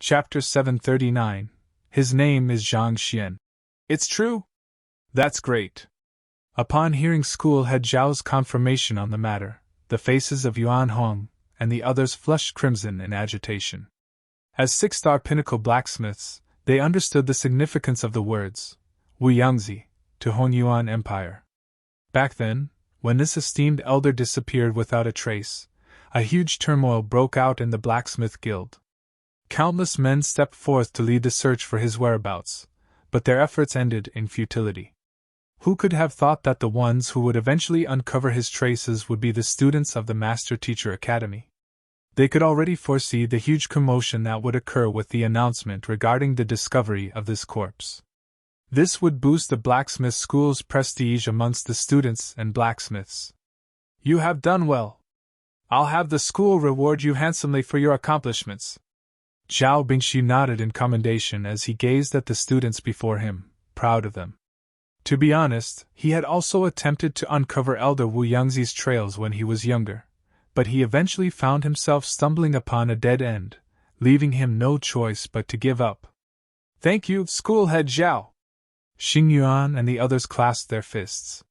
Chapter 739. His name is Zhang Xian. It's true? That's great. Upon hearing school head Zhao's confirmation on the matter, the faces of Yuan Hong and the others flushed crimson in agitation. As six-star pinnacle blacksmiths, they understood the significance of the words, Wu Yangzi, to Hongyuan Empire. Back then, when this esteemed elder disappeared without a trace, a huge turmoil broke out in the blacksmith guild. Countless men stepped forth to lead the search for his whereabouts, but their efforts ended in futility. Who could have thought that the ones who would eventually uncover his traces would be the students of the Master Teacher Academy? They could already foresee the huge commotion that would occur with the announcement regarding the discovery of this corpse. This would boost the blacksmith school's prestige amongst the students and blacksmiths. You have done well. I'll have the school reward you handsomely for your accomplishments. Zhao Bingxi nodded in commendation as he gazed at the students before him, proud of them. To be honest, he had also attempted to uncover Elder Wu Yangzi's trails when he was younger, but he eventually found himself stumbling upon a dead end, leaving him no choice but to give up. Thank you, Schoolhead Zhao! Xing Yuan and the others clasped their fists.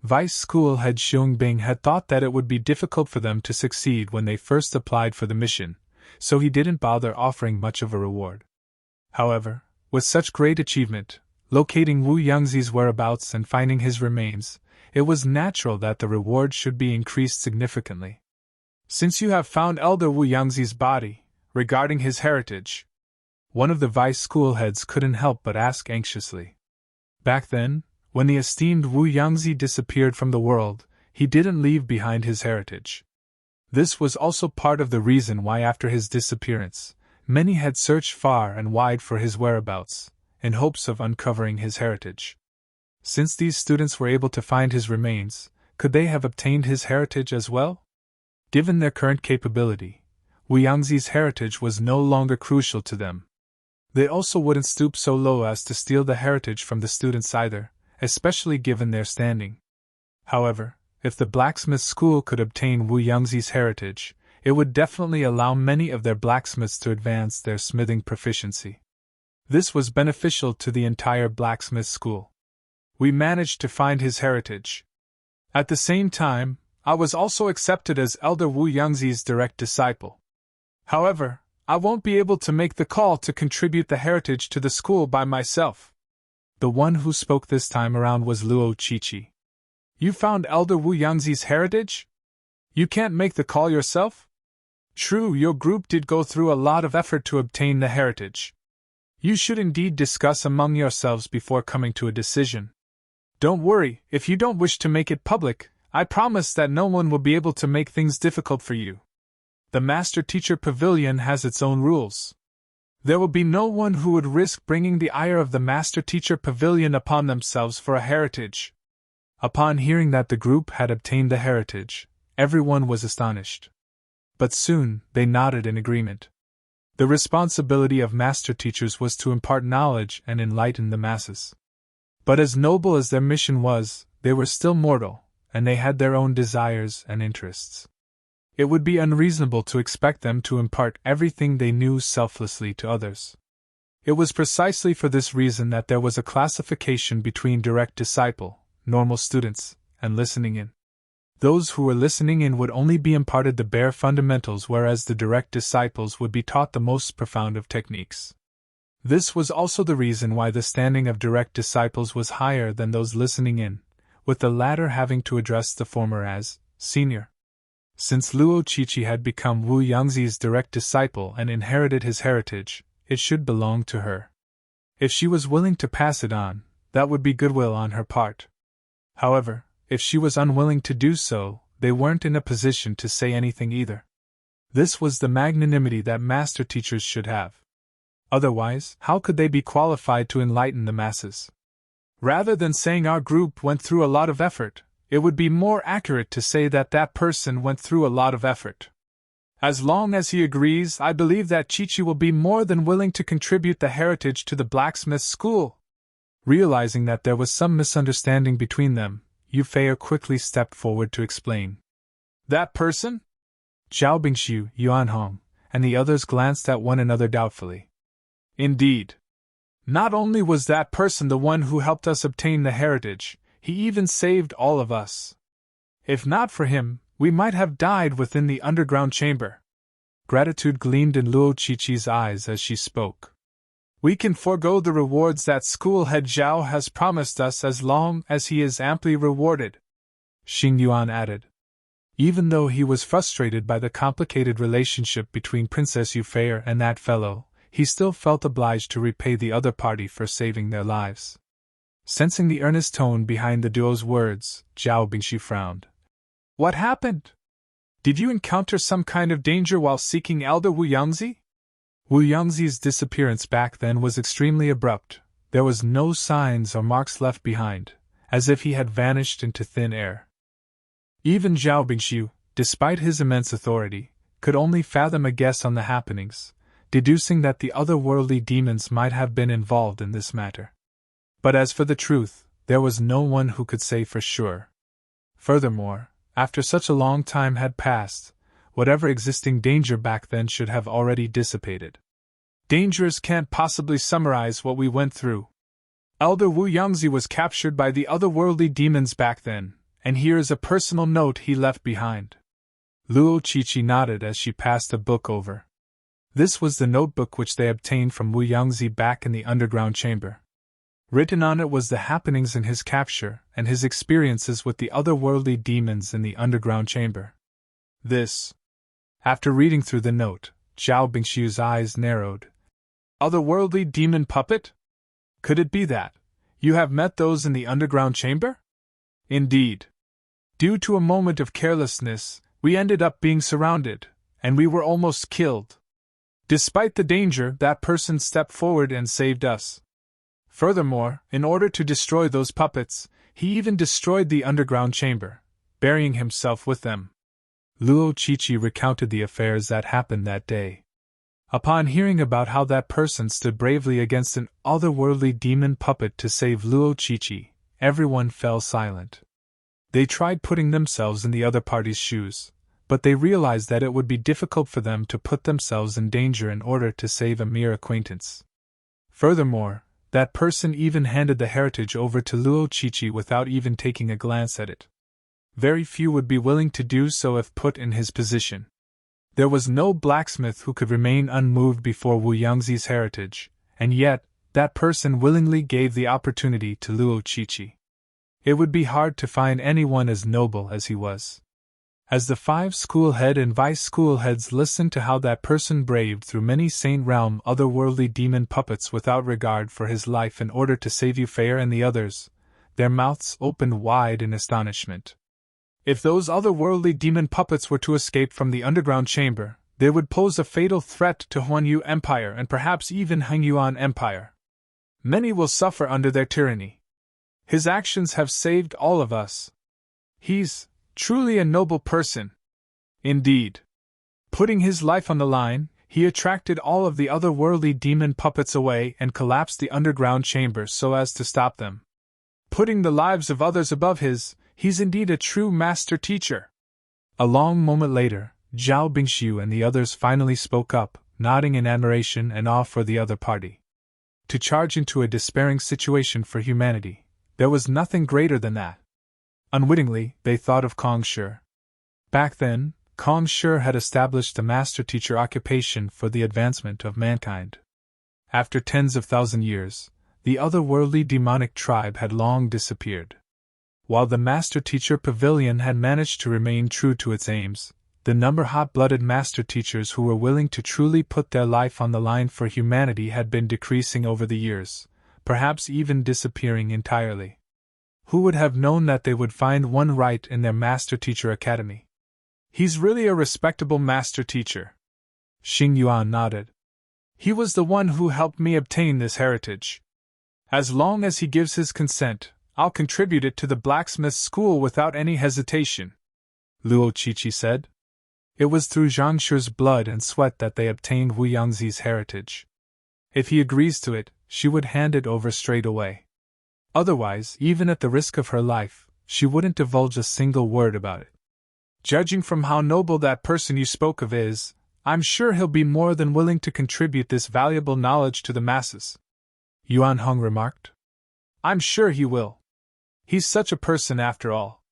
Vice Schoolhead Xiong Bing had thought that it would be difficult for them to succeed when they first applied for the mission, so he didn't bother offering much of a reward. However, with such great achievement, locating Wu Yangzi's whereabouts and finding his remains, it was natural that the reward should be increased significantly. Since you have found Elder Wu Yangzi's body, regarding his heritage, one of the vice schoolheads couldn't help but ask anxiously. Back then, when the esteemed Wu Yangzi disappeared from the world, he didn't leave behind his heritage. This was also part of the reason why after his disappearance, many had searched far and wide for his whereabouts, in hopes of uncovering his heritage. Since these students were able to find his remains, could they have obtained his heritage as well? Given their current capability, Wu Yangzi's heritage was no longer crucial to them. They also wouldn't stoop so low as to steal the heritage from the students either, especially given their standing. However, if the blacksmith school could obtain Wu Yangzi's heritage, it would definitely allow many of their blacksmiths to advance their smithing proficiency. This was beneficial to the entire blacksmith school. We managed to find his heritage. At the same time, I was also accepted as Elder Wu Yangzi's direct disciple. However, I won't be able to make the call to contribute the heritage to the school by myself. The one who spoke this time around was Luo Qiqi. You found Elder Wu Yangzi's heritage? You can't make the call yourself? True, your group did go through a lot of effort to obtain the heritage. You should indeed discuss among yourselves before coming to a decision. Don't worry, if you don't wish to make it public, I promise that no one will be able to make things difficult for you. The Master Teacher Pavilion has its own rules. There will be no one who would risk bringing the ire of the Master Teacher Pavilion upon themselves for a heritage. Upon hearing that the group had obtained the heritage, everyone was astonished. But soon, they nodded in agreement. The responsibility of master teachers was to impart knowledge and enlighten the masses. But as noble as their mission was, they were still mortal, and they had their own desires and interests. It would be unreasonable to expect them to impart everything they knew selflessly to others. It was precisely for this reason that there was a classification between direct disciple, normal students, and listening in. Those who were listening in would only be imparted the bare fundamentals, whereas the direct disciples would be taught the most profound of techniques. This was also the reason why the standing of direct disciples was higher than those listening in, with the latter having to address the former as senior. Since Luo Qiqi had become Wu Yangzi's direct disciple and inherited his heritage, it should belong to her. If she was willing to pass it on, that would be goodwill on her part. However, if she was unwilling to do so, they weren't in a position to say anything either. This was the magnanimity that master teachers should have. Otherwise, how could they be qualified to enlighten the masses? Rather than saying our group went through a lot of effort, it would be more accurate to say that that person went through a lot of effort. As long as he agrees, I believe that Qiqi will be more than willing to contribute the heritage to the blacksmith school. Realizing that there was some misunderstanding between them, Yu Fei quickly stepped forward to explain. That person? Zhao Bingxiu, Yuan Hong, and the others glanced at one another doubtfully. Indeed. Not only was that person the one who helped us obtain the heritage, he even saved all of us. If not for him, we might have died within the underground chamber. Gratitude gleamed in Luo Qiqi's eyes as she spoke. We can forego the rewards that school head Zhao has promised us as long as he is amply rewarded, Xing Yuan added. Even though he was frustrated by the complicated relationship between Princess Yufei and that fellow, he still felt obliged to repay the other party for saving their lives. Sensing the earnest tone behind the duo's words, Zhao Bingxi frowned. What happened? Did you encounter some kind of danger while seeking Elder Wu Yangzi? Wu Yangzi's disappearance back then was extremely abrupt. There was no signs or marks left behind, as if he had vanished into thin air. Even Zhao Bingxiu, despite his immense authority, could only fathom a guess on the happenings, deducing that the otherworldly demons might have been involved in this matter. But as for the truth, there was no one who could say for sure. Furthermore, after such a long time had passed, whatever existing danger back then should have already dissipated. Dangers can't possibly summarize what we went through. Elder Wu Yangzi was captured by the otherworldly demons back then, and here is a personal note he left behind. Luo Qiqi nodded as she passed a book over. This was the notebook which they obtained from Wu Yangzi back in the underground chamber. Written on it was the happenings in his capture and his experiences with the otherworldly demons in the underground chamber. This. After reading through the note, Zhao Bingxiu's eyes narrowed. Otherworldly demon puppet? Could it be that you have met those in the underground chamber? Indeed. Due to a moment of carelessness, we ended up being surrounded, and we were almost killed. Despite the danger, that person stepped forward and saved us. Furthermore, in order to destroy those puppets, he even destroyed the underground chamber, burying himself with them. Luo Qiqi recounted the affairs that happened that day. Upon hearing about how that person stood bravely against an otherworldly demon puppet to save Luo Qiqi, everyone fell silent. They tried putting themselves in the other party's shoes, but they realized that it would be difficult for them to put themselves in danger in order to save a mere acquaintance. Furthermore, that person even handed the heritage over to Luo Qiqi without even taking a glance at it. Very few would be willing to do so if put in his position. There was no blacksmith who could remain unmoved before Wu Yangzi's heritage, and yet, that person willingly gave the opportunity to Luo Qiqi. It would be hard to find anyone as noble as he was. As the 5 school head and vice school heads listened to how that person braved through many Saint Realm otherworldly demon puppets without regard for his life in order to save Yufei and the others, their mouths opened wide in astonishment. If those otherworldly demon puppets were to escape from the underground chamber, they would pose a fatal threat to Huanyu Empire and perhaps even Hengyuan Empire. Many will suffer under their tyranny. His actions have saved all of us. He's truly a noble person. Indeed. Putting his life on the line, he attracted all of the otherworldly demon puppets away and collapsed the underground chamber so as to stop them. Putting the lives of others above his, he's indeed a true master teacher. A long moment later, Zhao Bingxiu and the others finally spoke up, nodding in admiration and awe for the other party. To charge into a despairing situation for humanity, there was nothing greater than that. Unwittingly, they thought of Kong Shi. Back then, Kong Shi had established a master-teacher occupation for the advancement of mankind. After tens of thousand years, the otherworldly demonic tribe had long disappeared. While the master-teacher pavilion had managed to remain true to its aims, the number of hot-blooded master-teachers who were willing to truly put their life on the line for humanity had been decreasing over the years, perhaps even disappearing entirely. Who would have known that they would find one right in their master-teacher academy? He's really a respectable master-teacher. Xing Yuan nodded. He was the one who helped me obtain this heritage. As long as he gives his consent, I'll contribute it to the blacksmith school without any hesitation, Luo Qiqi said. It was through Zhang Shi's blood and sweat that they obtained Wu Yangzi's heritage. If he agrees to it, she would hand it over straight away. Otherwise, even at the risk of her life, she wouldn't divulge a single word about it. Judging from how noble that person you spoke of is, I'm sure he'll be more than willing to contribute this valuable knowledge to the masses," Yuan Hong remarked. "I'm sure he will. He's such a person after all."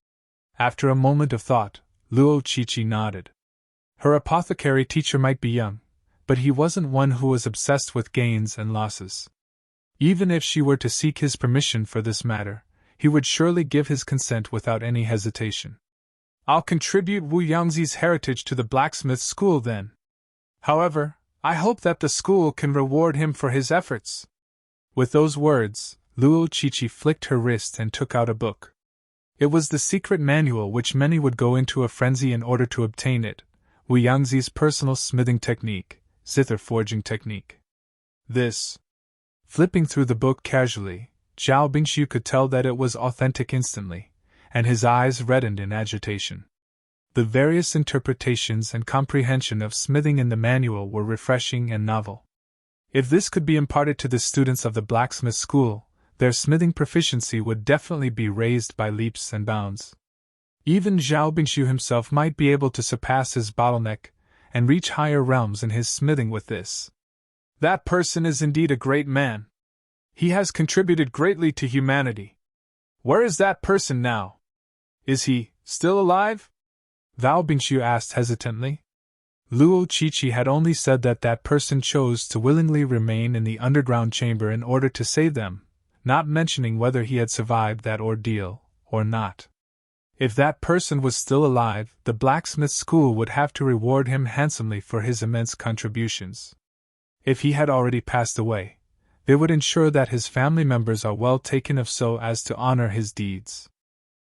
After a moment of thought, Luo Qiqi nodded. Her apothecary teacher might be young, but he wasn't one who was obsessed with gains and losses. Even if she were to seek his permission for this matter, he would surely give his consent without any hesitation. "I'll contribute Wu Yangzi's heritage to the blacksmith school then. However, I hope that the school can reward him for his efforts." With those words, Luo Qiqi flicked her wrist and took out a book. It was the secret manual which many would go into a frenzy in order to obtain it, Wu Yangzi's personal smithing technique, zither forging technique. This. Flipping through the book casually, Zhao Bingxiu could tell that it was authentic instantly, and his eyes reddened in agitation. The various interpretations and comprehension of smithing in the manual were refreshing and novel. If this could be imparted to the students of the blacksmith school, their smithing proficiency would definitely be raised by leaps and bounds. Even Zhao Bingxiu himself might be able to surpass his bottleneck and reach higher realms in his smithing with this. That person is indeed a great man. He has contributed greatly to humanity. Where is that person now? Is he still alive? Zhao Bingxiu asked hesitantly. Luo Qiqi had only said that that person chose to willingly remain in the underground chamber in order to save them, not mentioning whether he had survived that ordeal or not. If that person was still alive, the blacksmith school would have to reward him handsomely for his immense contributions. If he had already passed away, they would ensure that his family members are well taken of so as to honor his deeds.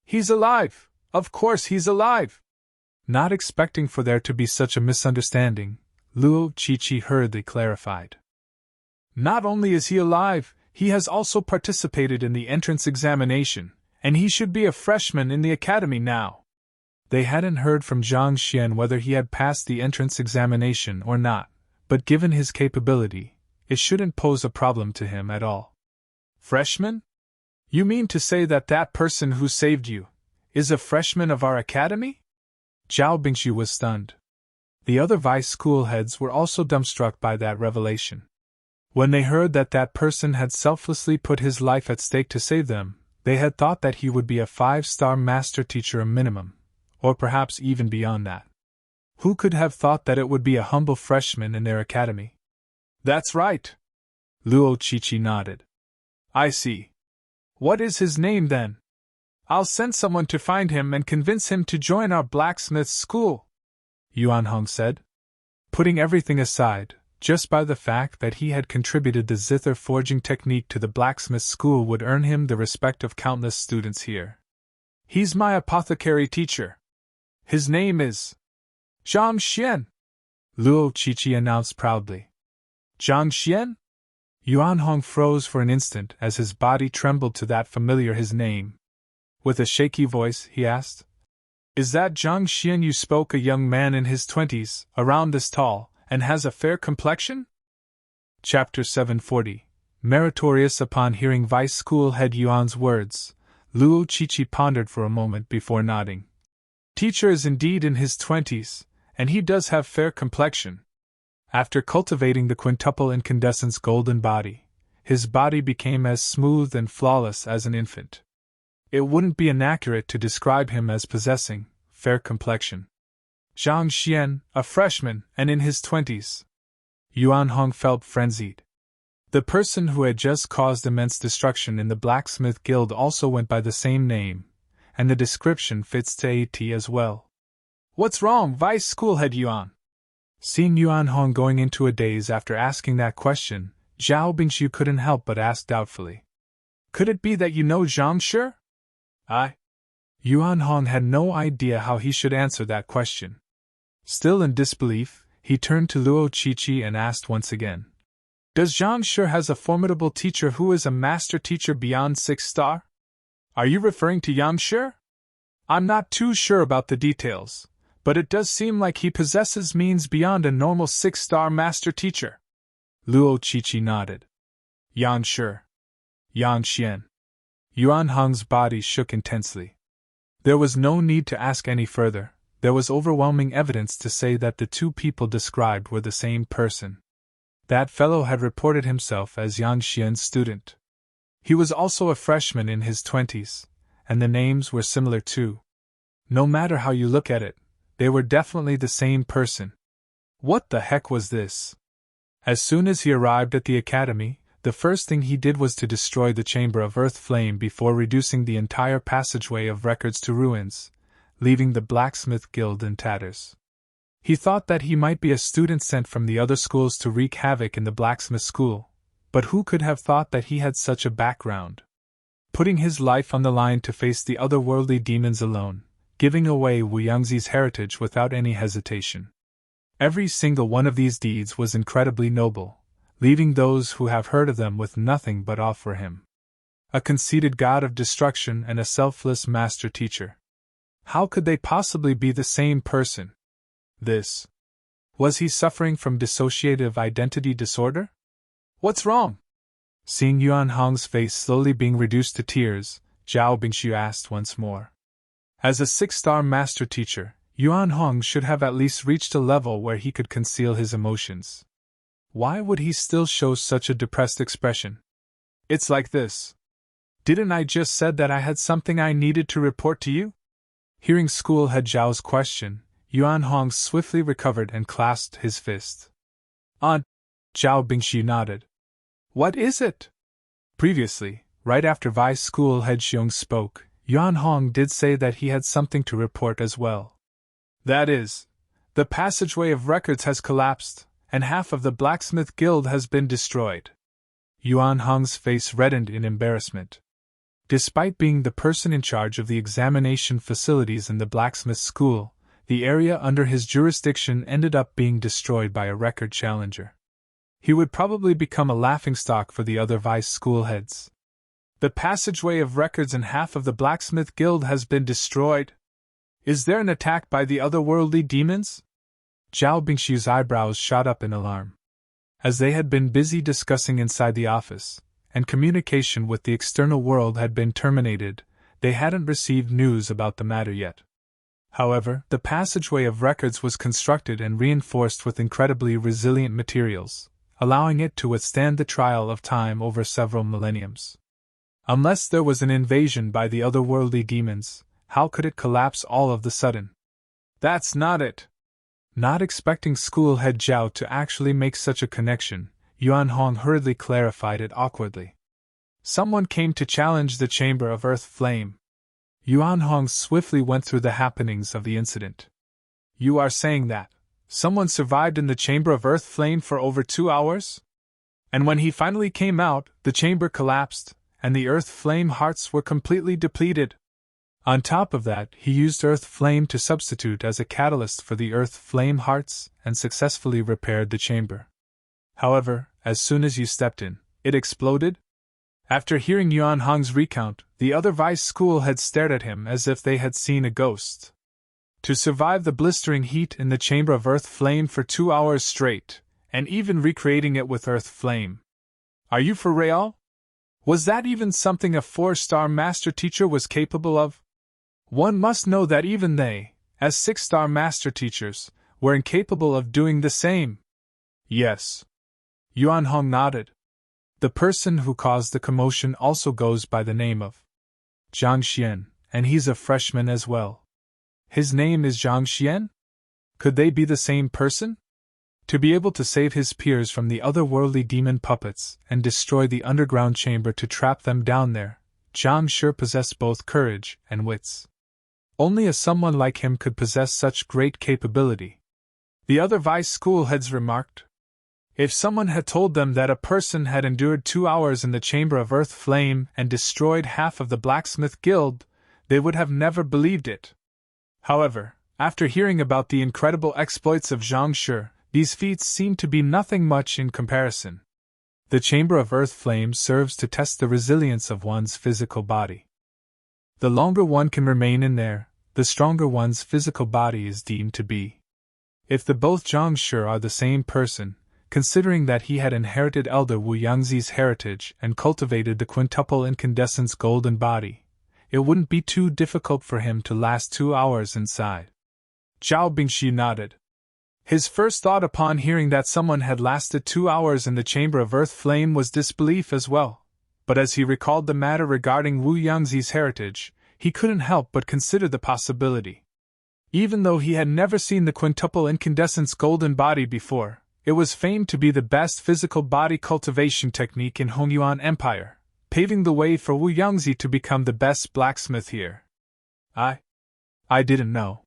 He's alive! Of course he's alive! Not expecting for there to be such a misunderstanding, Luo Qiqi hurriedly clarified. Not only is he alive, he has also participated in the entrance examination, and he should be a freshman in the academy now. They hadn't heard from Zhang Xian whether he had passed the entrance examination or not, but given his capability, it shouldn't pose a problem to him at all. Freshman? You mean to say that that person who saved you is a freshman of our academy? Zhao Bingxiu was stunned. The other vice school heads were also dumbstruck by that revelation. When they heard that that person had selflessly put his life at stake to save them, they had thought that he would be a 5-star master teacher a minimum, or perhaps even beyond that. Who could have thought that it would be a humble freshman in their academy? That's right. Luo Qiqi nodded. I see. What is his name then? I'll send someone to find him and convince him to join our blacksmith school, Yuan Hong said. Putting everything aside, just by the fact that he had contributed the zither forging technique to the blacksmith school would earn him the respect of countless students here. He's my apothecary teacher. His name is Zhang Xian, Luo Qiqi announced proudly. Zhang Xian? Yuan Hong froze for an instant as his body trembled to that familiar his name. With a shaky voice, he asked, Is that Zhang Xian you spoke, a young man in his 20s, around this tall, and has a fair complexion? Chapter 740. Meritorious. Upon hearing Vice School Head Yuan's words, Luo Qiqi pondered for a moment before nodding. Teacher is indeed in his 20s, and he does have fair complexion. After cultivating the quintuple incandescence golden body, his body became as smooth and flawless as an infant. It wouldn't be inaccurate to describe him as possessing fair complexion. Zhang Xian, a freshman, and in his 20s. Yuan Hong felt frenzied. The person who had just caused immense destruction in the blacksmith guild also went by the same name, and the description fits to AT as well. What's wrong, Vice School Head Yuan? Seeing Yuan Hong going into a daze after asking that question, Zhao Bingxiu couldn't help but ask doubtfully. Could it be that you know Zhang Shi? Yuan Hong had no idea how he should answer that question. Still in disbelief, he turned to Luo Qiqi and asked once again. Does Zhang Shi has a formidable teacher who is a master teacher beyond 6-star? Are you referring to Yang Shi? I'm not too sure about the details, but it does seem like he possesses means beyond a normal 6-star master teacher. Luo Qiqi nodded. Yang Shi. Yang Xian. Yuan Hong's body shook intensely. There was no need to ask any further. there was overwhelming evidence to say that the two people described were the same person. That fellow had reported himself as Yang Xian's student. He was also a freshman in his 20s, and the names were similar too. No matter how you look at it, they were definitely the same person. What the heck was this? As soon as he arrived at the academy, the first thing he did was to destroy the Chamber of Earth Flame before reducing the entire passageway of records to ruins, leaving the Blacksmith Guild in tatters. He thought that he might be a student sent from the other schools to wreak havoc in the blacksmith school, but who could have thought that he had such a background? Putting his life on the line to face the otherworldly demons alone, giving away Wu Yangzi's heritage without any hesitation. Every single one of these deeds was incredibly noble, leaving those who have heard of them with nothing but awe for him. A conceited god of destruction and a selfless master teacher. How could they possibly be the same person? Was he suffering from dissociative identity disorder? What's wrong? Seeing Yuan Hong's face slowly being reduced to tears, Zhao Bingshu asked once more. As a 6-star master teacher, Yuan Hong should have at least reached a level where he could conceal his emotions. Why would he still show such a depressed expression? It's like this. Didn't I just said that I had something I needed to report to you? Hearing school head Zhao's question, Yuan Hong swiftly recovered and clasped his fist. Aunt, Zhao Bingshu nodded. What is it? Previously, right after Vice School head Xiong spoke, Yuan Hong did say that he had something to report as well. That is, the passageway of records has collapsed, and half of the Blacksmith Guild has been destroyed. Yuan Hong's face reddened in embarrassment. Despite being the person in charge of the examination facilities in the blacksmith school, the area under his jurisdiction ended up being destroyed by a record challenger. He would probably become a laughingstock for the other vice school heads. The passageway of records and half of the Blacksmith Guild has been destroyed. Is there an attack by the otherworldly demons? Zhao Bingshu's eyebrows shot up in alarm. As they had been busy discussing inside the office, and communication with the external world had been terminated, they hadn't received news about the matter yet. However, the passageway of records was constructed and reinforced with incredibly resilient materials, allowing it to withstand the trial of time over several millenniums. Unless there was an invasion by the otherworldly demons, how could it collapse all of the sudden? That's not it. Not expecting school head Zhao to actually make such a connection, Yuan Hong hurriedly clarified it awkwardly. Someone came to challenge the Chamber of Earth Flame. Yuan Hong swiftly went through the happenings of the incident. You are saying that someone survived in the Chamber of Earth Flame for over 2 hours? And when he finally came out, the chamber collapsed, and the Earth Flame hearts were completely depleted. On top of that, he used Earth Flame to substitute as a catalyst for the Earth Flame hearts and successfully repaired the chamber. However, as soon as you stepped in, it exploded? After hearing Yuan Hong's recount, the other vice school had stared at him as if they had seen a ghost. To survive the blistering heat in the Chamber of Earth Flame for 2 hours straight, and even recreating it with Earth Flame. Are you for real? Was that even something a 4-star master teacher was capable of? One must know that even they, as 6-star master teachers, were incapable of doing the same. Yes. Yuan Hong nodded. The person who caused the commotion also goes by the name of Zhang Xian, and he's a freshman as well. His name is Zhang Xian? Could they be the same person? To be able to save his peers from the otherworldly demon puppets and destroy the underground chamber to trap them down there, Zhang sure possessed both courage and wits. Only someone like him could possess such great capability. The other vice school heads remarked. If someone had told them that a person had endured 2 hours in the Chamber of Earth Flame and destroyed half of the Blacksmith Guild, they would have never believed it. However, after hearing about the incredible exploits of Zhang Shi, these feats seem to be nothing much in comparison. The Chamber of Earth Flame serves to test the resilience of one's physical body. The longer one can remain in there, the stronger one's physical body is deemed to be. If the both Zhang Shi are the same person, considering that he had inherited Elder Wu Yangzi's heritage and cultivated the quintuple incandescence golden body, it wouldn't be too difficult for him to last 2 hours inside. Zhao Bingxi nodded. His first thought upon hearing that someone had lasted 2 hours in the Chamber of Earth Flame was disbelief as well, but as he recalled the matter regarding Wu Yangzi's heritage, he couldn't help but consider the possibility. Even though he had never seen the quintuple incandescence golden body before, it was famed to be the best physical body cultivation technique in Hongyuan Empire, paving the way for Wu Yangzi to become the best blacksmith here. I didn't know.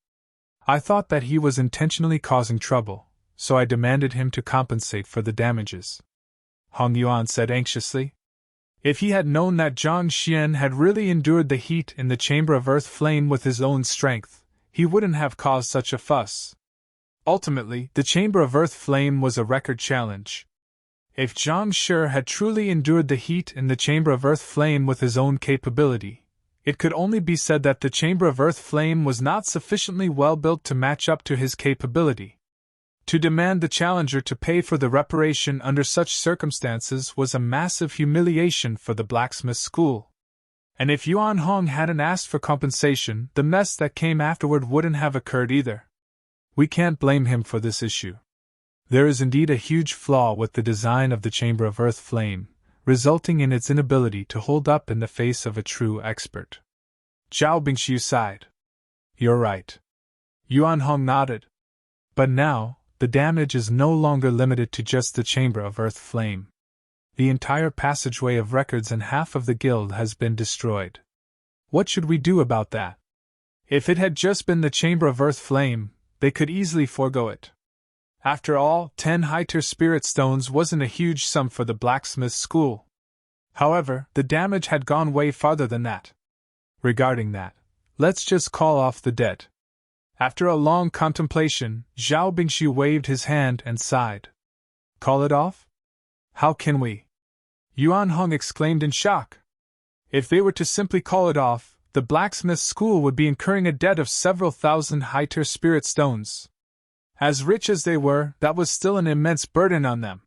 I thought that he was intentionally causing trouble, so I demanded him to compensate for the damages. Hong Yuan said anxiously. If he had known that Zhang Xian had really endured the heat in the Chamber of Earth Flame with his own strength, he wouldn't have caused such a fuss. Ultimately, the Chamber of Earth Flame was a record challenge. If Zhang Shi had truly endured the heat in the Chamber of Earth Flame with his own capability, it could only be said that the Chamber of Earth Flame was not sufficiently well built to match up to his capability. To demand the challenger to pay for the reparation under such circumstances was a massive humiliation for the blacksmith school. And if Yuan Hong hadn't asked for compensation, the mess that came afterward wouldn't have occurred either. We can't blame him for this issue. There is indeed a huge flaw with the design of the Chamber of Earth Flame, resulting in its inability to hold up in the face of a true expert. Zhao Bingxiu sighed. You're right. Yuan Hong nodded. But now, the damage is no longer limited to just the Chamber of Earth Flame. The entire passageway of records and half of the guild has been destroyed. What should we do about that? If it had just been the Chamber of Earth Flame, they could easily forego it. After all, 10 high-tier spirit stones wasn't a huge sum for the blacksmith school. However, the damage had gone way farther than that. Regarding that, let's just call off the debt. After a long contemplation, Zhao Bingxi waved his hand and sighed. Call it off? How can we? Yuan Hong exclaimed in shock. If they were to simply call it off, the blacksmith school would be incurring a debt of several thousand high-tier spirit stones. As rich as they were, that was still an immense burden on them.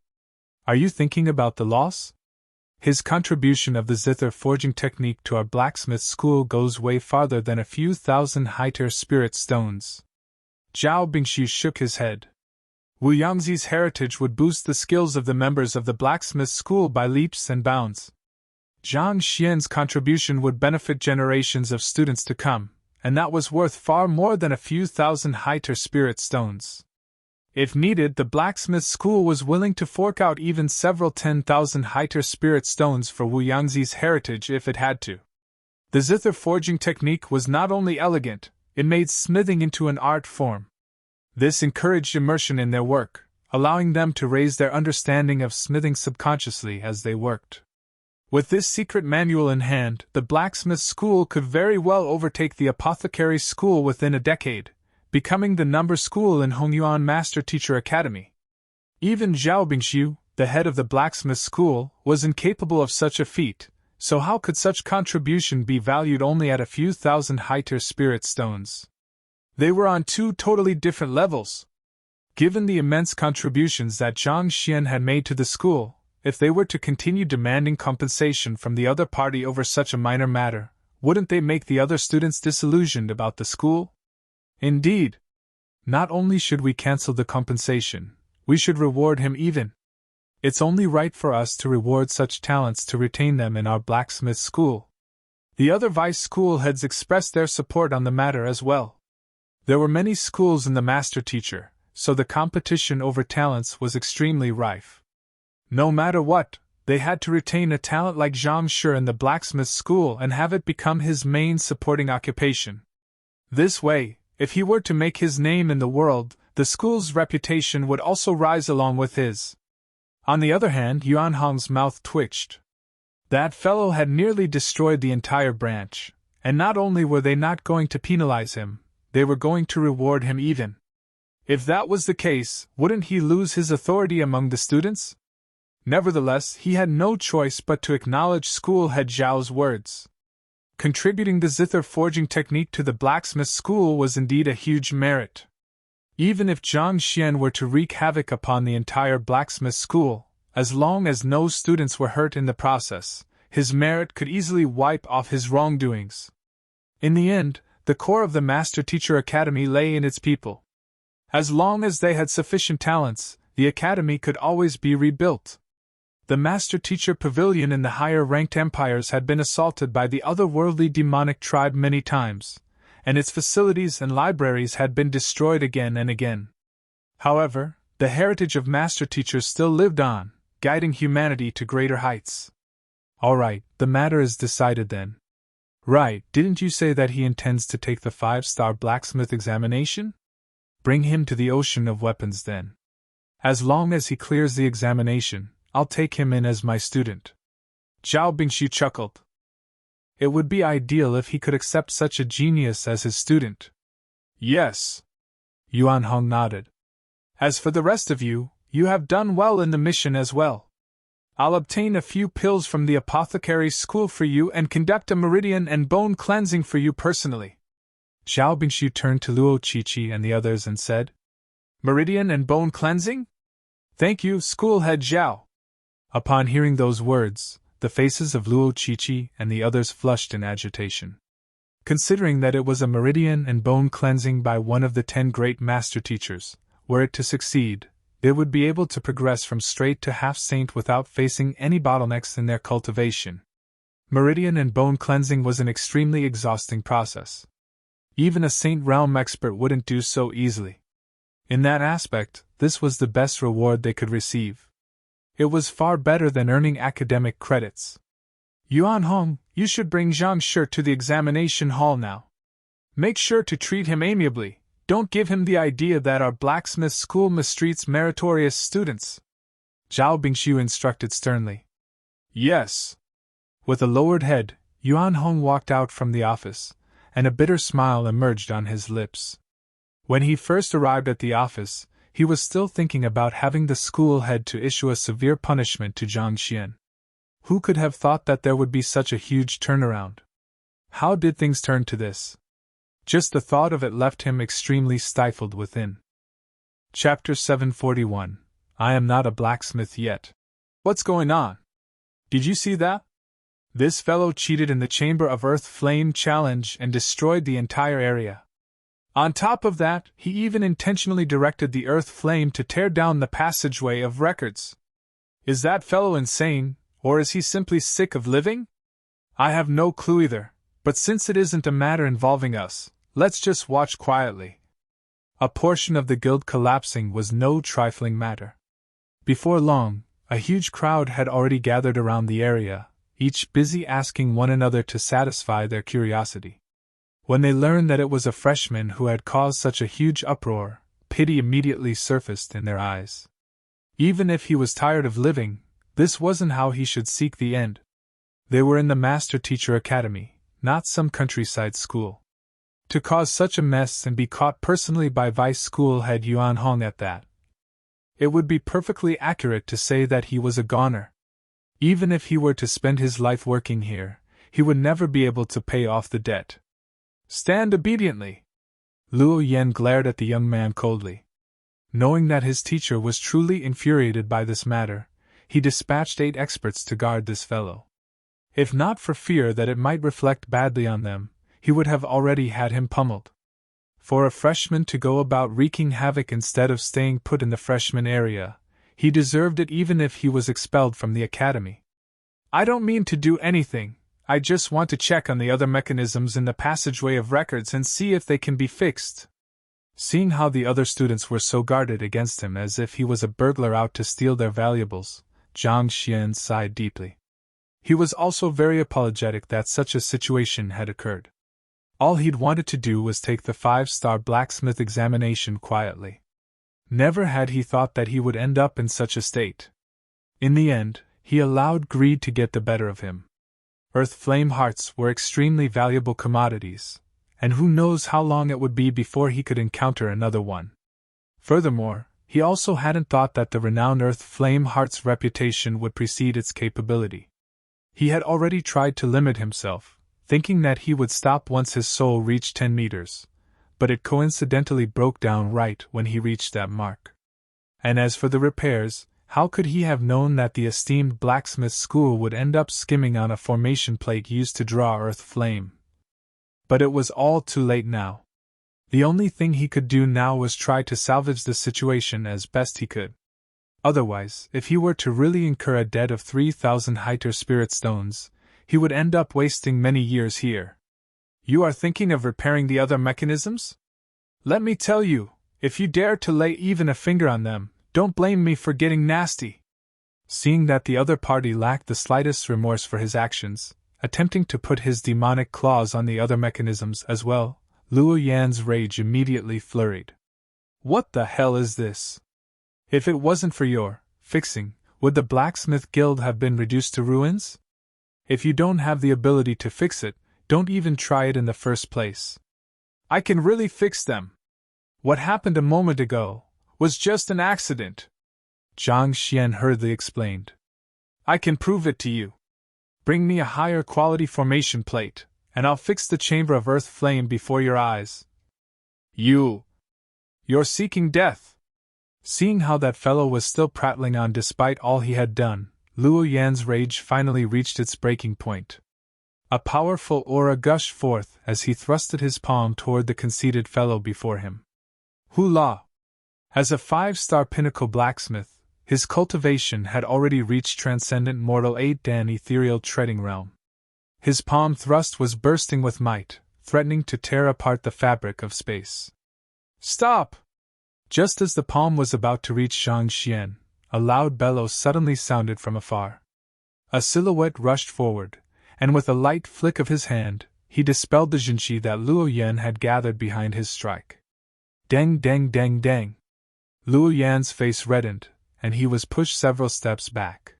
Are you thinking about the loss? His contribution of the zither forging technique to our blacksmith school goes way farther than a few thousand high-tier spirit stones. Zhao Bingxi shook his head. Wu Yangzi's heritage would boost the skills of the members of the blacksmith school by leaps and bounds. Zhang Xian's contribution would benefit generations of students to come, and that was worth far more than a few thousand high-tier spirit stones. If needed, the blacksmith school was willing to fork out even several 10,000 high-tier spirit stones for Wu Yangzi's heritage if it had to. The zither forging technique was not only elegant, it made smithing into an art form. This encouraged immersion in their work, allowing them to raise their understanding of smithing subconsciously as they worked. With this secret manual in hand, the blacksmith school could very well overtake the apothecary school within a decade, becoming the number school in Hongyuan Master Teacher Academy. Even Zhao Bingxiu, the head of the blacksmith school, was incapable of such a feat, so how could such contribution be valued only at a few thousand high-tier spirit stones? They were on two totally different levels. Given the immense contributions that Zhang Xian had made to the school, if they were to continue demanding compensation from the other party over such a minor matter, wouldn't they make the other students disillusioned about the school? Indeed. Not only should we cancel the compensation, we should reward him even. It's only right for us to reward such talents to retain them in our blacksmith school. The other vice school heads expressed their support on the matter as well. There were many schools in the master teacher, so the competition over talents was extremely rife. No matter what, they had to retain a talent like Zhang Shi in the blacksmith school and have it become his main supporting occupation. This way, if he were to make his name in the world, the school's reputation would also rise along with his. On the other hand, Yuan Hong's mouth twitched. That fellow had nearly destroyed the entire branch, and not only were they not going to penalize him, they were going to reward him even. If that was the case, wouldn't he lose his authority among the students? Nevertheless, he had no choice but to acknowledge school head Zhao's words. Contributing the zither forging technique to the blacksmith school was indeed a huge merit. Even if Zhang Xian were to wreak havoc upon the entire blacksmith school, as long as no students were hurt in the process, his merit could easily wipe off his wrongdoings. In the end, the core of the Master Teacher Academy lay in its people. As long as they had sufficient talents, the academy could always be rebuilt. The Master Teacher Pavilion in the higher-ranked empires had been assaulted by the otherworldly demonic tribe many times, and its facilities and libraries had been destroyed again and again. However, the heritage of Master Teachers still lived on, guiding humanity to greater heights. All right, the matter is decided then. Right, didn't you say that he intends to take the 5-star blacksmith examination? Bring him to the ocean of weapons then. As long as he clears the examination, I'll take him in as my student. Zhao Bingxiu chuckled. It would be ideal if he could accept such a genius as his student. Yes. Yuan Hong nodded. As for the rest of you, you have done well in the mission as well. I'll obtain a few pills from the apothecary's school for you and conduct a meridian and bone cleansing for you personally. Zhao Bingxiu turned to Luo Qiqi and the others and said, Meridian and bone cleansing? Thank you, schoolhead Zhao. Upon hearing those words, the faces of Luo Qiqi and the others flushed in agitation. Considering that it was a meridian and bone cleansing by one of the 10 great master teachers, were it to succeed, they would be able to progress from straight to half-saint without facing any bottlenecks in their cultivation. Meridian and bone cleansing was an extremely exhausting process. Even a Saint Realm expert wouldn't do so easily. In that aspect, this was the best reward they could receive. It was far better than earning academic credits. Yuan Hong, you should bring Zhang Shi to the examination hall now. Make sure to treat him amiably. Don't give him the idea that our blacksmith school mistreats meritorious students. Zhao Bingxiu instructed sternly. Yes. With a lowered head, Yuan Hong walked out from the office, and a bitter smile emerged on his lips. When he first arrived at the office, he was still thinking about having the school head to issue a severe punishment to Zhang Xian. Who could have thought that there would be such a huge turnaround? How did things turn to this? Just the thought of it left him extremely stifled within. Chapter 741. I am not a blacksmith yet. What's going on? Did you see that? This fellow cheated in the Chamber of Earth Flame challenge and destroyed the entire area. On top of that, he even intentionally directed the Earth Flame to tear down the passageway of records. Is that fellow insane, or is he simply sick of living? I have no clue either, but since it isn't a matter involving us, let's just watch quietly. A portion of the guild collapsing was no trifling matter. Before long, a huge crowd had already gathered around the area, each busy asking one another to satisfy their curiosity. When they learned that it was a freshman who had caused such a huge uproar, pity immediately surfaced in their eyes. Even if he was tired of living, this wasn't how he should seek the end. They were in the Master Teacher Academy, not some countryside school. To cause such a mess and be caught personally by Vice School Head Yuan Hong at that. It would be perfectly accurate to say that he was a goner. Even if he were to spend his life working here, he would never be able to pay off the debt. Stand obediently! Luo Yan glared at the young man coldly. Knowing that his teacher was truly infuriated by this matter, he dispatched 8 experts to guard this fellow. If not for fear that it might reflect badly on them, he would have already had him pummeled. For a freshman to go about wreaking havoc instead of staying put in the freshman area, he deserved it even if he was expelled from the academy. I don't mean to do anything, I just want to check on the other mechanisms in the passageway of records and see if they can be fixed. Seeing how the other students were so guarded against him as if he was a burglar out to steal their valuables, Zhang Xian sighed deeply. He was also very apologetic that such a situation had occurred. All he'd wanted to do was take the 5-star blacksmith examination quietly. Never had he thought that he would end up in such a state. In the end, he allowed greed to get the better of him. Earth flame hearts were extremely valuable commodities, and who knows how long it would be before he could encounter another one. Furthermore, he also hadn't thought that the renowned Earth Flame Heart's reputation would precede its capability. He had already tried to limit himself, thinking that he would stop once his soul reached 10 meters, but it coincidentally broke down right when he reached that mark. And as for the repairs, how could he have known that the esteemed blacksmith school would end up skimming on a formation plate used to draw Earth Flame? But it was all too late now. The only thing he could do now was try to salvage the situation as best he could. Otherwise, if he were to really incur a debt of 3,000 Hyter Spirit Stones, he would end up wasting many years here. You are thinking of repairing the other mechanisms? Let me tell you, if you dare to lay even a finger on them, don't blame me for getting nasty. Seeing that the other party lacked the slightest remorse for his actions, attempting to put his demonic claws on the other mechanisms as well, Luo Yan's rage immediately flurried. What the hell is this? If it wasn't for your fixing, would the Blacksmith Guild have been reduced to ruins? If you don't have the ability to fix it, don't even try it in the first place. I can really fix them. What happened a moment ago was just an accident, Zhang Xian hurriedly explained. I can prove it to you. Bring me a higher quality formation plate, and I'll fix the Chamber of Earth Flame before your eyes. You're seeking death. Seeing how that fellow was still prattling on despite all he had done, Luo Yan's rage finally reached its breaking point. A powerful aura gushed forth as he thrusted his palm toward the conceited fellow before him. Hula! As a 5-star pinnacle blacksmith, his cultivation had already reached Transcendent Mortal 8 Dan Ethereal Treading Realm. His palm thrust was bursting with might, threatening to tear apart the fabric of space. Stop! Just as the palm was about to reach Zhang Xian, a loud bellow suddenly sounded from afar. A silhouette rushed forward, and with a light flick of his hand, he dispelled the Jinqi that Luo Yan had gathered behind his strike. Dang dang dang dang! Luo Yan's face reddened, and he was pushed several steps back.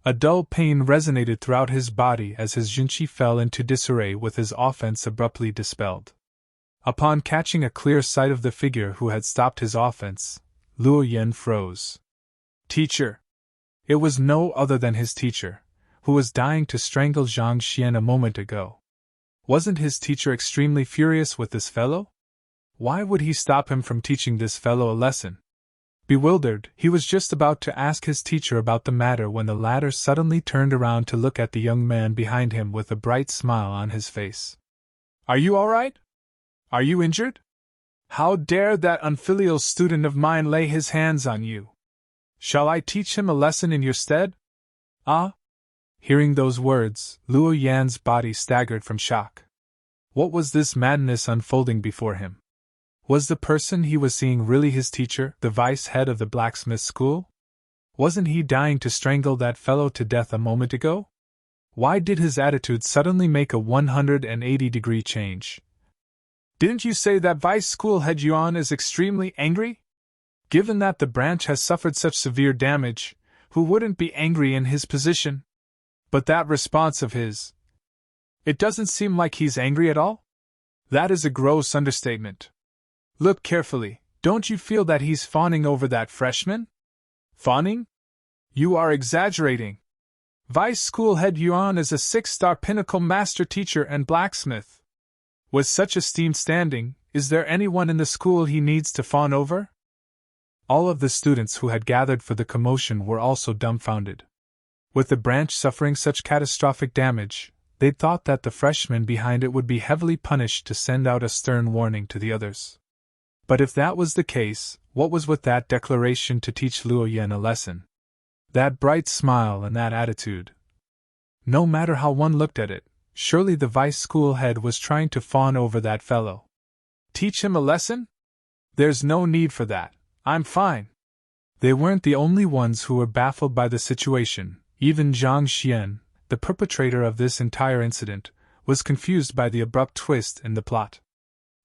A dull pain resonated throughout his body as his Jinqi fell into disarray with his offense abruptly dispelled. Upon catching a clear sight of the figure who had stopped his offense, Luo Yan froze. Teacher! It was no other than his teacher, who was dying to strangle Zhang Xian a moment ago. Wasn't his teacher extremely furious with this fellow? Why would he stop him from teaching this fellow a lesson? Bewildered, he was just about to ask his teacher about the matter when the latter suddenly turned around to look at the young man behind him with a bright smile on his face. Are you all right? Are you injured? How dare that unfilial student of mine lay his hands on you? Shall I teach him a lesson in your stead? Ah? Hearing those words, Luo Yan's body staggered from shock. What was this madness unfolding before him? Was the person he was seeing really his teacher, the vice head of the blacksmith school? Wasn't he dying to strangle that fellow to death a moment ago? Why did his attitude suddenly make a 180-degree change? Didn't you say that vice school head Yuan is extremely angry? Given that the branch has suffered such severe damage, who wouldn't be angry in his position? But that response of his… It doesn't seem like he's angry at all? That is a gross understatement. Look carefully, don't you feel that he's fawning over that freshman? Fawning? You are exaggerating. Vice School Head Yuan is a 6-star pinnacle master teacher and blacksmith. With such esteemed standing, is there anyone in the school he needs to fawn over? All of the students who had gathered for the commotion were also dumbfounded. With the branch suffering such catastrophic damage, they'd thought that the freshman behind it would be heavily punished to send out a stern warning to the others. But if that was the case, what was with that declaration to teach Luo Yan a lesson? That bright smile and that attitude. No matter how one looked at it, surely the vice school head was trying to fawn over that fellow. Teach him a lesson? There's no need for that. I'm fine. They weren't the only ones who were baffled by the situation. Even Zhang Xian, the perpetrator of this entire incident, was confused by the abrupt twist in the plot.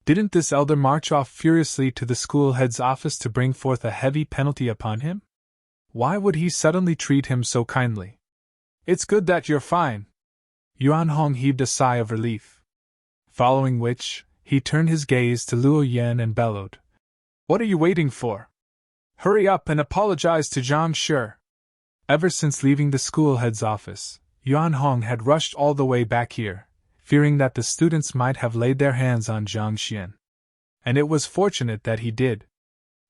Didn't this elder march off furiously to the school head's office to bring forth a heavy penalty upon him? Why would he suddenly treat him so kindly? It's good that you're fine. Yuan Hong heaved a sigh of relief. Following which, he turned his gaze to Luo Yan and bellowed. What are you waiting for? Hurry up and apologize to Zhang Shi. Ever since leaving the school head's office, Yuan Hong had rushed all the way back here, fearing that the students might have laid their hands on Zhang Xian. And it was fortunate that he did.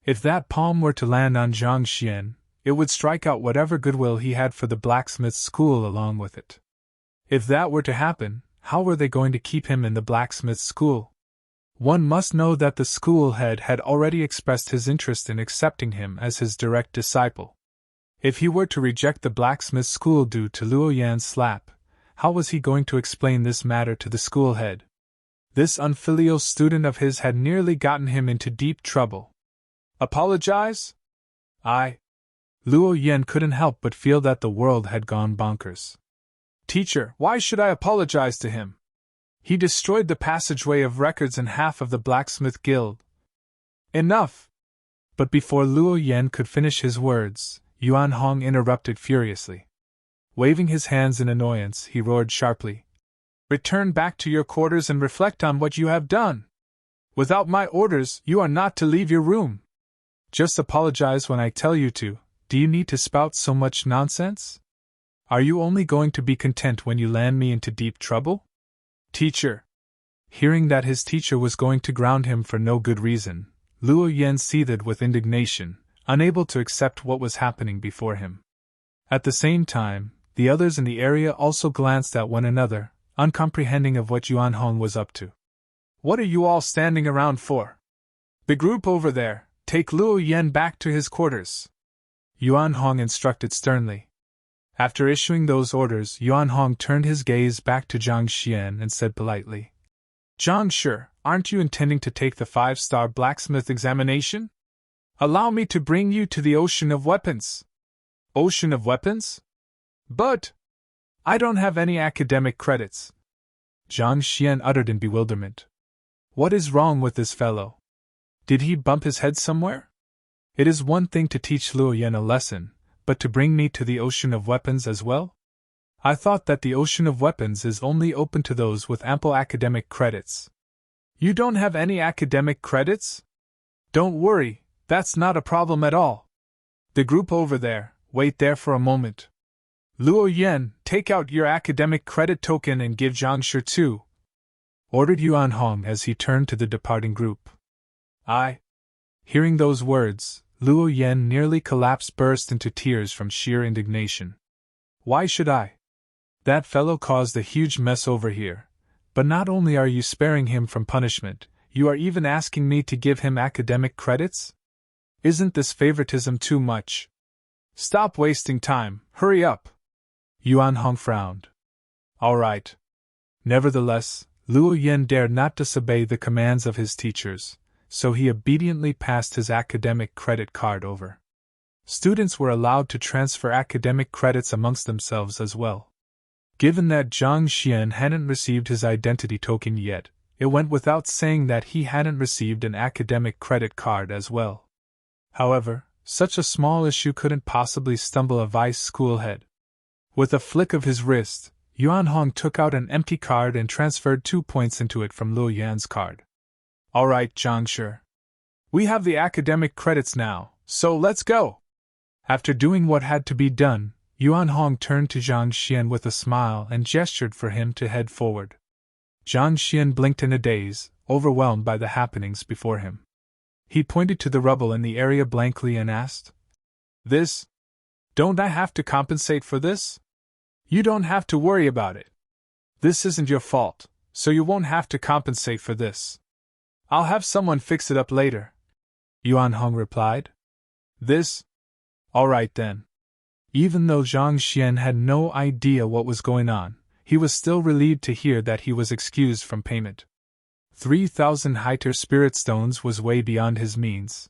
If that palm were to land on Zhang Xian, it would strike out whatever goodwill he had for the blacksmith school along with it. If that were to happen, how were they going to keep him in the blacksmith school? One must know that the school head had already expressed his interest in accepting him as his direct disciple. If he were to reject the blacksmith school due to Luo Yan's slap, how was he going to explain this matter to the school head? This unfilial student of his had nearly gotten him into deep trouble. Apologize? Luo Yan couldn't help but feel that the world had gone bonkers. Teacher, why should I apologize to him? He destroyed the passageway of records and half of the blacksmith guild. Enough! But before Luo Yan could finish his words, Yuan Hong interrupted furiously. Waving his hands in annoyance, he roared sharply. Return back to your quarters and reflect on what you have done. Without my orders, you are not to leave your room. Just apologize when I tell you to. Do you need to spout so much nonsense? Are you only going to be content when you land me into deep trouble? Teacher. Hearing that his teacher was going to ground him for no good reason, Luo Yan seethed with indignation, unable to accept what was happening before him. At the same time, the others in the area also glanced at one another, uncomprehending of what Yuan Hong was up to. What are you all standing around for? The group over there, take Luo Yan back to his quarters, Yuan Hong instructed sternly. After issuing those orders, Yuan Hong turned his gaze back to Zhang Xian and said politely, Zhang Shi, aren't you intending to take the 5-star blacksmith examination? Allow me to bring you to the Ocean of Weapons. Ocean of Weapons? But I don't have any academic credits, Zhang Xian uttered in bewilderment. What is wrong with this fellow? Did he bump his head somewhere? It is one thing to teach Luo Yan a lesson, but to bring me to the Ocean of Weapons as well? I thought that the Ocean of Weapons is only open to those with ample academic credits. You don't have any academic credits? Don't worry, that's not a problem at all. The group over there, wait there for a moment. Luo Yan, take out your academic credit token and give Zhang Shi too, ordered Yuan Hong as he turned to the departing group. Hearing those words, Luo Yan nearly burst into tears from sheer indignation. Why should I? That fellow caused a huge mess over here, but not only are you sparing him from punishment, you are even asking me to give him academic credits? Isn't this favoritism too much? Stop wasting time, hurry up! Yuan Hong frowned. All right. Nevertheless, Luo Yan dared not disobey the commands of his teachers, so he obediently passed his academic credit card over. Students were allowed to transfer academic credits amongst themselves as well. Given that Zhang Xian hadn't received his identity token yet, it went without saying that he hadn't received an academic credit card as well. However, such a small issue couldn't possibly stumble a vice school head. With a flick of his wrist, Yuan Hong took out an empty card and transferred 2 points into it from Luo Yan's card. All right, Zhang Shi. We have the academic credits now, so let's go! After doing what had to be done, Yuan Hong turned to Zhang Xian with a smile and gestured for him to head forward. Zhang Xian blinked in a daze, overwhelmed by the happenings before him. He pointed to the rubble in the area blankly and asked, This? Don't I have to compensate for this? You don't have to worry about it. This isn't your fault, so you won't have to compensate for this. I'll have someone fix it up later, Yuan Hong replied. This? All right then. Even though Zhang Xian had no idea what was going on, he was still relieved to hear that he was excused from payment. 3,000 Hyter spirit stones was way beyond his means.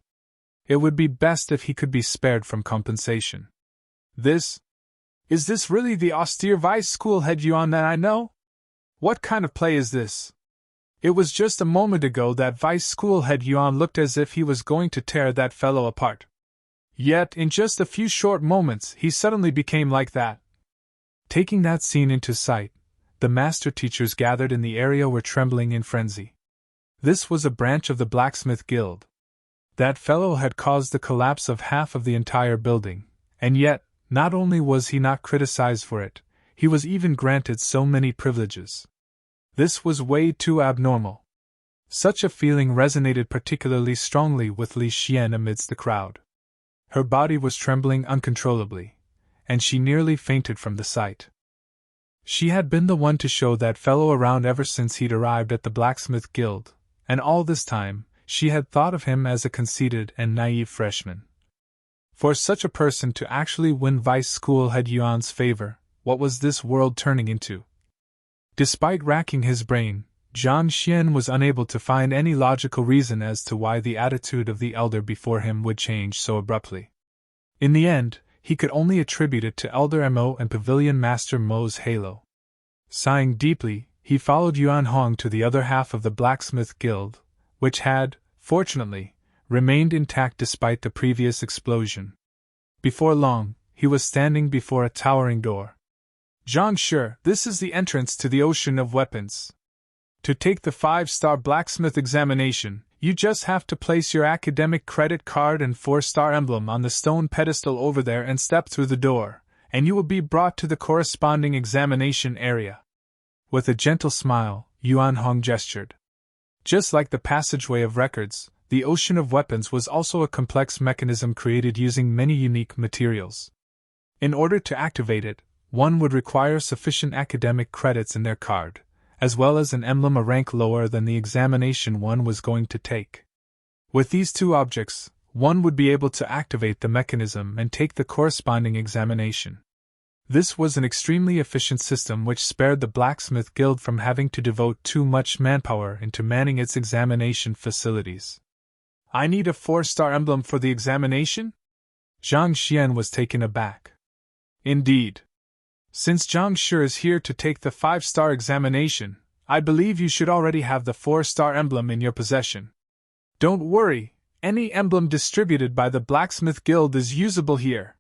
It would be best if he could be spared from compensation. Is this really the austere vice school head Yuan that I know? What kind of play is this? It was just a moment ago that vice school head Yuan looked as if he was going to tear that fellow apart. Yet, in just a few short moments, he suddenly became like that. Taking that scene into sight, the master teachers gathered in the area were trembling in frenzy. This was a branch of the blacksmith guild. That fellow had caused the collapse of half of the entire building, and yet, not only was he not criticized for it, he was even granted so many privileges. This was way too abnormal. Such a feeling resonated particularly strongly with Li Xian amidst the crowd. Her body was trembling uncontrollably, and she nearly fainted from the sight. She had been the one to show that fellow around ever since he'd arrived at the Blacksmith Guild, and all this time, she had thought of him as a conceited and naive freshman. For such a person to actually win Vice School had Yuan's favor, what was this world turning into? Despite racking his brain, Zhang Xian was unable to find any logical reason as to why the attitude of the elder before him would change so abruptly. In the end, he could only attribute it to Elder Mo and Pavilion Master Mo's halo. Sighing deeply, he followed Yuan Hong to the other half of the Blacksmith Guild, which had, fortunately, remained intact despite the previous explosion. Before long, he was standing before a towering door. Zhang Shi, this is the entrance to the ocean of weapons. To take the 5-star blacksmith examination, you just have to place your academic credit card and 4-star emblem on the stone pedestal over there and step through the door, and you will be brought to the corresponding examination area. With a gentle smile, Yuan Hong gestured. Just like the passageway of records, the ocean of weapons was also a complex mechanism created using many unique materials. In order to activate it, one would require sufficient academic credits in their card, as well as an emblem a rank lower than the examination one was going to take. With these two objects, one would be able to activate the mechanism and take the corresponding examination. This was an extremely efficient system which spared the Blacksmith Guild from having to devote too much manpower into manning its examination facilities. I need a 4-star emblem for the examination? Zhang Xian was taken aback. Indeed. Since Zhang Shi is here to take the 5-star examination, I believe you should already have the 4-star emblem in your possession. Don't worry, any emblem distributed by the Blacksmith Guild is usable here.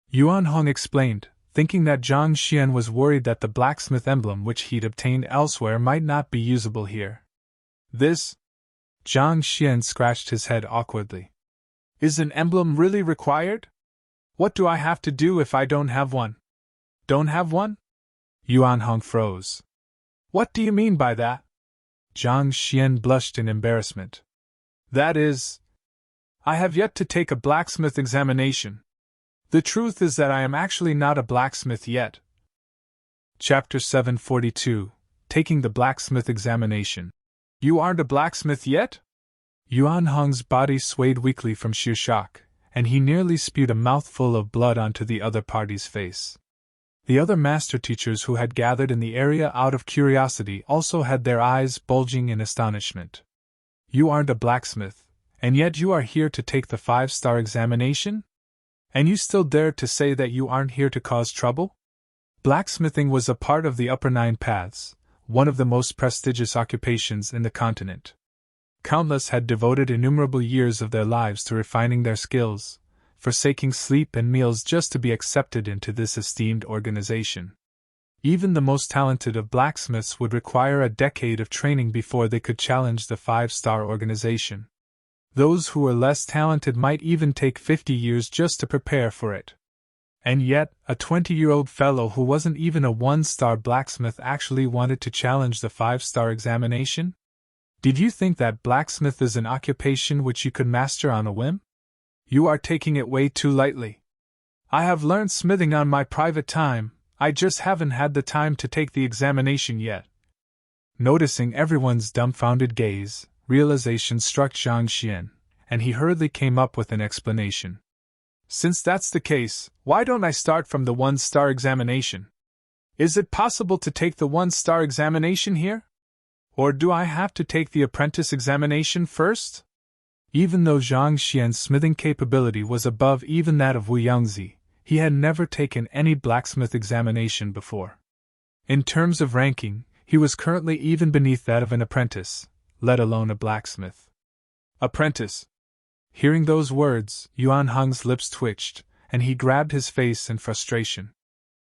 Yuan Hong explained, thinking that Zhang Xian was worried that the blacksmith emblem which he'd obtained elsewhere might not be usable here. This? Zhang Xian scratched his head awkwardly. Is an emblem really required? What do I have to do if I don't have one? Don't have one? Yuan Hong froze. What do you mean by that? Zhang Xian blushed in embarrassment. That is, I have yet to take a blacksmith examination. The truth is that I am actually not a blacksmith yet. Chapter 742, Taking the Blacksmith Examination. You aren't a blacksmith yet? Yuan Hong's body swayed weakly from sheer shock, and he nearly spewed a mouthful of blood onto the other party's face. The other master teachers who had gathered in the area out of curiosity also had their eyes bulging in astonishment. You aren't a blacksmith, and yet you are here to take the 5-star examination? And you still dare to say that you aren't here to cause trouble? Blacksmithing was a part of the Upper Nine Paths, one of the most prestigious occupations in the continent. Countless had devoted innumerable years of their lives to refining their skills, forsaking sleep and meals just to be accepted into this esteemed organization. Even the most talented of blacksmiths would require a decade of training before they could challenge the 5-star organization. Those who were less talented might even take 50 years just to prepare for it. And yet, a 20-year-old fellow who wasn't even a 1-star blacksmith actually wanted to challenge the 5-star examination? Did you think that blacksmith is an occupation which you could master on a whim? You are taking it way too lightly. I have learned smithing on my private time, I just haven't had the time to take the examination yet. Noticing everyone's dumbfounded gaze, realization struck Zhang Xian, and he hurriedly came up with an explanation. Since that's the case, why don't I start from the 1-star examination? Is it possible to take the 1-star examination here? Or do I have to take the apprentice examination first? Even though Zhang Xian's smithing capability was above even that of Wu Yangzi, he had never taken any blacksmith examination before. In terms of ranking, he was currently even beneath that of an apprentice, let alone a blacksmith. Apprentice. Hearing those words, Yuan Hong's lips twitched, and he grabbed his face in frustration.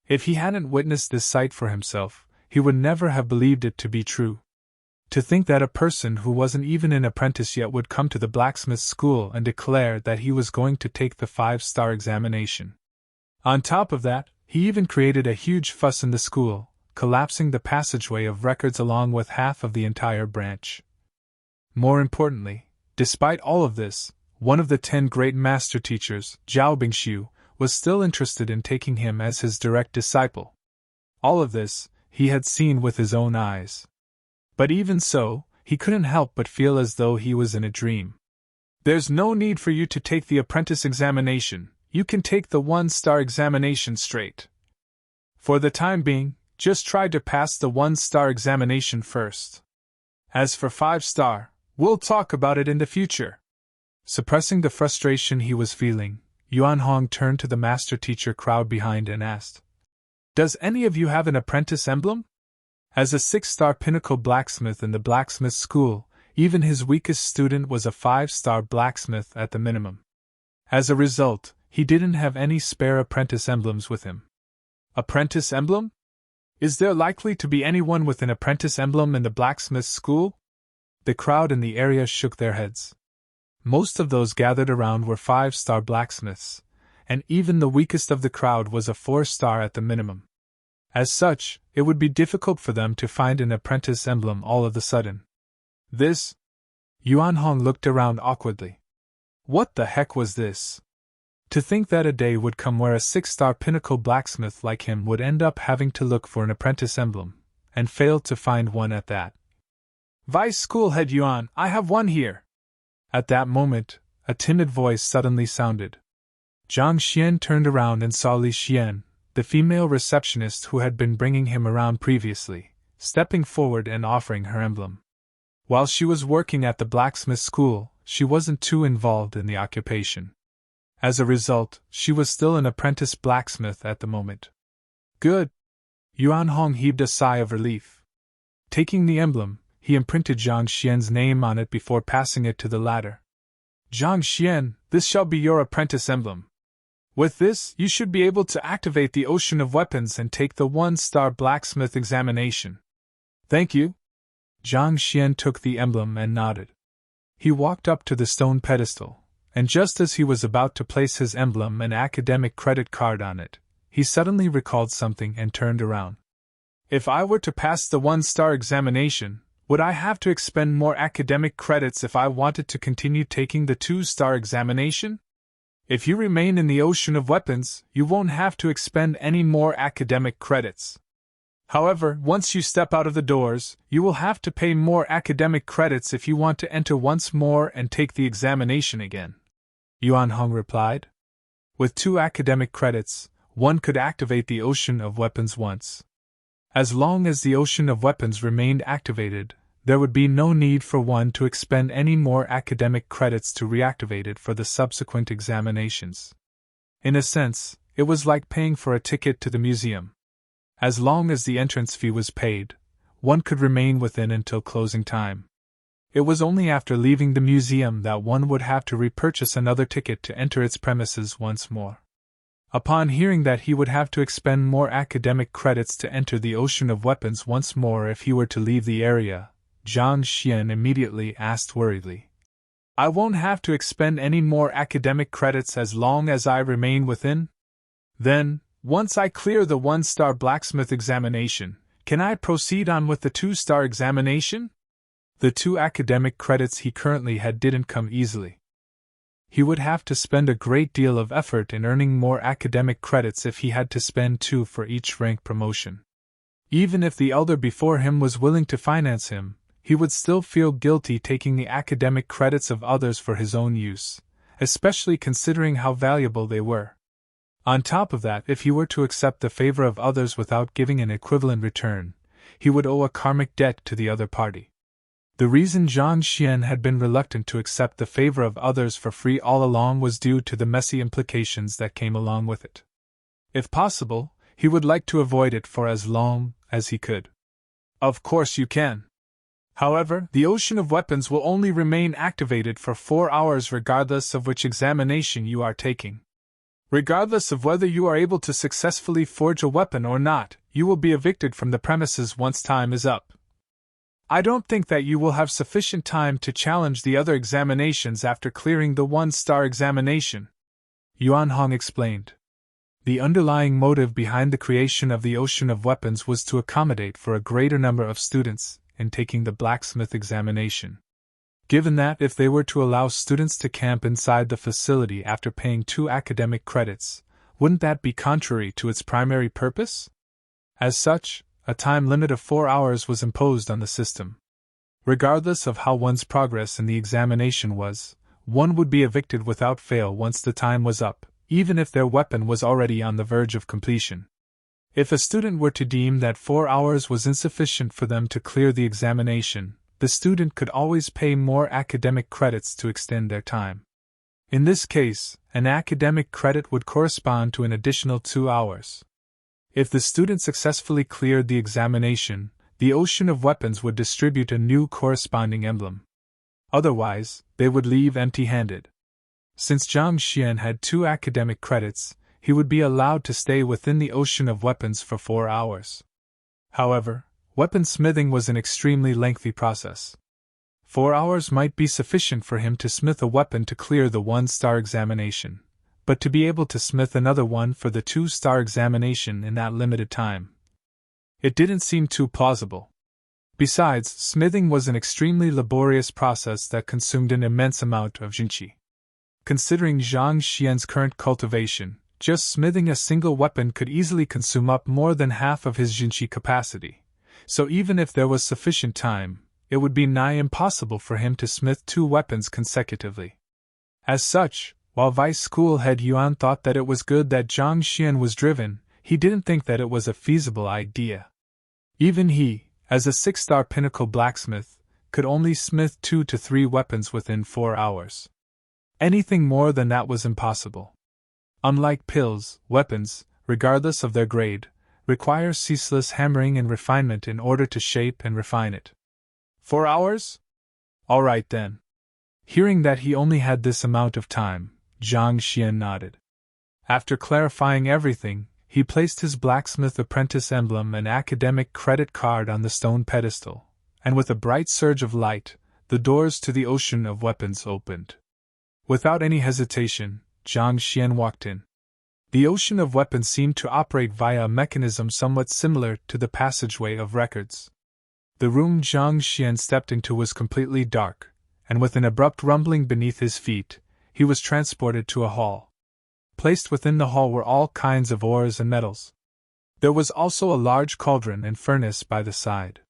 If he hadn't witnessed this sight for himself, he would never have believed it to be true. To think that a person who wasn't even an apprentice yet would come to the blacksmith school and declare that he was going to take the 5-star examination. On top of that, he even created a huge fuss in the school, collapsing the passageway of records along with half of the entire branch. More importantly, despite all of this, one of the 10 great master teachers, Zhao Bingxiu, was still interested in taking him as his direct disciple. All of this, he had seen with his own eyes. But even so, he couldn't help but feel as though he was in a dream. "There's no need for you to take the apprentice examination, you can take the 1-star examination straight. For the time being, just try to pass the 1-star examination first. As for 5-star, we'll talk about it in the future." Suppressing the frustration he was feeling, Yuan Hong turned to the master-teacher crowd behind and asked, "Does any of you have an apprentice emblem?" As a 6-star pinnacle blacksmith in the blacksmith school, even his weakest student was a 5-star blacksmith at the minimum. As a result, he didn't have any spare apprentice emblems with him. Apprentice emblem? Is there likely to be anyone with an apprentice emblem in the blacksmith school? The crowd in the area shook their heads. Most of those gathered around were 5-star blacksmiths, and even the weakest of the crowd was a 4-star at the minimum. As such, it would be difficult for them to find an apprentice emblem all of a sudden. This? Yuan Hong looked around awkwardly. What the heck was this? To think that a day would come where a 6-star pinnacle blacksmith like him would end up having to look for an apprentice emblem, and fail to find one at that. "Vice School Head Yuan, I have one here." At that moment, a timid voice suddenly sounded. Zhang Xian turned around and saw Li Xian, the female receptionist who had been bringing him around previously, stepping forward and offering her emblem. While she was working at the blacksmith school, she wasn't too involved in the occupation. As a result, she was still an apprentice blacksmith at the moment. Good. Yuan Hong heaved a sigh of relief. Taking the emblem, he imprinted Zhang Xian's name on it before passing it to the latter. "Zhang Xian, this shall be your apprentice emblem. With this, you should be able to activate the Ocean of Weapons and take the 1-star blacksmith examination." "Thank you." Zhang Xian took the emblem and nodded. He walked up to the stone pedestal, and just as he was about to place his emblem and academic credit card on it, he suddenly recalled something and turned around. "If I were to pass the 1-star examination, would I have to expend more academic credits if I wanted to continue taking the 2-star examination? If you remain in the Ocean of Weapons, you won't have to expend any more academic credits. However, once you step out of the doors, you will have to pay more academic credits if you want to enter once more and take the examination again," Yuan Hong replied. With 2 academic credits, one could activate the Ocean of Weapons once. As long as the Ocean of Weapons remained activated, there would be no need for one to expend any more academic credits to reactivate it for the subsequent examinations. In a sense, it was like paying for a ticket to the museum. As long as the entrance fee was paid, one could remain within until closing time. It was only after leaving the museum that one would have to repurchase another ticket to enter its premises once more. Upon hearing that he would have to expend more academic credits to enter the Ocean of Weapons once more if he were to leave the area, Zhang Xian immediately asked worriedly, "I won't have to expend any more academic credits as long as I remain within? Then, once I clear the 1-star blacksmith examination, can I proceed on with the 2-star examination?" The 2 academic credits he currently had didn't come easily. He would have to spend a great deal of effort in earning more academic credits if he had to spend 2 for each rank promotion. Even if the elder before him was willing to finance him, he would still feel guilty taking the academic credits of others for his own use, especially considering how valuable they were. On top of that, if he were to accept the favor of others without giving an equivalent return, he would owe a karmic debt to the other party. The reason Zhang Xian had been reluctant to accept the favor of others for free all along was due to the messy implications that came along with it. If possible, he would like to avoid it for as long as he could. "Of course you can. However, the Ocean of Weapons will only remain activated for 4 hours regardless of which examination you are taking. Regardless of whether you are able to successfully forge a weapon or not, you will be evicted from the premises once time is up. I don't think that you will have sufficient time to challenge the other examinations after clearing the 1-star examination," Yuan Hong explained. The underlying motive behind the creation of the Ocean of Weapons was to accommodate for a greater number of students in taking the blacksmith examination. Given that if they were to allow students to camp inside the facility after paying 2 academic credits, wouldn't that be contrary to its primary purpose? As such, a time limit of 4 hours was imposed on the system. Regardless of how one's progress in the examination was, one would be evicted without fail once the time was up, even if their weapon was already on the verge of completion. If a student were to deem that 4 hours was insufficient for them to clear the examination, the student could always pay more academic credits to extend their time. In this case, an academic credit would correspond to an additional 2 hours. If the student successfully cleared the examination, the Ocean of Weapons would distribute a new corresponding emblem. Otherwise, they would leave empty-handed. Since Zhang Xian had 2 academic credits, he would be allowed to stay within the Ocean of Weapons for 4 hours. However, weaponsmithing was an extremely lengthy process. 4 hours might be sufficient for him to smith a weapon to clear the 1-star examination, but to be able to smith another one for the 2-star examination in that limited time, it didn't seem too plausible. Besides, smithing was an extremely laborious process that consumed an immense amount of jinqi. Considering Zhang Xian's current cultivation, just smithing a single weapon could easily consume up more than half of his jinqi capacity, so even if there was sufficient time, it would be nigh impossible for him to smith 2 weapons consecutively. As such, while Vice School Head Yuan thought that it was good that Zhang Xian was driven, he didn't think that it was a feasible idea. Even he, as a 6-star pinnacle blacksmith, could only smith 2 to 3 weapons within 4 hours. Anything more than that was impossible. Unlike pills, weapons, regardless of their grade, require ceaseless hammering and refinement in order to shape and refine it. 4 hours? All right then. Hearing that he only had this amount of time, Zhang Xian nodded. After clarifying everything, he placed his blacksmith apprentice emblem and academic credit card on the stone pedestal, and with a bright surge of light, the doors to the Ocean of Weapons opened. Without any hesitation, Zhang Xian walked in. The Ocean of Weapons seemed to operate via a mechanism somewhat similar to the passageway of records. The room Zhang Xian stepped into was completely dark, and with an abrupt rumbling beneath his feet, he was transported to a hall. Placed within the hall were all kinds of ores and metals. There was also a large cauldron and furnace by the side.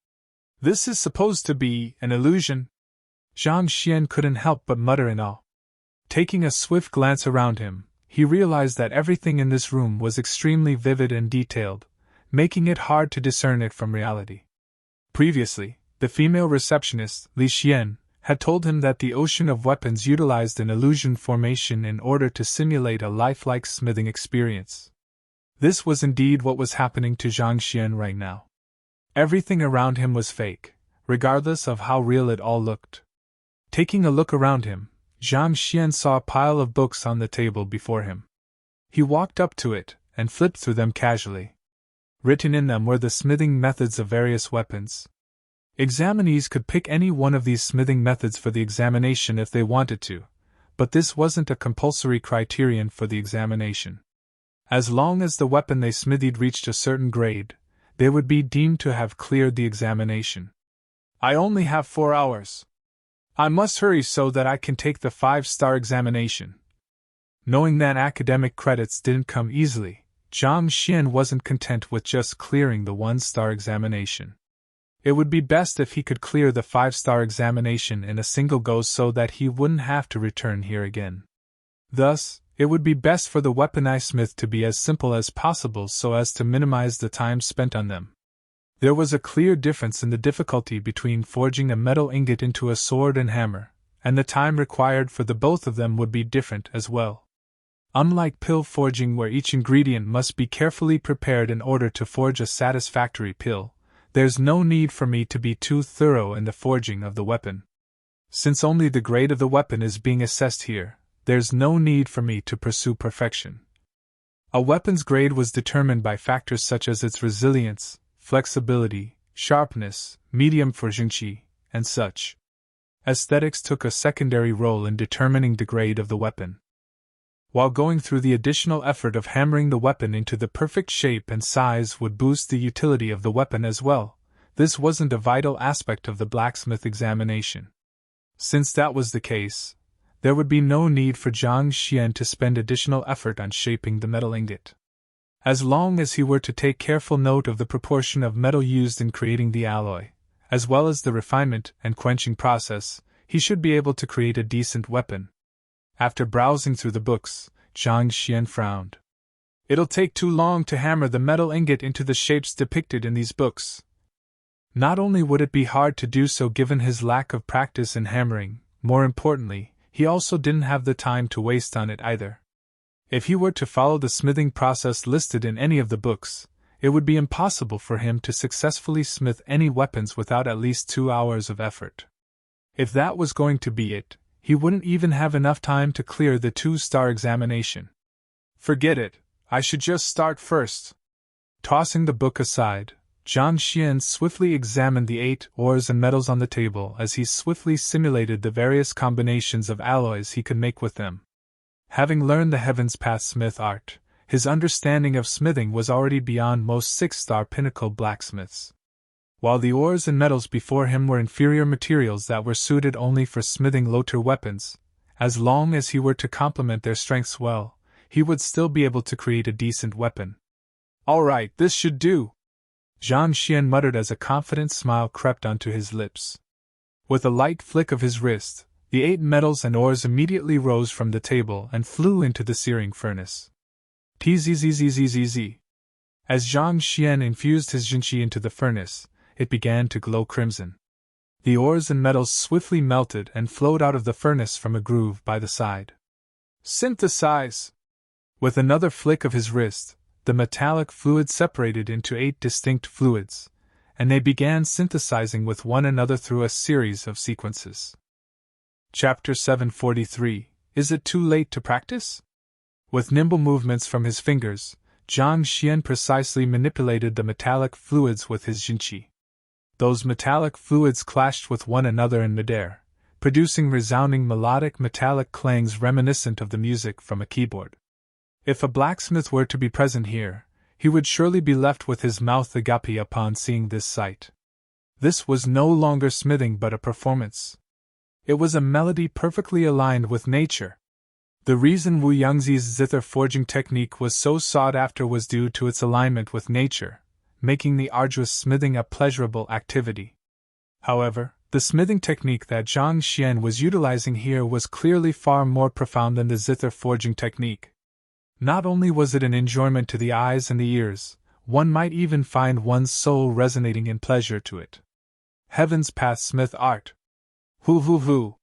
This is supposed to be an illusion? Zhang Xian couldn't help but mutter in awe. Taking a swift glance around him, he realized that everything in this room was extremely vivid and detailed, making it hard to discern it from reality. Previously, the female receptionist, Li Xian, had told him that the Ocean of Weapons utilized an illusion formation in order to simulate a lifelike smithing experience. This was indeed what was happening to Zhang Xian right now. Everything around him was fake, regardless of how real it all looked. Taking a look around him, Zhang Xian saw a pile of books on the table before him. He walked up to it and flipped through them casually. Written in them were the smithing methods of various weapons. Examinees could pick any one of these smithing methods for the examination if they wanted to, but this wasn't a compulsory criterion for the examination. As long as the weapon they smithied reached a certain grade, they would be deemed to have cleared the examination. I only have 4 hours. I must hurry so that I can take the 5-star examination. Knowing that academic credits didn't come easily, Zhang Xian wasn't content with just clearing the 1-star examination. It would be best if he could clear the 5-star examination in a single go so that he wouldn't have to return here again. Thus, it would be best for the weapon I smith to be as simple as possible so as to minimize the time spent on them. There was a clear difference in the difficulty between forging a metal ingot into a sword and hammer, and the time required for the both of them would be different as well. Unlike pill forging where each ingredient must be carefully prepared in order to forge a satisfactory pill, there's no need for me to be too thorough in the forging of the weapon. Since only the grade of the weapon is being assessed here, there's no need for me to pursue perfection. A weapon's grade was determined by factors such as its resilience, flexibility, sharpness, medium for jinqi, and such. Aesthetics took a secondary role in determining the grade of the weapon. While going through the additional effort of hammering the weapon into the perfect shape and size would boost the utility of the weapon as well, this wasn't a vital aspect of the blacksmith examination. Since that was the case, there would be no need for Zhang Xian to spend additional effort on shaping the metal ingot. As long as he were to take careful note of the proportion of metal used in creating the alloy, as well as the refinement and quenching process, he should be able to create a decent weapon. After browsing through the books, Zhang Xian frowned. It'll take too long to hammer the metal ingot into the shapes depicted in these books. Not only would it be hard to do so given his lack of practice in hammering, more importantly, he also didn't have the time to waste on it either. If he were to follow the smithing process listed in any of the books, it would be impossible for him to successfully smith any weapons without at least 2 hours of effort. If that was going to be it, he wouldn't even have enough time to clear the 2-star examination. Forget it, I should just start first. Tossing the book aside, Zhang Xian swiftly examined the 8 ores and metals on the table as he swiftly simulated the various combinations of alloys he could make with them. Having learned the Heaven's Path smith art, his understanding of smithing was already beyond most 6-star pinnacle blacksmiths. While the ores and metals before him were inferior materials that were suited only for smithing low-tier weapons, as long as he were to complement their strengths well, he would still be able to create a decent weapon. All right, this should do, Zhang Xian muttered as a confident smile crept onto his lips. With a light flick of his wrist, the 8 metals and ores immediately rose from the table and flew into the searing furnace. Tzzzzzzz. As Zhang Xian infused his jinqi into the furnace, it began to glow crimson. The ores and metals swiftly melted and flowed out of the furnace from a groove by the side. Synthesize! With another flick of his wrist, the metallic fluid separated into 8 distinct fluids, and they began synthesizing with one another through a series of sequences. Chapter 743. Is it too late to practice? With nimble movements from his fingers, Zhang Xian precisely manipulated the metallic fluids with his jinqi. Those metallic fluids clashed with one another in midair, producing resounding melodic metallic clangs reminiscent of the music from a keyboard. If a blacksmith were to be present here, he would surely be left with his mouth agape upon seeing this sight. This was no longer smithing but a performance. It was a melody perfectly aligned with nature. The reason Wu Yangzi's zither forging technique was so sought after was due to its alignment with nature, making the arduous smithing a pleasurable activity. However, the smithing technique that Zhang Xian was utilizing here was clearly far more profound than the zither forging technique. Not only was it an enjoyment to the eyes and the ears, one might even find one's soul resonating in pleasure to it. Heaven's Path smith art. Hoo.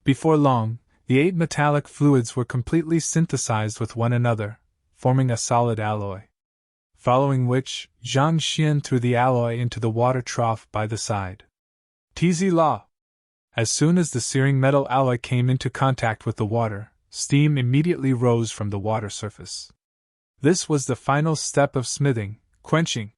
Before long, the 8 metallic fluids were completely synthesized with one another, forming a solid alloy. Following which, Zhang Xian threw the alloy into the water trough by the side. Tz la! As soon as the searing metal alloy came into contact with the water, steam immediately rose from the water surface. This was the final step of smithing, quenching.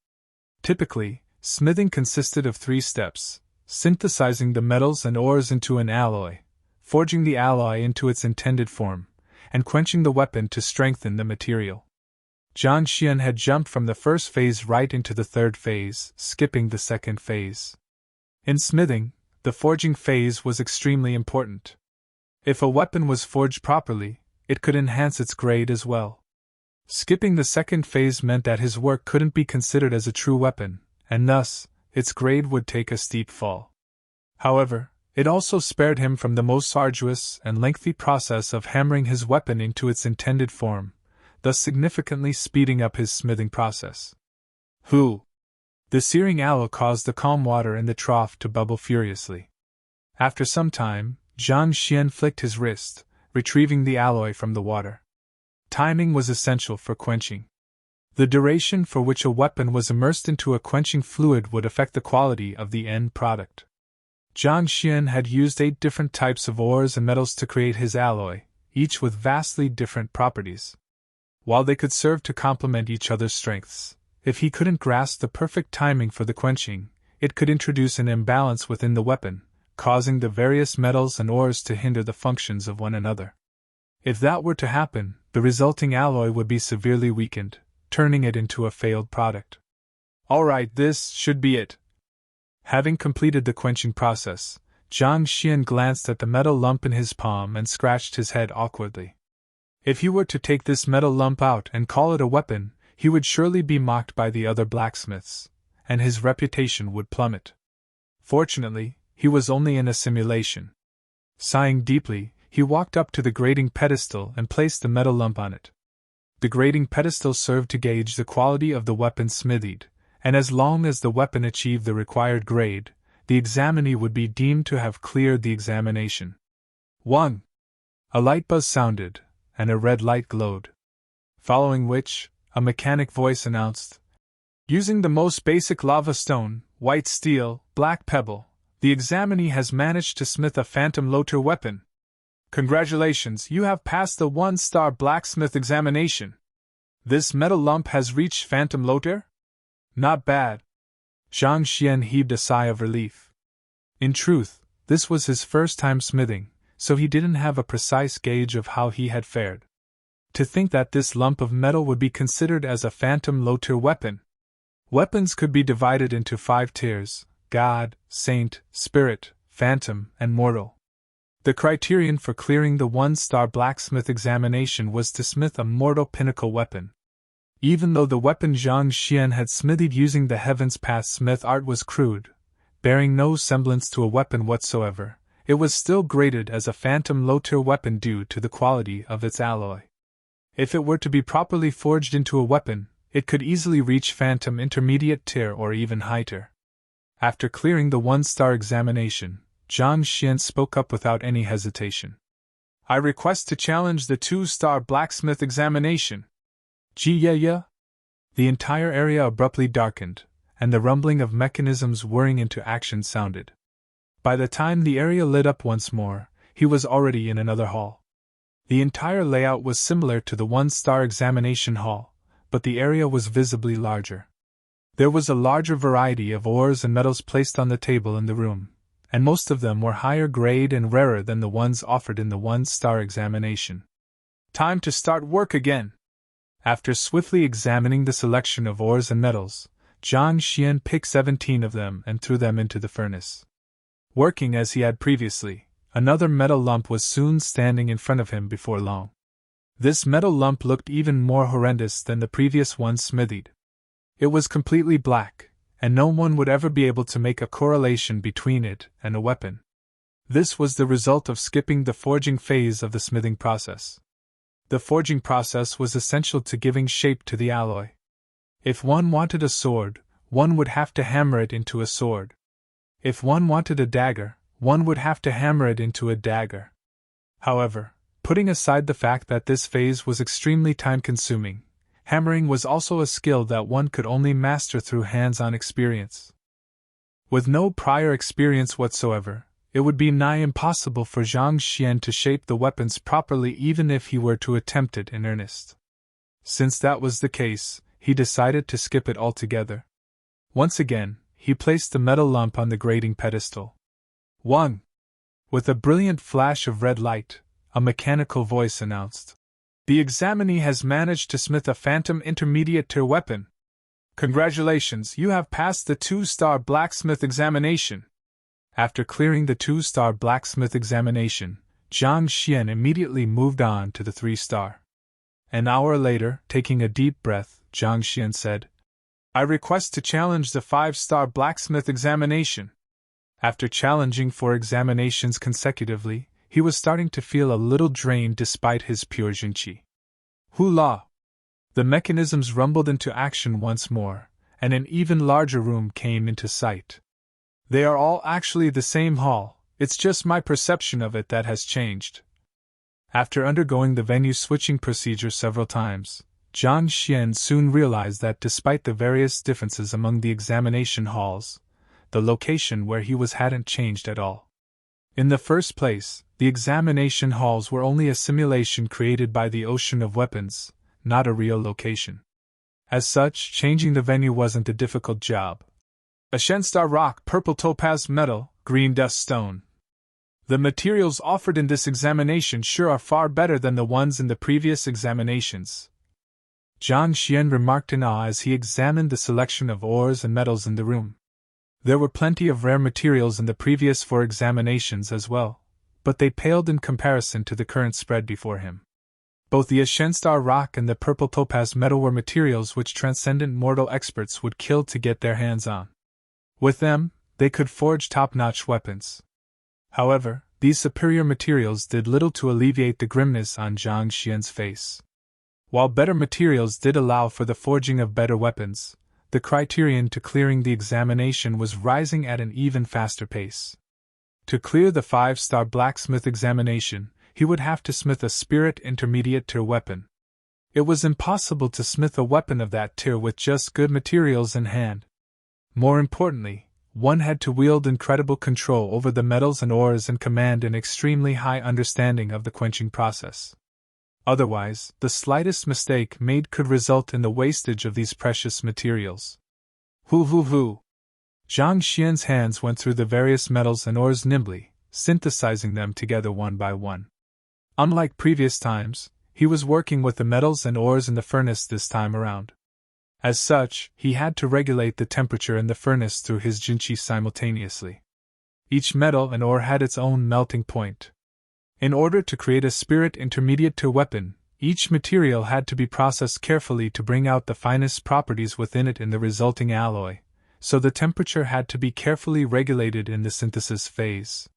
Typically, smithing consisted of 3 steps: synthesizing the metals and ores into an alloy, forging the alloy into its intended form, and quenching the weapon to strengthen the material. Zhang Xian had jumped from the first phase right into the third phase, skipping the second phase. In smithing, the forging phase was extremely important. If a weapon was forged properly, it could enhance its grade as well. Skipping the second phase meant that his work couldn't be considered as a true weapon, and thus, its grade would take a steep fall. However, it also spared him from the most arduous and lengthy process of hammering his weapon into its intended form, thus significantly speeding up his smithing process. The searing alloy caused the calm water in the trough to bubble furiously. After some time, Zhang Xian flicked his wrist, retrieving the alloy from the water. Timing was essential for quenching. The duration for which a weapon was immersed into a quenching fluid would affect the quality of the end product. Zhang Xian had used 8 different types of ores and metals to create his alloy, each with vastly different properties. While they could serve to complement each other's strengths, if he couldn't grasp the perfect timing for the quenching, it could introduce an imbalance within the weapon, causing the various metals and ores to hinder the functions of one another. If that were to happen, the resulting alloy would be severely weakened, turning it into a failed product. Alright, this should be it. Having completed the quenching process, Zhang Xian glanced at the metal lump in his palm and scratched his head awkwardly. If he were to take this metal lump out and call it a weapon, he would surely be mocked by the other blacksmiths, and his reputation would plummet. Fortunately, he was only in a simulation. Sighing deeply, he walked up to the grating pedestal and placed the metal lump on it. The grating pedestal served to gauge the quality of the weapon smithied, and as long as the weapon achieved the required grade, the examinee would be deemed to have cleared the examination. 1. A light buzz sounded, and a red light glowed. Following which, a mechanic voice announced, "Using the most basic lava stone, white steel, black pebble, the examinee has managed to smith a phantom Lotur weapon. Congratulations, you have passed the 1-star blacksmith examination. This metal lump has reached phantom Lotur? Not bad." Zhang Xian heaved a sigh of relief. In truth, this was his first time smithing, so he didn't have a precise gauge of how he had fared. To think that this lump of metal would be considered as a phantom Lotur weapon! Weapons could be divided into 5 tiers: God, Saint, Spirit, Phantom, and Mortal. The criterion for clearing the 1-star blacksmith examination was to smith a mortal pinnacle weapon. Even though the weapon Zhang Xian had smithied using the Heaven's Path smith art was crude, bearing no semblance to a weapon whatsoever, it was still graded as a phantom Lotur weapon due to the quality of its alloy. If it were to be properly forged into a weapon, it could easily reach phantom intermediate tier or even high tier. After clearing the 1-star examination, Zhang Xian spoke up without any hesitation. "I request to challenge the 2-star blacksmith examination." Ji-ya-ya! The entire area abruptly darkened, and the rumbling of mechanisms whirring into action sounded. By the time the area lit up once more, he was already in another hall. The entire layout was similar to the 1-star examination hall, but the area was visibly larger. There was a larger variety of ores and metals placed on the table in the room, and most of them were higher grade and rarer than the ones offered in the 1-star examination. Time to start work again! After swiftly examining the selection of ores and metals, Zhang Xian picked 17 of them and threw them into the furnace. Working as he had previously, another metal lump was soon standing in front of him before long. This metal lump looked even more horrendous than the previous one smithied. It was completely black, and no one would ever be able to make a correlation between it and a weapon. This was the result of skipping the forging phase of the smithing process. The forging process was essential to giving shape to the alloy. If one wanted a sword, one would have to hammer it into a sword. If one wanted a dagger, one would have to hammer it into a dagger. However, putting aside the fact that this phase was extremely time-consuming, hammering was also a skill that one could only master through hands-on experience. With no prior experience whatsoever, it would be nigh impossible for Zhang Xian to shape the weapons properly even if he were to attempt it in earnest. Since that was the case, he decided to skip it altogether. Once again, he placed the metal lump on the grating pedestal. 1. With a brilliant flash of red light, a mechanical voice announced, "The examinee has managed to smith a phantom intermediate tier weapon. Congratulations, you have passed the 2-star blacksmith examination." After clearing the 2-star blacksmith examination, Zhang Xian immediately moved on to the 3-star. An hour later, taking a deep breath, Zhang Xian said, "I request to challenge the 5-star blacksmith examination." After challenging 4 examinations consecutively, he was starting to feel a little drained despite his pure jinqi. Hula! The mechanisms rumbled into action once more, and an even larger room came into sight. They are all actually the same hall, it's just my perception of it that has changed. After undergoing the venue switching procedure several times, Zhang Xian soon realized that despite the various differences among the examination halls, the location where he was hadn't changed at all. In the first place, the examination halls were only a simulation created by the Ocean of Weapons, not a real location. As such, changing the venue wasn't a difficult job. A Shenstar rock, purple topaz metal, green dust stone. The materials offered in this examination sure are far better than the ones in the previous examinations. Zhang Xian remarked in awe as he examined the selection of ores and metals in the room. There were plenty of rare materials in the previous 4 examinations as well, but they paled in comparison to the current spread before him. Both the Ashenstar rock and the purple topaz metal were materials which transcendent mortal experts would kill to get their hands on. With them, they could forge top-notch weapons. However, these superior materials did little to alleviate the grimness on Zhang Xian's face. While better materials did allow for the forging of better weapons, the criterion to clearing the examination was rising at an even faster pace. To clear the 5-star blacksmith examination, he would have to smith a spirit intermediate tier weapon. It was impossible to smith a weapon of that tier with just good materials in hand. More importantly, one had to wield incredible control over the metals and ores and command an extremely high understanding of the quenching process. Otherwise, the slightest mistake made could result in the wastage of these precious materials. Hoo. Zhang Xian's hands went through the various metals and ores nimbly, synthesizing them together one by one. Unlike previous times, he was working with the metals and ores in the furnace this time around. As such, he had to regulate the temperature in the furnace through his jinqi simultaneously. Each metal and ore had its own melting point. In order to create a spirit intermediate tier weapon, each material had to be processed carefully to bring out the finest properties within it in the resulting alloy, so the temperature had to be carefully regulated in the synthesis phase.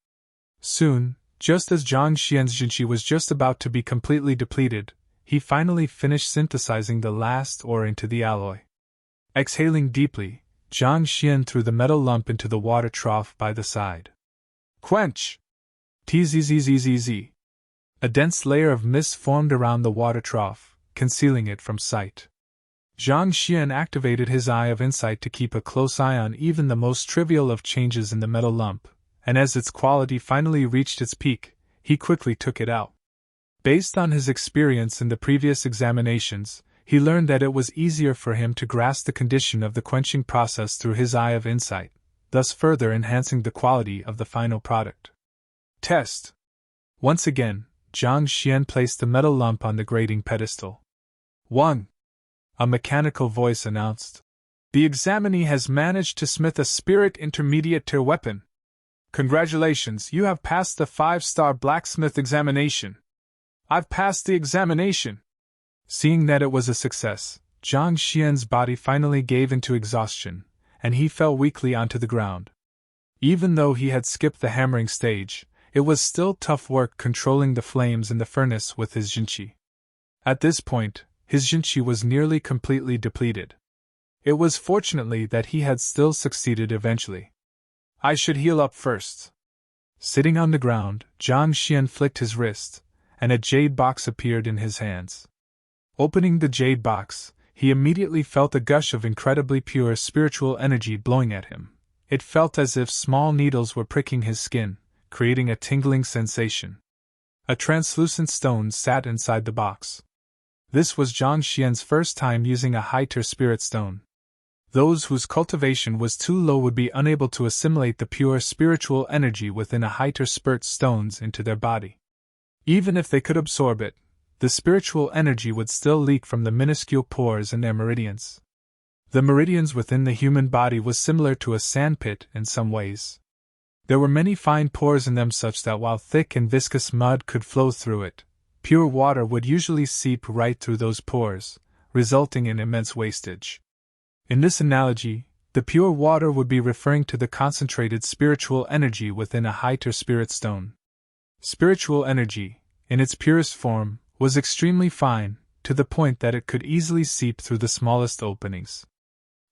Soon, just as Zhang Xian's jinqi was just about to be completely depleted, he finally finished synthesizing the last ore into the alloy. Exhaling deeply, Zhang Xian threw the metal lump into the water trough by the side. Quench! Tzzzzz. A dense layer of mist formed around the water trough, concealing it from sight. Zhang Xian activated his eye of insight to keep a close eye on even the most trivial of changes in the metal lump, and as its quality finally reached its peak, he quickly took it out. Based on his experience in the previous examinations, he learned that it was easier for him to grasp the condition of the quenching process through his eye of insight, thus further enhancing the quality of the final product. Test. Once again, Zhang Xian placed the metal lump on the grading pedestal. 1. A mechanical voice announced. The examinee has managed to smith a spirit intermediate tier weapon. Congratulations, you have passed the 5-star blacksmith examination. I've passed the examination. Seeing that it was a success, Zhang Xian's body finally gave into exhaustion, and he fell weakly onto the ground. Even though he had skipped the hammering stage, it was still tough work controlling the flames in the furnace with his jinqi. At this point, his jinqi was nearly completely depleted. It was fortunately that he had still succeeded eventually. I should heal up first. Sitting on the ground, Zhang Xian flicked his wrist, and a jade box appeared in his hands. Opening the jade box, he immediately felt a gush of incredibly pure spiritual energy blowing at him. It felt as if small needles were pricking his skin, creating a tingling sensation. A translucent stone sat inside the box. This was Zhang Xian's first time using a high-tier spirit stone. Those whose cultivation was too low would be unable to assimilate the pure spiritual energy within a high-tier spirit stones into their body. Even if they could absorb it, the spiritual energy would still leak from the minuscule pores in their meridians. The meridians within the human body was similar to a sandpit in some ways. There were many fine pores in them such that while thick and viscous mud could flow through it, pure water would usually seep right through those pores, resulting in immense wastage. In this analogy, the pure water would be referring to the concentrated spiritual energy within a high-tier spirit stone. Spiritual energy, in its purest form, was extremely fine, to the point that it could easily seep through the smallest openings.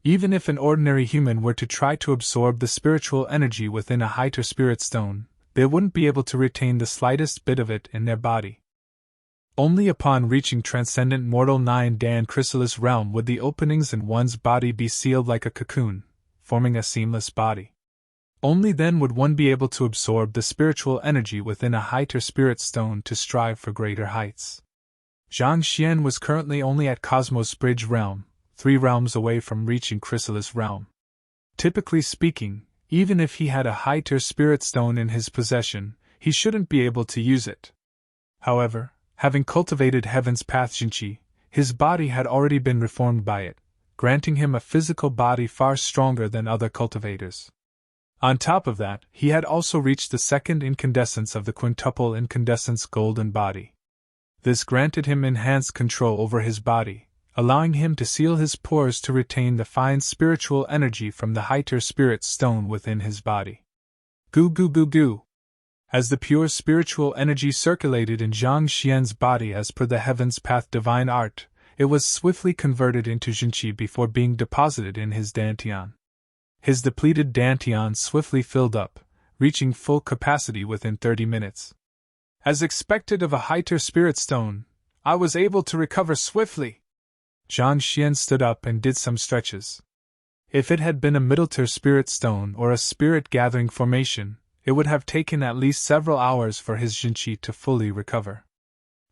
Even if an ordinary human were to try to absorb the spiritual energy within a high-tier spirit stone, they wouldn't be able to retain the slightest bit of it in their body. Only upon reaching transcendent mortal 9-Dan chrysalis realm would the openings in one's body be sealed like a cocoon, forming a seamless body. Only then would one be able to absorb the spiritual energy within a high-tier spirit stone to strive for greater heights. Zhang Xian was currently only at Cosmos Bridge realm, 3 realms away from reaching chrysalis realm. Typically speaking, even if he had a high-tier spirit stone in his possession, he shouldn't be able to use it. However, having cultivated Heaven's Path Jinqi, his body had already been reformed by it, granting him a physical body far stronger than other cultivators. On top of that, he had also reached the second incandescence of the quintuple incandescence golden body. This granted him enhanced control over his body, allowing him to seal his pores to retain the fine spiritual energy from the Higher Spirit Stone within his body. Goo goo goo goo. As the pure spiritual energy circulated in Zhang Xian's body as per the Heaven's Path divine art, it was swiftly converted into Jinqi before being deposited in his dantian. His depleted dantian swiftly filled up, reaching full capacity within 30 minutes. As expected of a Higher Spirit Stone, I was able to recover swiftly. Zhang Xian stood up and did some stretches. If it had been a Middle-tier Spirit Stone or a spirit-gathering formation, it would have taken at least several hours for his Jinqi to fully recover.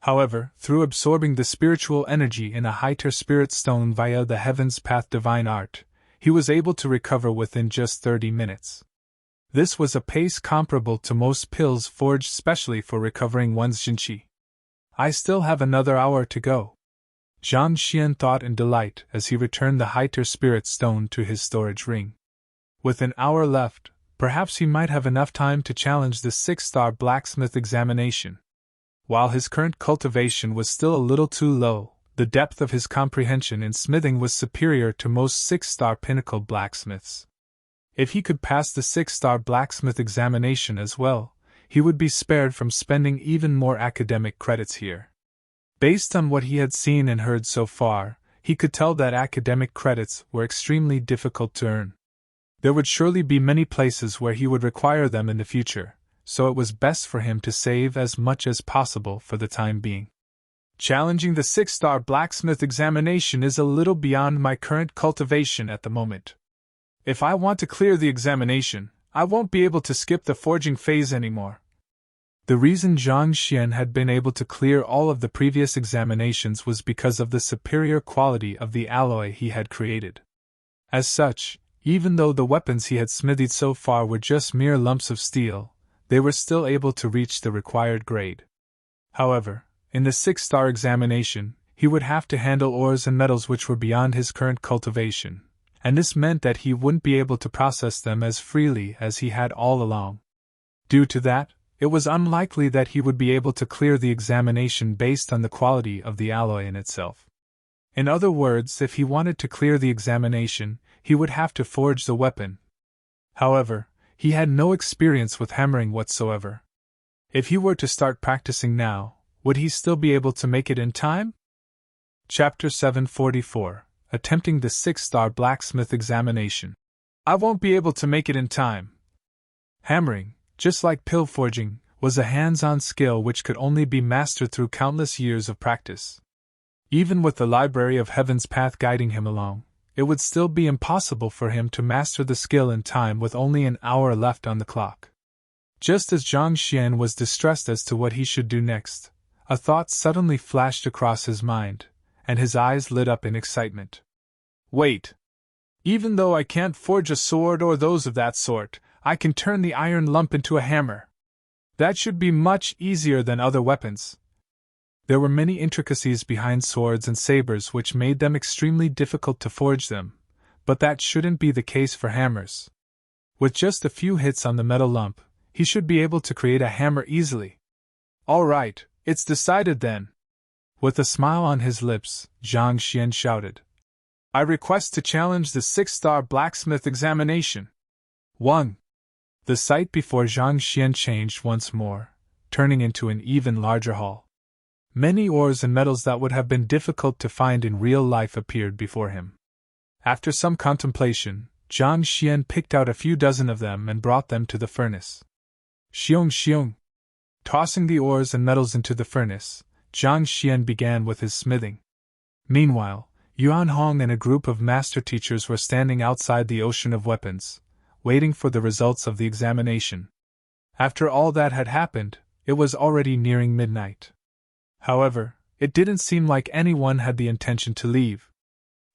However, through absorbing the spiritual energy in a Higher Spirit Stone via the Heaven's Path divine art, he was able to recover within just 30 minutes. This was a pace comparable to most pills forged specially for recovering one's Jinqi. I still have another hour to go. Zhang Xian thought in delight as he returned the Higher Spirit Stone to his storage ring. With an hour left, perhaps he might have enough time to challenge the 6-star blacksmith examination. While his current cultivation was still a little too low, the depth of his comprehension in smithing was superior to most 6-star pinnacle blacksmiths. If he could pass the 6-star blacksmith examination as well, he would be spared from spending even more academic credits here. Based on what he had seen and heard so far, he could tell that academic credits were extremely difficult to earn. There would surely be many places where he would require them in the future, so it was best for him to save as much as possible for the time being. Challenging the 6-star blacksmith examination is a little beyond my current cultivation at the moment. If I want to clear the examination, I won't be able to skip the forging phase anymore. The reason Zhang Xian had been able to clear all of the previous examinations was because of the superior quality of the alloy he had created. As such, even though the weapons he had smithied so far were just mere lumps of steel, they were still able to reach the required grade. However, in the 6-star examination, he would have to handle ores and metals which were beyond his current cultivation, and this meant that he wouldn't be able to process them as freely as he had all along. Due to that, it was unlikely that he would be able to clear the examination based on the quality of the alloy in itself. In other words, if he wanted to clear the examination, he would have to forge the weapon. However, he had no experience with hammering whatsoever. If he were to start practicing now, would he still be able to make it in time? Chapter 744, Attempting the 6-star blacksmith examination. I won't be able to make it in time. Hammering, just like pill forging, was a hands-on skill which could only be mastered through countless years of practice. Even with the Library of Heaven's Path guiding him along, it would still be impossible for him to master the skill in time with only an hour left on the clock. Just as Zhang Xian was distressed as to what he should do next, a thought suddenly flashed across his mind, and his eyes lit up in excitement. Wait! Even though I can't forge a sword or those of that sort, I can turn the iron lump into a hammer. That should be much easier than other weapons. There were many intricacies behind swords and sabers which made them extremely difficult to forge them, but that shouldn't be the case for hammers. With just a few hits on the metal lump, he should be able to create a hammer easily. All right, it's decided then. With a smile on his lips, Zhang Xian shouted, I request to challenge the 6-star blacksmith examination. 1. The sight before Zhang Xian changed once more, turning into an even larger hall. Many ores and metals that would have been difficult to find in real life appeared before him. After some contemplation, Zhang Xian picked out a few dozen of them and brought them to the furnace. Xiong xiong. Tossing the ores and metals into the furnace, Zhang Xian began with his smithing. Meanwhile, Yuan Hong and a group of master teachers were standing outside the ocean of weapons, waiting for the results of the examination. After all that had happened, it was already nearing midnight. However, it didn't seem like anyone had the intention to leave.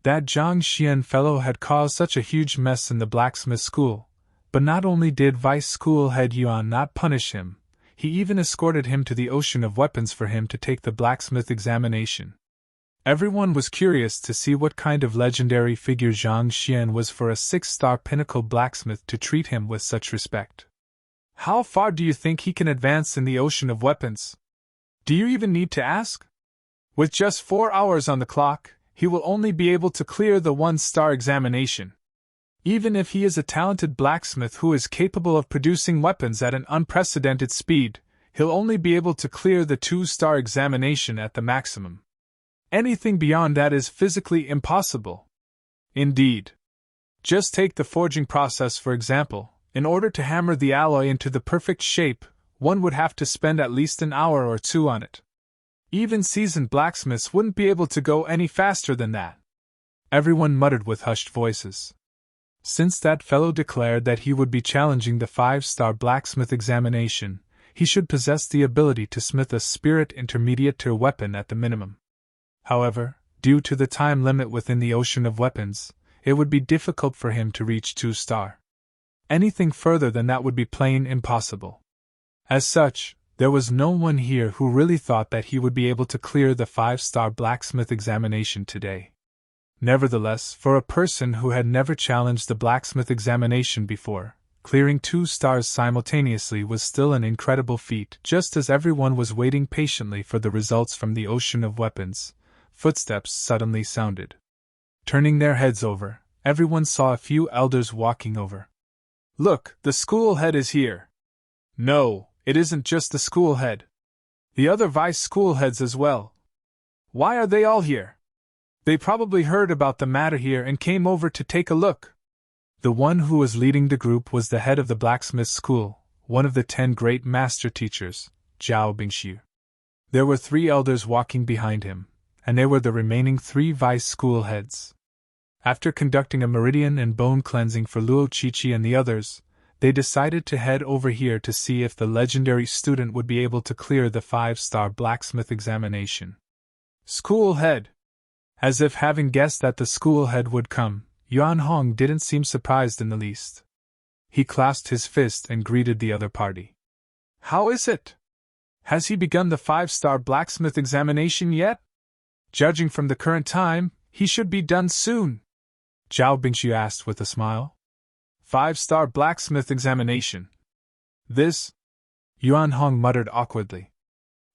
That Zhang Xian fellow had caused such a huge mess in the blacksmith school, but not only did Vice School Head Yuan not punish him, he even escorted him to the ocean of weapons for him to take the blacksmith examination. Everyone was curious to see what kind of legendary figure Zhang Xian was for a 6-star pinnacle blacksmith to treat him with such respect. How far do you think he can advance in the ocean of weapons? Do you even need to ask? With just 4 hours on the clock, he will only be able to clear the 1-star examination. Even if he is a talented blacksmith who is capable of producing weapons at an unprecedented speed, he'll only be able to clear the 2-star examination at the maximum. Anything beyond that is physically impossible. Indeed. Just take the forging process for example. In order to hammer the alloy into the perfect shape, one would have to spend at least an hour or two on it. Even seasoned blacksmiths wouldn't be able to go any faster than that. Everyone muttered with hushed voices. Since that fellow declared that he would be challenging the 5-star blacksmith examination, he should possess the ability to smith a spirit intermediate-tier weapon at the minimum. However, due to the time limit within the ocean of weapons, it would be difficult for him to reach 2-star. Anything further than that would be plain impossible. As such, there was no one here who really thought that he would be able to clear the 5-star blacksmith examination today. Nevertheless, for a person who had never challenged the blacksmith examination before, clearing 2 stars simultaneously was still an incredible feat. Just as everyone was waiting patiently for the results from the ocean of weapons, footsteps suddenly sounded. Turning their heads over, everyone saw a few elders walking over. Look, the school head is here. No, it isn't just the school head. The other vice school heads as well. Why are they all here? They probably heard about the matter here and came over to take a look. The one who was leading the group was the head of the blacksmith school, one of the 10 great master teachers, Zhao Bingxiu. There were 3 elders walking behind him, and they were the remaining 3 vice school heads. After conducting a meridian and bone cleansing for Luo Qiqi and the others, they decided to head over here to see if the legendary student would be able to clear the 5-star blacksmith examination. School head! As if having guessed that the school head would come, Yuan Hong didn't seem surprised in the least. He clasped his fist and greeted the other party. How is it? Has he begun the 5-star blacksmith examination yet? Judging from the current time, he should be done soon. Zhao Bingxiu asked with a smile. 5-star blacksmith examination. This? Yuan Hong muttered awkwardly.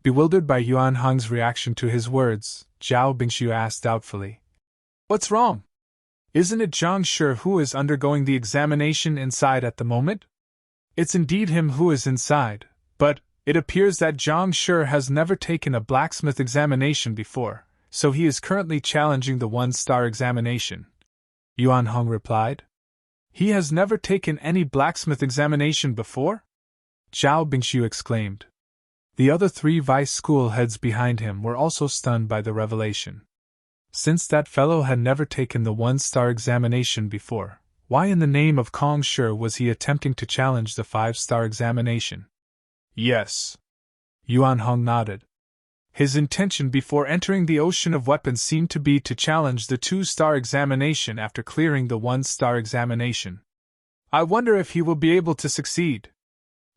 Bewildered by Yuan Hong's reaction to his words, Zhao Bingxiu asked doubtfully. What's wrong? Isn't it Zhang Shi who is undergoing the examination inside at the moment? It's indeed him who is inside, but it appears that Zhang Shi has never taken a blacksmith examination before, so he is currently challenging the 1-star examination. Yuan Hong replied. He has never taken any blacksmith examination before? Zhao Bingxiu exclaimed. The other 3 vice school heads behind him were also stunned by the revelation. Since that fellow had never taken the 1-star examination before, why in the name of Kong Shi was he attempting to challenge the 5-star examination? Yes. Yuan Hong nodded. His intention before entering the ocean of weapons seemed to be to challenge the 2-star examination after clearing the 1-star examination. I wonder if he will be able to succeed.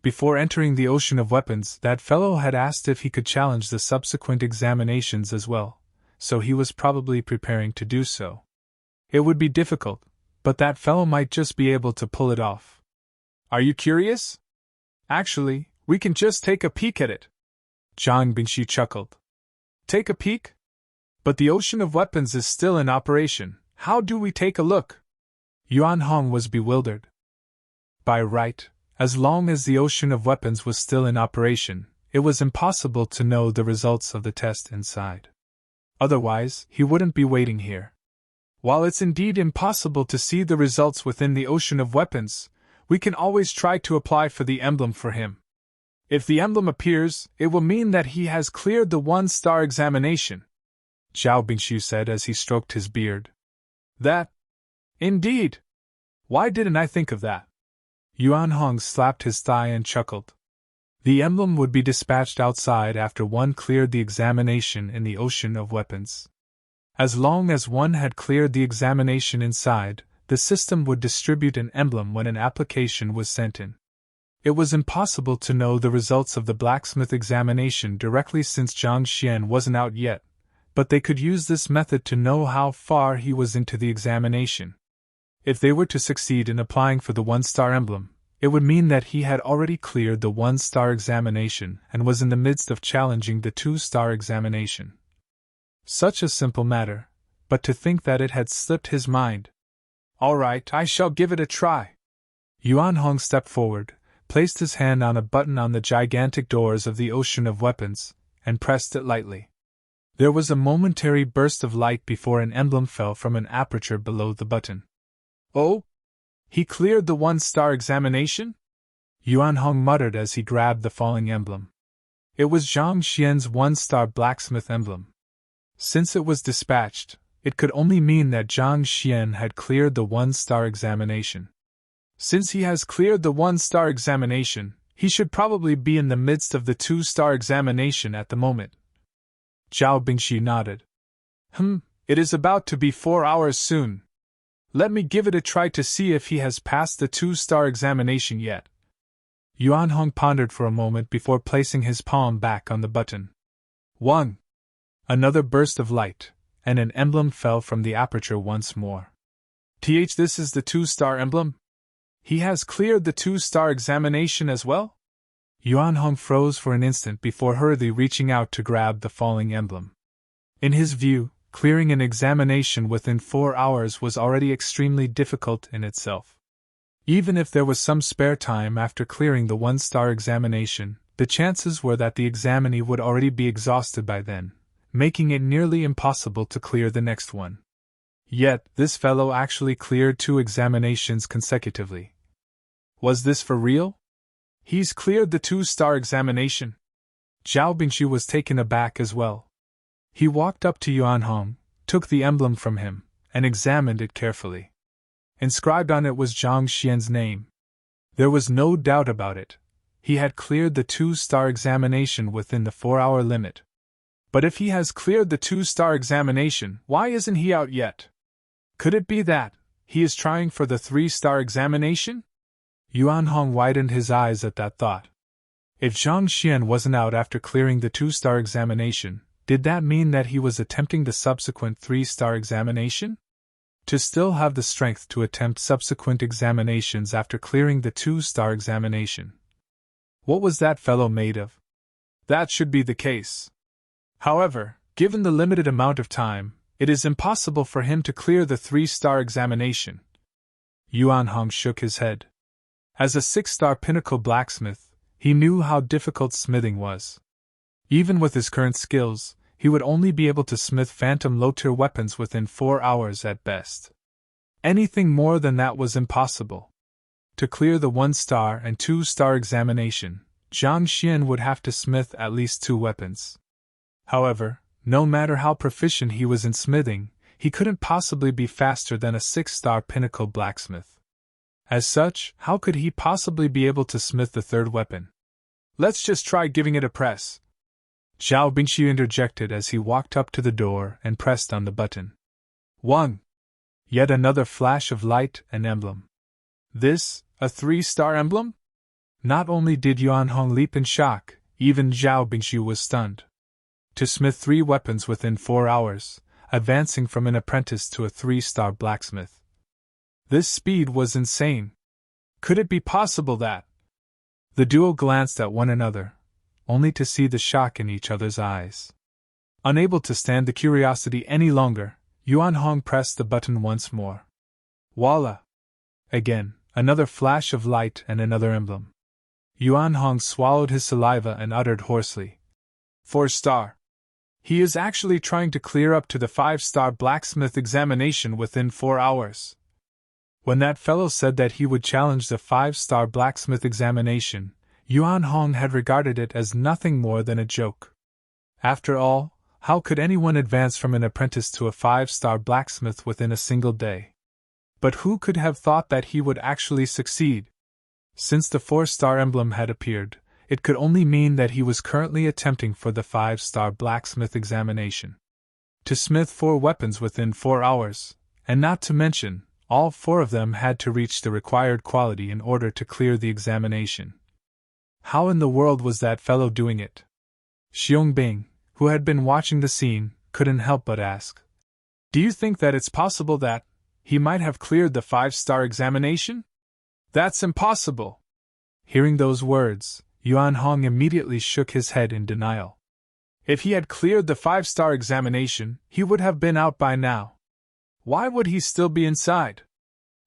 Before entering the ocean of weapons, that fellow had asked if he could challenge the subsequent examinations as well, so he was probably preparing to do so. It would be difficult, but that fellow might just be able to pull it off. Are you curious? Actually, we can just take a peek at it. Zhang Bingxiu chuckled. Take a peek? But the ocean of weapons is still in operation. How do we take a look? Yuan Hong was bewildered. By right, as long as the ocean of weapons was still in operation, it was impossible to know the results of the test inside. Otherwise, he wouldn't be waiting here. While it's indeed impossible to see the results within the ocean of weapons, we can always try to apply for the emblem for him. If the emblem appears, it will mean that he has cleared the 1-star examination, Zhao Bingxiu said as he stroked his beard. That? Indeed! Why didn't I think of that? Yuan Hong slapped his thigh and chuckled. The emblem would be dispatched outside after one cleared the examination in the ocean of weapons. As long as one had cleared the examination inside, the system would distribute an emblem when an application was sent in. It was impossible to know the results of the blacksmith examination directly since Zhang Xian wasn't out yet, but they could use this method to know how far he was into the examination. If they were to succeed in applying for the 1-star emblem, It would mean that he had already cleared the 1-star examination and was in the midst of challenging the 2-star examination. Such a simple matter, but to think that it had slipped his mind. All right, I shall give it a try. Yuan Hong stepped forward, placed his hand on a button on the gigantic doors of the ocean of weapons, and pressed it lightly. There was a momentary burst of light before an emblem fell from an aperture below the button. Oh? He cleared the 1-star examination? Yuan Hong muttered as he grabbed the falling emblem. It was Zhang Xian's 1-star blacksmith emblem. Since it was dispatched, it could only mean that Zhang Xian had cleared the 1-star examination. Since he has cleared the 1-star examination, he should probably be in the midst of the 2-star examination at the moment. Zhao Bingxi nodded. It is about to be 4 hours soon. Let me give it a try to see if he has passed the 2-star examination yet. Yuan Hong pondered for a moment before placing his palm back on the button. 1. Another burst of light, and an emblem fell from the aperture once more. This is the 2-star emblem? He has cleared the 2-star examination as well? Yuan Hong froze for an instant before hurriedly reaching out to grab the falling emblem. In his view, clearing an examination within 4 hours was already extremely difficult in itself. Even if there was some spare time after clearing the 1-star examination, the chances were that the examinee would already be exhausted by then, making it nearly impossible to clear the next one. Yet, this fellow actually cleared 2 examinations consecutively. Was this for real? He's cleared the 2-star examination? Zhao Bingxi was taken aback as well. He walked up to Yuan Hong, took the emblem from him, and examined it carefully. Inscribed on it was Zhang Xian's name. There was no doubt about it. He had cleared the 2-star examination within the 4-hour limit. But if he has cleared the 2-star examination, why isn't he out yet? Could it be that he is trying for the 3-star examination? Yuan Hong widened his eyes at that thought. If Zhang Xian wasn't out after clearing the 2-star examination, did that mean that he was attempting the subsequent 3-star examination? To still have the strength to attempt subsequent examinations after clearing the 2-star examination. What was that fellow made of? That should be the case. However, given the limited amount of time, it is impossible for him to clear the 3-star examination. Yuan Hong shook his head. As a 6-star pinnacle blacksmith, he knew how difficult smithing was. Even with his current skills, he would only be able to smith phantom low-tier weapons within 4 hours at best. Anything more than that was impossible. To clear the 1-star and 2-star examination, Zhang Xian would have to smith at least 2 weapons. However, no matter how proficient he was in smithing, he couldn't possibly be faster than a 6-star pinnacle blacksmith. As such, how could he possibly be able to smith the 3rd weapon? Let's just try giving it a press. Zhao Bingxi interjected as he walked up to the door and pressed on the button. 1. Yet another flash of light and emblem. This, a 3-star emblem? Not only did Yuan Hong leap in shock, even Zhao Bingxi was stunned. To smith 3 weapons within 4 hours, advancing from an apprentice to a 3-star blacksmith. This speed was insane. Could it be possible that? The duo glanced at one another, only to see the shock in each other's eyes. Unable to stand the curiosity any longer, Yuan Hong pressed the button once more. Voila! Again, another flash of light and another emblem. Yuan Hong swallowed his saliva and uttered hoarsely. 4-star. He is actually trying to clear up to the 5-star blacksmith examination within 4 hours. When that fellow said that he would challenge the 5-star blacksmith examination, Yuan Hong had regarded it as nothing more than a joke. After all, how could anyone advance from an apprentice to a 5-star blacksmith within a single day? But who could have thought that he would actually succeed? Since the 4-star emblem had appeared, it could only mean that he was currently attempting for the 5-star blacksmith examination. To smith 4 weapons within 4 hours, and not to mention, all 4 of them had to reach the required quality in order to clear the examination. How in the world was that fellow doing it? Xiong Bing, who had been watching the scene, couldn't help but ask. Do you think that it's possible that he might have cleared the 5-star examination? That's impossible, Hearing those words, Yuan Hong immediately shook his head in denial. If he had cleared the 5-star examination, he would have been out by now. Why would he still be inside?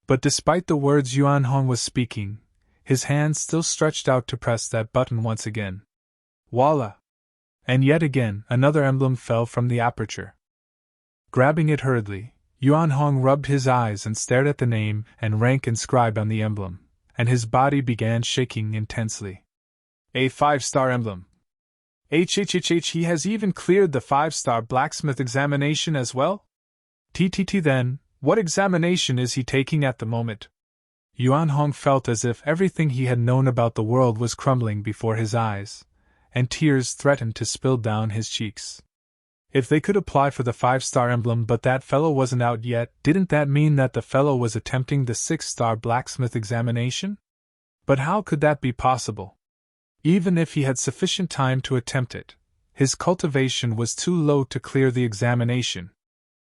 But despite the words Yuan Hong was speaking, his hand still stretched out to press that button once again. Voila! And yet again, another emblem fell from the aperture. Grabbing it hurriedly, Yuan Hong rubbed his eyes and stared at the name and rank inscribed on the emblem, and his body began shaking intensely. A 5-star emblem. He has even cleared the 5-star blacksmith examination as well? Then, what examination is he taking at the moment? Yuan Hong felt as if everything he had known about the world was crumbling before his eyes, and tears threatened to spill down his cheeks. If they could apply for the 5-star emblem but that fellow wasn't out yet, didn't that mean that the fellow was attempting the 6-star blacksmith examination? But how could that be possible? Even if he had sufficient time to attempt it, his cultivation was too low to clear the examination.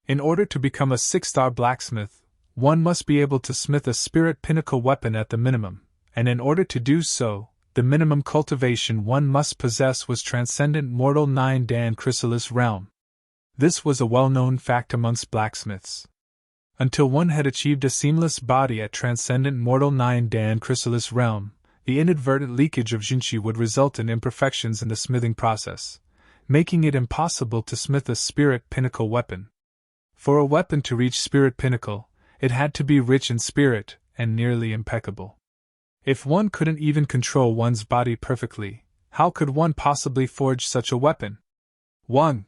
In order to become a 6-star blacksmith, one must be able to smith a spirit pinnacle weapon at the minimum, and in order to do so, the minimum cultivation one must possess was Transcendent Mortal 9 Dan Chrysalis Realm. This was a well-known fact amongst blacksmiths. Until one had achieved a seamless body at Transcendent Mortal 9 Dan Chrysalis Realm, the inadvertent leakage of Jinshi would result in imperfections in the smithing process, making it impossible to smith a spirit pinnacle weapon. For a weapon to reach spirit pinnacle, it had to be rich in spirit and nearly impeccable. If one couldn't even control one's body perfectly, how could one possibly forge such a weapon? 1.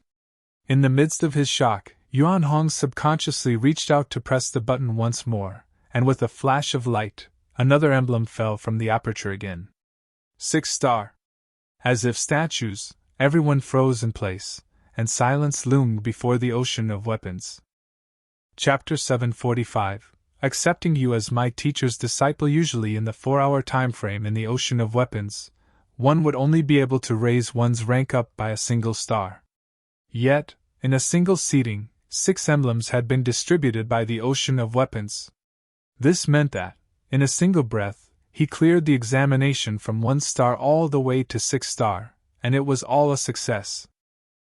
In the midst of his shock, Yuan Hong subconsciously reached out to press the button once more, and with a flash of light, another emblem fell from the aperture again. 6-star. As if statues, everyone froze in place, and silence loomed before the ocean of weapons. Chapter 745. Accepting you as my teacher's disciple. Usually in the 4-hour time frame in the ocean of weapons, one would only be able to raise one's rank up by a single star. Yet, in a single seating, 6 emblems had been distributed by the ocean of weapons. This meant that, in a single breath, he cleared the examination from 1 star all the way to 6-star, and it was all a success.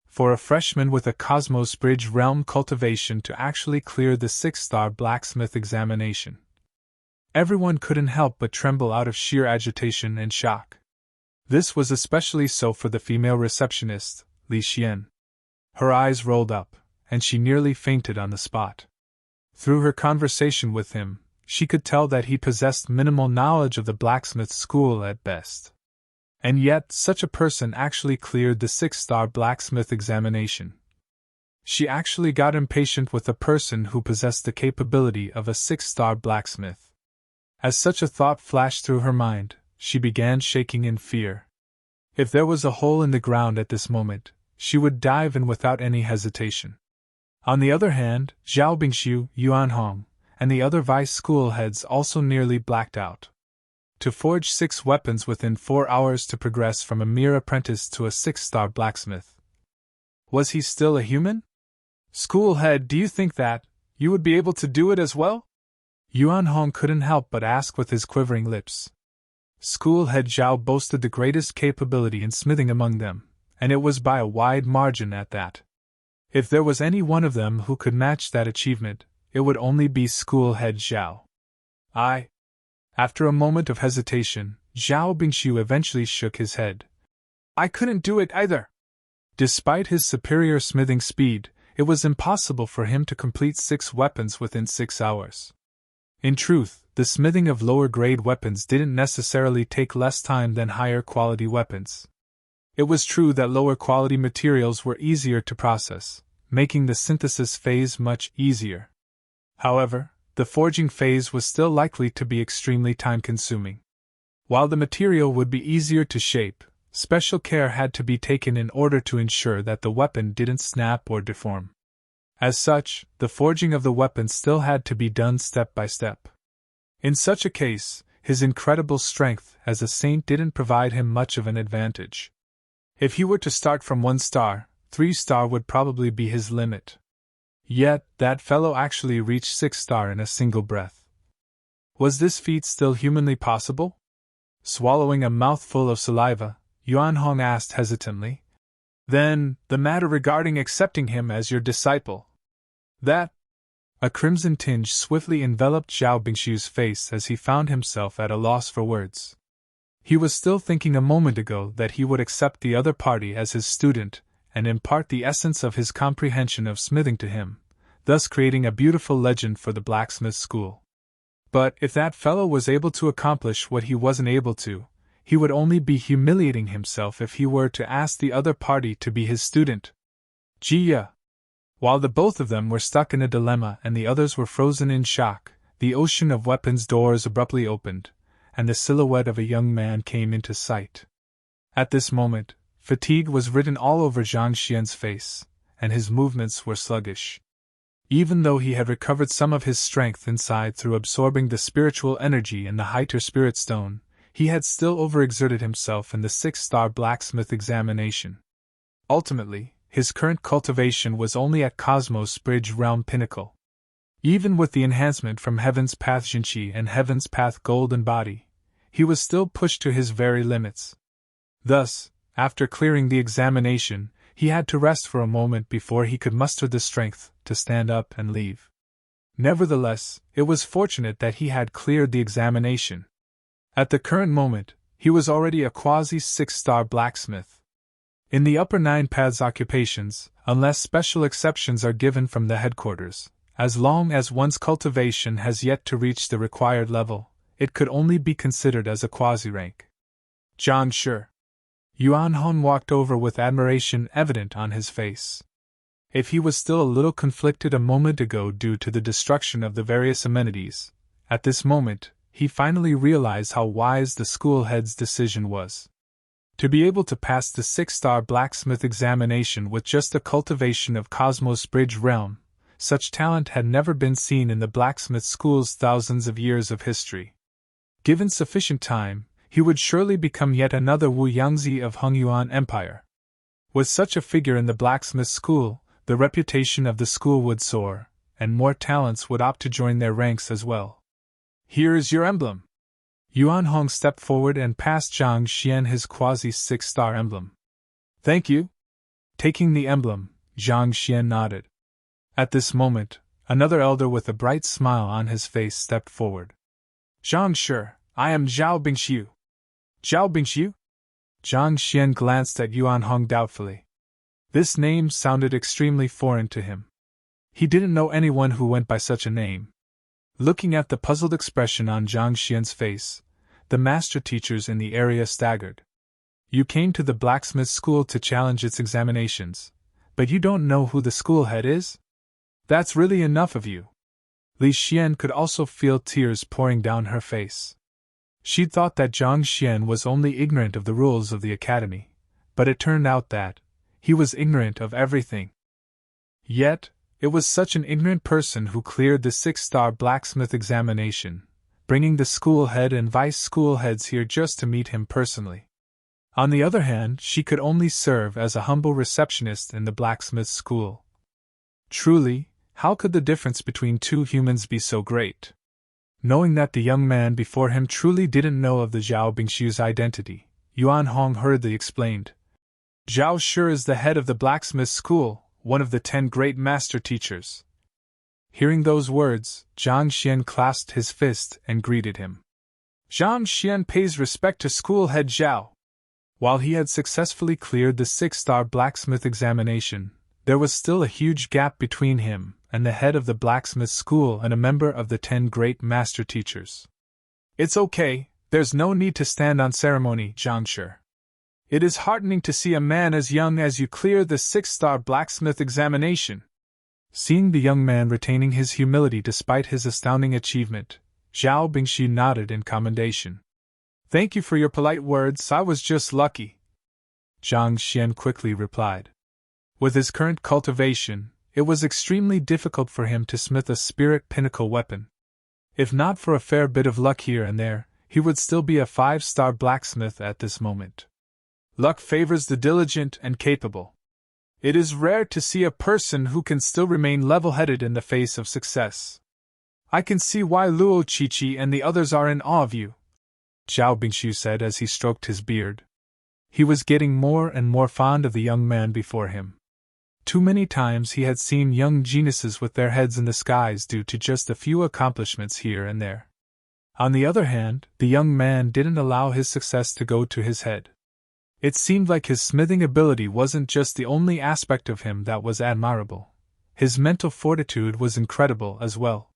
For a freshman with a Cosmos Bridge realm cultivation to actually clear the 6-star blacksmith examination. Everyone couldn't help but tremble out of sheer agitation and shock. This was especially so for the female receptionist, Li Xian. Her eyes rolled up, and she nearly fainted on the spot. Through her conversation with him, she could tell that he possessed minimal knowledge of the blacksmith school at best. And yet, such a person actually cleared the 6-star blacksmith examination. She actually got impatient with a person who possessed the capability of a 6-star blacksmith. As such a thought flashed through her mind, she began shaking in fear. If there was a hole in the ground at this moment, she would dive in without any hesitation. On the other hand, Zhao Bingxiu, Yuan Hong, and the other vice school heads also nearly blacked out. To forge 6 weapons within 4 hours to progress from a mere apprentice to a 6-star blacksmith. Was he still a human? School head, do you think that you would be able to do it as well? Yuan Hong couldn't help but ask with his quivering lips. School head Zhao boasted the greatest capability in smithing among them, and it was by a wide margin at that. If there was any one of them who could match that achievement, it would only be school head Zhao. After a moment of hesitation, Zhao Bingxiu eventually shook his head. I couldn't do it either. Despite his superior smithing speed, it was impossible for him to complete 6 weapons within 6 hours. In truth, the smithing of lower-grade weapons didn't necessarily take less time than higher-quality weapons. It was true that lower-quality materials were easier to process, making the synthesis phase much easier. However, the forging phase was still likely to be extremely time-consuming. While the material would be easier to shape, special care had to be taken in order to ensure that the weapon didn't snap or deform. As such, the forging of the weapon still had to be done step by step. In such a case, his incredible strength as a saint didn't provide him much of an advantage. If he were to start from 1 star, 3-star would probably be his limit. Yet, that fellow actually reached 6-star in a single breath. Was this feat still humanly possible? Swallowing a mouthful of saliva, Yuan Hong asked hesitantly, "Then, the matter regarding accepting him as your disciple. That—" A crimson tinge swiftly enveloped Zhao Bingshu's face as he found himself at a loss for words. He was still thinking a moment ago that he would accept the other party as his student and impart the essence of his comprehension of smithing to him, thus creating a beautiful legend for the blacksmith school. But if that fellow was able to accomplish what he wasn't able to, he would only be humiliating himself if he were to ask the other party to be his student. Jiya! While the both of them were stuck in a dilemma and the others were frozen in shock, the ocean of weapons doors abruptly opened, and the silhouette of a young man came into sight. At this moment, fatigue was written all over Zhang Xian's face, and his movements were sluggish. Even though he had recovered some of his strength inside through absorbing the spiritual energy in the Hyter Spirit Stone, he had still overexerted himself in the 6-star blacksmith examination. Ultimately, his current cultivation was only at Cosmos Bridge Realm Pinnacle. Even with the enhancement from Heaven's Path Jinqi and Heaven's Path Golden Body, he was still pushed to his very limits. Thus, after clearing the examination, he had to rest for a moment before he could muster the strength to stand up and leave. Nevertheless, it was fortunate that he had cleared the examination. At the current moment, he was already a quasi-6-star blacksmith. In the upper 9 paths occupations, unless special exceptions are given from the headquarters, as long as one's cultivation has yet to reach the required level, it could only be considered as a quasi-rank. Zhang Shi. Yuan Hong walked over with admiration evident on his face. If he was still a little conflicted a moment ago due to the destruction of the various amenities, at this moment, he finally realized how wise the school head's decision was. To be able to pass the 6-star blacksmith examination with just a cultivation of Cosmos Bridge Realm, such talent had never been seen in the blacksmith school's thousands of years of history. Given sufficient time, he would surely become yet another Wu Yangzi of Hongyuan Empire. With such a figure in the blacksmith school, the reputation of the school would soar, and more talents would opt to join their ranks as well. "Here is your emblem." Yuan Hong stepped forward and passed Zhang Xian his quasi-6-star emblem. "Thank you." Taking the emblem, Zhang Xian nodded. At this moment, another elder with a bright smile on his face stepped forward. "Zhang Shi, I am Zhao Bingshu." "Zhao Bingshu?" Zhang Xian glanced at Yuan Hong doubtfully. This name sounded extremely foreign to him. He didn't know anyone who went by such a name. Looking at the puzzled expression on Zhang Xian's face, the master teachers in the area staggered. "You came to the blacksmith school to challenge its examinations, but you don't know who the school head is? That's really enough of you." Li Xian could also feel tears pouring down her face. She'd thought that Zhang Xian was only ignorant of the rules of the academy, but it turned out that he was ignorant of everything. Yet, it was such an ignorant person who cleared the 6-star blacksmith examination, bringing the school head and vice school heads here just to meet him personally. On the other hand, she could only serve as a humble receptionist in the blacksmith school. Truly, how could the difference between two humans be so great? Knowing that the young man before him truly didn't know of the Zhao Bingshu's identity, Yuan Hong hurriedly explained. "Zhao Shi is the head of the blacksmith school, one of the 10 great master teachers." Hearing those words, Zhang Xian clasped his fist and greeted him. Zhang Xian pays respect to school head Zhao. While he had successfully cleared the 6-star blacksmith examination, there was still a huge gap between him and the head of the blacksmith school and a member of the 10 great master teachers. "It's okay, there's no need to stand on ceremony, Zhang Shi. It is heartening to see a man as young as you clear the 6-star blacksmith examination." Seeing the young man retaining his humility despite his astounding achievement, Zhao Bingshu nodded in commendation. "Thank you for your polite words, I was just lucky," Zhang Xian quickly replied. With his current cultivation, it was extremely difficult for him to smith a spirit pinnacle weapon. If not for a fair bit of luck here and there, he would still be a 5-star blacksmith at this moment. Luck favors the diligent and capable. It is rare to see a person who can still remain level-headed in the face of success. I can see why Luo Qiqi and the others are in awe of you. Zhao Bingshu said as he stroked his beard. He was getting more and more fond of the young man before him. Too many times he had seen young geniuses with their heads in the skies due to just a few accomplishments here and there. On the other hand, the young man didn't allow his success to go to his head. It seemed like his smithing ability wasn't just the only aspect of him that was admirable. His mental fortitude was incredible as well.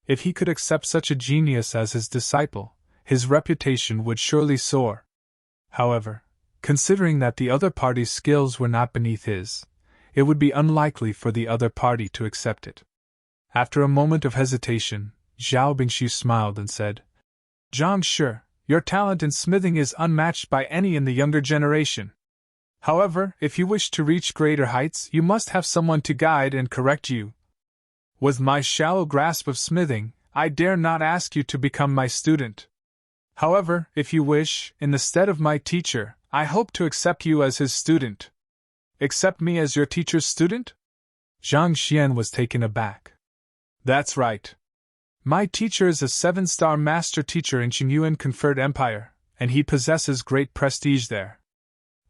If he could accept such a genius as his disciple, his reputation would surely soar. However, considering that the other party's skills were not beneath his, it would be unlikely for the other party to accept it. After a moment of hesitation, Zhao Bingshu smiled and said, "Zhang Shi, your talent in smithing is unmatched by any in the younger generation. However, if you wish to reach greater heights, you must have someone to guide and correct you. With my shallow grasp of smithing, I dare not ask you to become my student. However, if you wish, in the stead of my teacher, I hope to accept you as his student." "Accept me as your teacher's student?" Zhang Xian was taken aback. "That's right. My teacher is a 7-star master teacher in Qingyuan conferred empire, and he possesses great prestige there.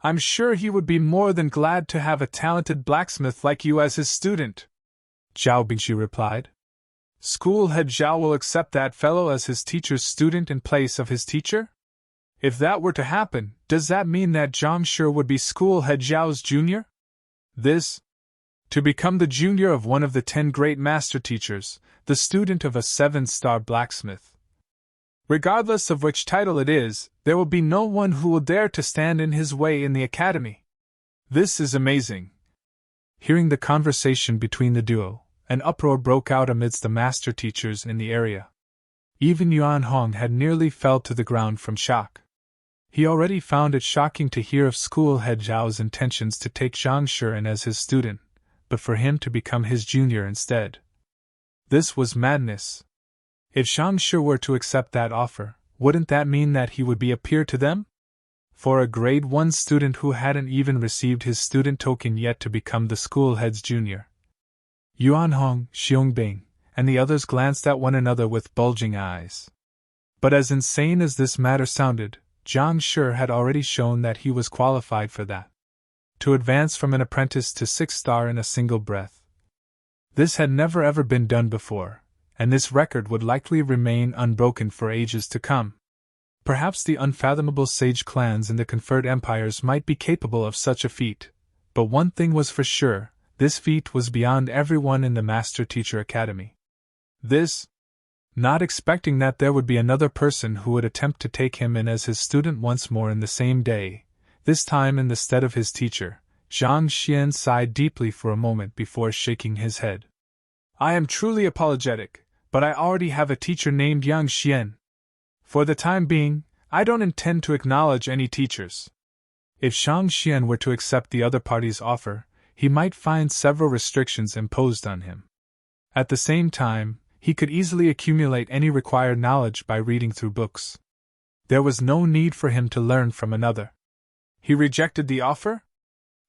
I'm sure he would be more than glad to have a talented blacksmith like you as his student," Zhao Bingshu replied. "School head Zhao will accept that fellow as his teacher's student in place of his teacher? If that were to happen, does that mean that Zhang Shi would be school head Zhao's junior? To become the junior of one of the 10 great master teachers, the student of a 7-star blacksmith. Regardless of which title it is, there will be no one who will dare to stand in his way in the academy. This is amazing." Hearing the conversation between the duo, an uproar broke out amidst the master teachers in the area. Even Yuan Hong had nearly fell to the ground from shock. He already found it shocking to hear of school head Zhao's intentions to take Zhang Shi in as his student, but for him to become his junior instead. This was madness. If Zhang Shi were to accept that offer, wouldn't that mean that he would be a peer to them? For a grade 1 student who hadn't even received his student token yet to become the school head's junior. Yuan Hong, Xiong and the others glanced at one another with bulging eyes. But as insane as this matter sounded, Zhang Shi had already shown that he was qualified for that. To advance from an apprentice to 6-star in a single breath. This had never ever been done before, and this record would likely remain unbroken for ages to come. Perhaps the unfathomable sage clans in the conferred empires might be capable of such a feat, but one thing was for sure, this feat was beyond everyone in the Master Teacher Academy. Not expecting that there would be another person who would attempt to take him in as his student once more in the same day, this time in the stead of his teacher, Zhang Xian sighed deeply for a moment before shaking his head. "I am truly apologetic, but I already have a teacher named Yang Xian. For the time being, I don't intend to acknowledge any teachers." If Zhang Xian were to accept the other party's offer, he might find several restrictions imposed on him. At the same time, he could easily accumulate any required knowledge by reading through books. There was no need for him to learn from another. He rejected the offer?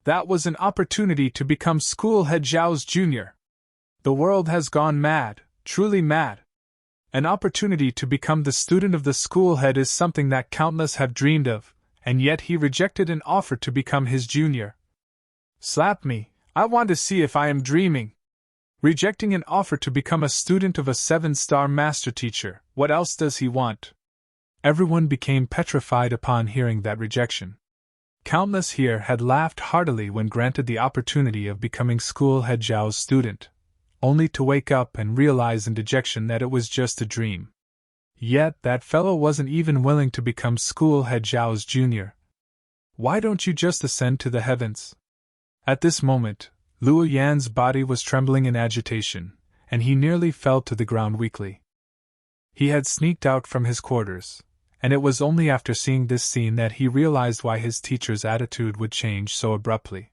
That was an opportunity to become school head Zhao's junior. The world has gone mad, truly mad. An opportunity to become the student of the school head is something that countless have dreamed of, and yet he rejected an offer to become his junior. Slap me, I want to see if I am dreaming. Rejecting an offer to become a student of a 7-star master teacher, what else does he want? Everyone became petrified upon hearing that rejection. Countless here had laughed heartily when granted the opportunity of becoming school head Zhao's student, only to wake up and realize in dejection that it was just a dream. Yet that fellow wasn't even willing to become school head Zhao's junior. Why don't you just ascend to the heavens? At this moment, Luo Yan's body was trembling in agitation, and he nearly fell to the ground weakly. He had sneaked out from his quarters, and it was only after seeing this scene that he realized why his teacher's attitude would change so abruptly.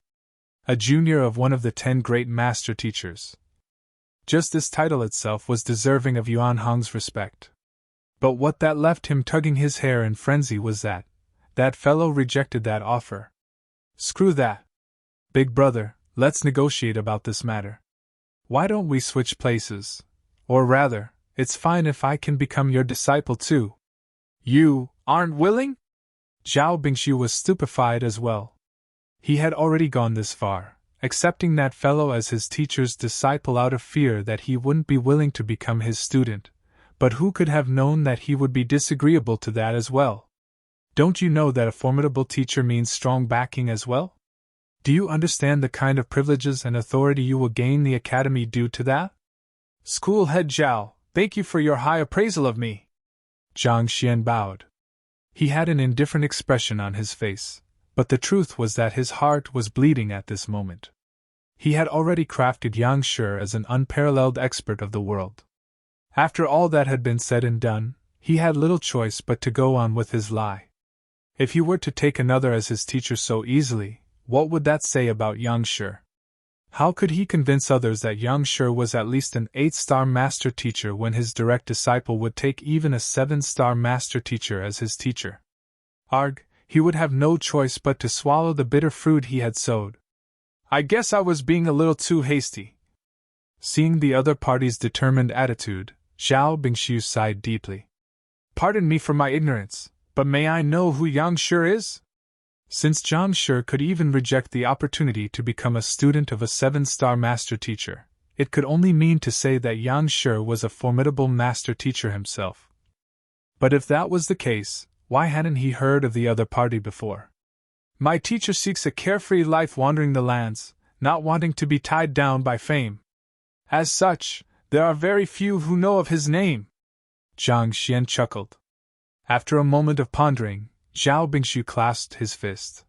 A junior of one of the 10 great master teachers. Just this title itself was deserving of Yuan Hong's respect. But what that left him tugging his hair in frenzy was that fellow rejected that offer. Screw that. Big brother, let's negotiate about this matter. Why don't we switch places? Or rather, it's fine if I can become your disciple too. You, Aren't willing? Zhao Bingshu was stupefied as well. He had already gone this far, accepting that fellow as his teacher's disciple out of fear that he wouldn't be willing to become his student, but who could have known that he would be disagreeable to that as well? Don't you know that a formidable teacher means strong backing as well? Do you understand the kind of privileges and authority you will gain the academy due to that? School head Zhao, thank you for your high appraisal of me. Zhang Xian bowed. He had an indifferent expression on his face, but the truth was that his heart was bleeding at this moment. He had already crafted Yang Shi as an unparalleled expert of the world. After all that had been said and done, he had little choice but to go on with his lie. If he were to take another as his teacher so easily, what would that say about Yang Shi? How could he convince others that Yang Shi was at least an 8-star master teacher when his direct disciple would take even a 7-star master teacher as his teacher? Arg, he would have no choice but to swallow the bitter fruit he had sowed. I guess I was being a little too hasty. Seeing the other party's determined attitude, Zhao Bingshu sighed deeply. Pardon me for my ignorance, but may I know who Yang Shi is? Since Zhang Shi could even reject the opportunity to become a student of a 7-star master teacher, it could only mean to say that Yang Shi was a formidable master teacher himself. But if that was the case, why hadn't he heard of the other party before? My teacher seeks a carefree life wandering the lands, not wanting to be tied down by fame. As such, there are very few who know of his name. Zhang Xian chuckled. After a moment of pondering, Zhao Bingshu clasped his fist.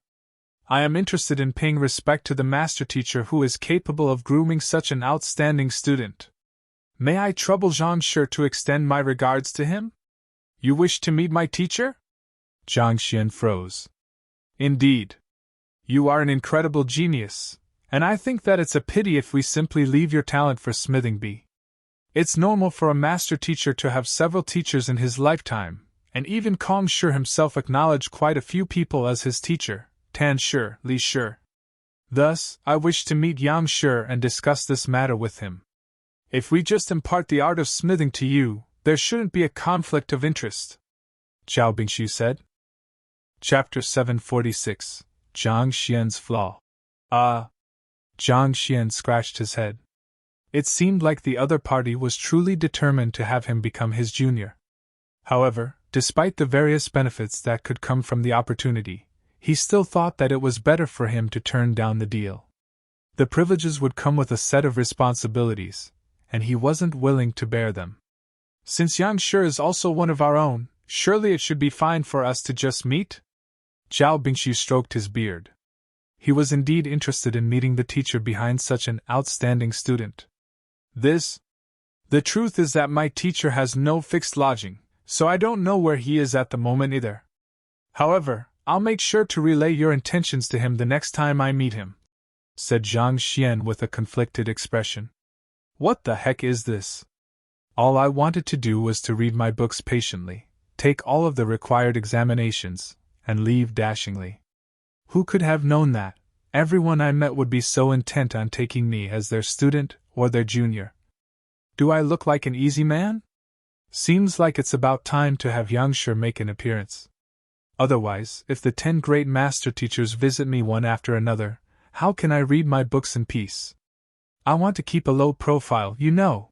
I am interested in paying respect to the master teacher who is capable of grooming such an outstanding student. May I trouble Zhang Shi to extend my regards to him? You wish to meet my teacher? Zhang Xian froze. Indeed. You are an incredible genius, and I think that it's a pity if we simply leave your talent for smithing bee. It's normal for a master teacher to have several teachers in his lifetime, and even Kong Shi himself acknowledged quite a few people as his teacher, Tan Shi, Li Shi. Thus, I wish to meet Yang Shi and discuss this matter with him. If we just impart the art of smithing to you, there shouldn't be a conflict of interest. Zhao Bingshu said. Chapter 746, Zhang Xian's Flaw. Zhang Xian scratched his head. It seemed like the other party was truly determined to have him become his junior. However, despite the various benefits that could come from the opportunity, he still thought that it was better for him to turn down the deal. The privileges would come with a set of responsibilities, and he wasn't willing to bear them. Since Yang Shi is also one of our own, surely it should be fine for us to just meet? Zhao Bingshu stroked his beard. He was indeed interested in meeting the teacher behind such an outstanding student. The truth is that my teacher has no fixed lodging, so I don't know where he is at the moment either. However, I'll make sure to relay your intentions to him the next time I meet him, said Zhang Xian with a conflicted expression. What the heck is this? All I wanted to do was to read my books patiently, take all of the required examinations, and leave dashingly. Who could have known that everyone I met would be so intent on taking me as their student or their junior? Do I look like an easy man? Seems like it's about time to have Yang Shi make an appearance. Otherwise, if the 10 great master teachers visit me one after another, how can I read my books in peace? I want to keep a low profile, you know.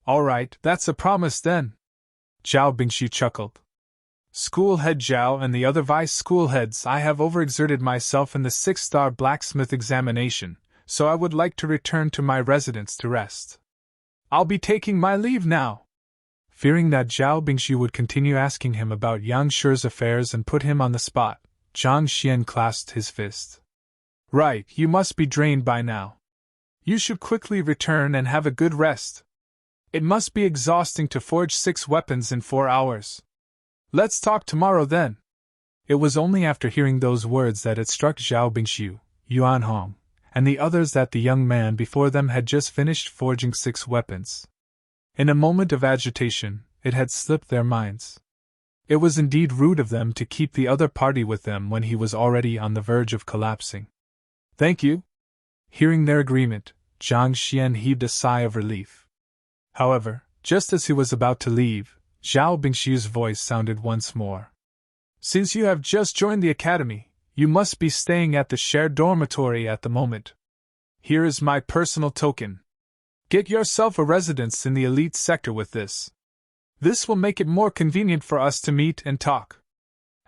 All right, that's a promise then. Zhao Bingshu chuckled. School head Zhao and the other vice school heads, I have overexerted myself in the 6-star blacksmith examination, so I would like to return to my residence to rest. I'll be taking my leave now. Fearing that Zhao Bingshu would continue asking him about Yang Shi's affairs and put him on the spot, Zhang Xian clasped his fist. Right, you must be drained by now. You should quickly return and have a good rest. It must be exhausting to forge 6 weapons in 4 hours. Let's talk tomorrow then. It was only after hearing those words that it struck Zhao Bingshu, Yuan Hong, and the others that the young man before them had just finished forging 6 weapons. In a moment of agitation, it had slipped their minds. It was indeed rude of them to keep the other party with them when he was already on the verge of collapsing. Thank you. Hearing their agreement, Zhang Xian heaved a sigh of relief. However, just as he was about to leave, Zhao Bingshu's voice sounded once more. Since you have just joined the academy, you must be staying at the shared dormitory at the moment. Here is my personal token. Get yourself a residence in the elite sector with this. This will make it more convenient for us to meet and talk.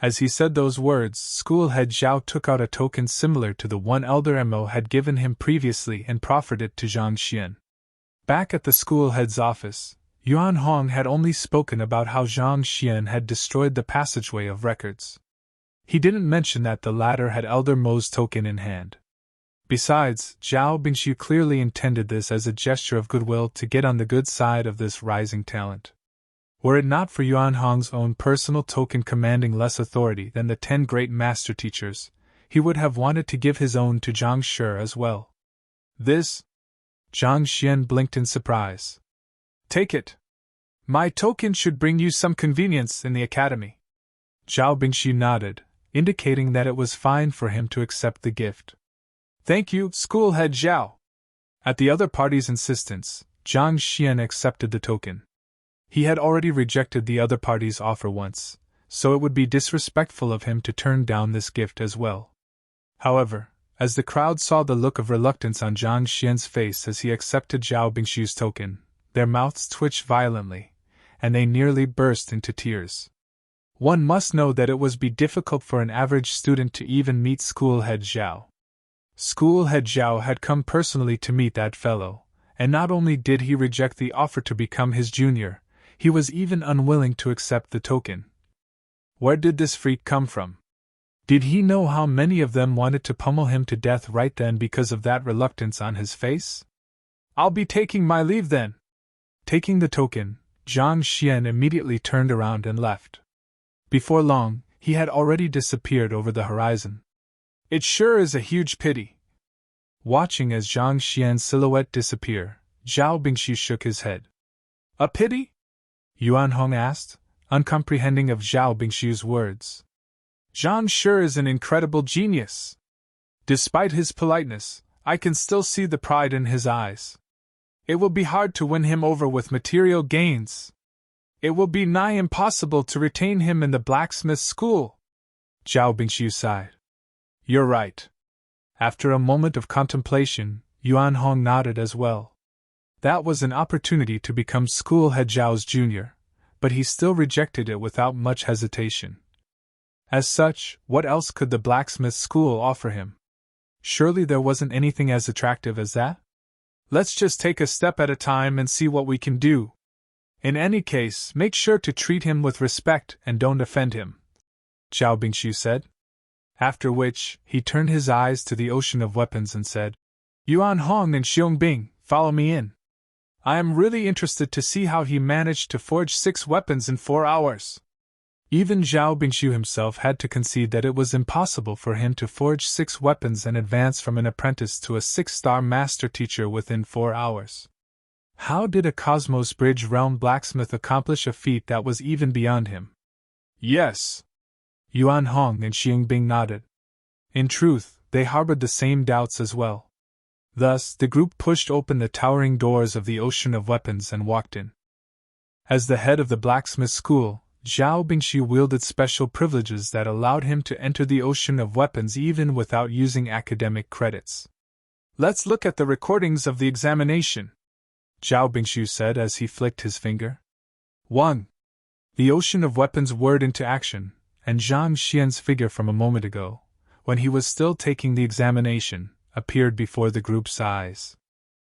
As he said those words, school head Zhao took out a token similar to the one Elder Mo had given him previously and proffered it to Zhang Xian. Back at the school head's office, Yuan Hong had only spoken about how Zhang Xian had destroyed the passageway of records. He didn't mention that the latter had Elder Mo's token in hand. Besides, Zhao Bingxiu clearly intended this as a gesture of goodwill to get on the good side of this rising talent. Were it not for Yuan Hong's own personal token commanding less authority than the 10 great master teachers, he would have wanted to give his own to Zhang Shi as well. This? Zhang Xian blinked in surprise. Take it. My token should bring you some convenience in the academy. Zhao Bingxiu nodded, indicating that it was fine for him to accept the gift. Thank you, school head Zhao. At the other party's insistence, Zhang Xian accepted the token. He had already rejected the other party's offer once, so it would be disrespectful of him to turn down this gift as well. However, as the crowd saw the look of reluctance on Zhang Xian's face as he accepted Zhao Bingxiu's token, their mouths twitched violently, and they nearly burst into tears. One must know that it would be difficult for an average student to even meet school head Zhao. School head Zhao had come personally to meet that fellow, and not only did he reject the offer to become his junior, he was even unwilling to accept the token. Where did this freak come from? Did he know how many of them wanted to pummel him to death right then because of that reluctance on his face? I'll be taking my leave then. Taking the token, Zhang Xian immediately turned around and left. Before long, he had already disappeared over the horizon. It sure is a huge pity. Watching as Zhang Xian's silhouette disappear, Zhao Bingxiu shook his head. A pity? Yuan Hong asked, uncomprehending of Zhao Bingxiu's words. Zhang sure is an incredible genius. Despite his politeness, I can still see the pride in his eyes. It will be hard to win him over with material gains. It will be nigh impossible to retain him in the blacksmith school. Zhao Bingxiu sighed. You're right. After a moment of contemplation, Yuan Hong nodded as well. That was an opportunity to become school head Zhao's junior, but he still rejected it without much hesitation. As such, what else could the blacksmith school offer him? Surely there wasn't anything as attractive as that? Let's just take a step at a time and see what we can do. In any case, make sure to treat him with respect and don't offend him, Zhao Bingxiu said. After which, he turned his eyes to the ocean of weapons and said, Yuan Hong and Xiong Bing, follow me in. I am really interested to see how he managed to forge 6 weapons in 4 hours. Even Zhao Bingxiu himself had to concede that it was impossible for him to forge 6 weapons and advance from an apprentice to a 6-star master teacher within 4 hours. How did a Cosmos Bridge realm blacksmith accomplish a feat that was even beyond him? Yes. Yuan Hong and Xiong Bing nodded. In truth, they harbored the same doubts as well. Thus, the group pushed open the towering doors of the ocean of weapons and walked in. As the head of the blacksmith school, Zhao Bingxiu wielded special privileges that allowed him to enter the ocean of weapons even without using academic credits. Let's look at the recordings of the examination, Zhao Bingxiu said as he flicked his finger. 1. The ocean of weapons whirred into action, and Zhang Xian's figure from a moment ago, when he was still taking the examination, appeared before the group's eyes.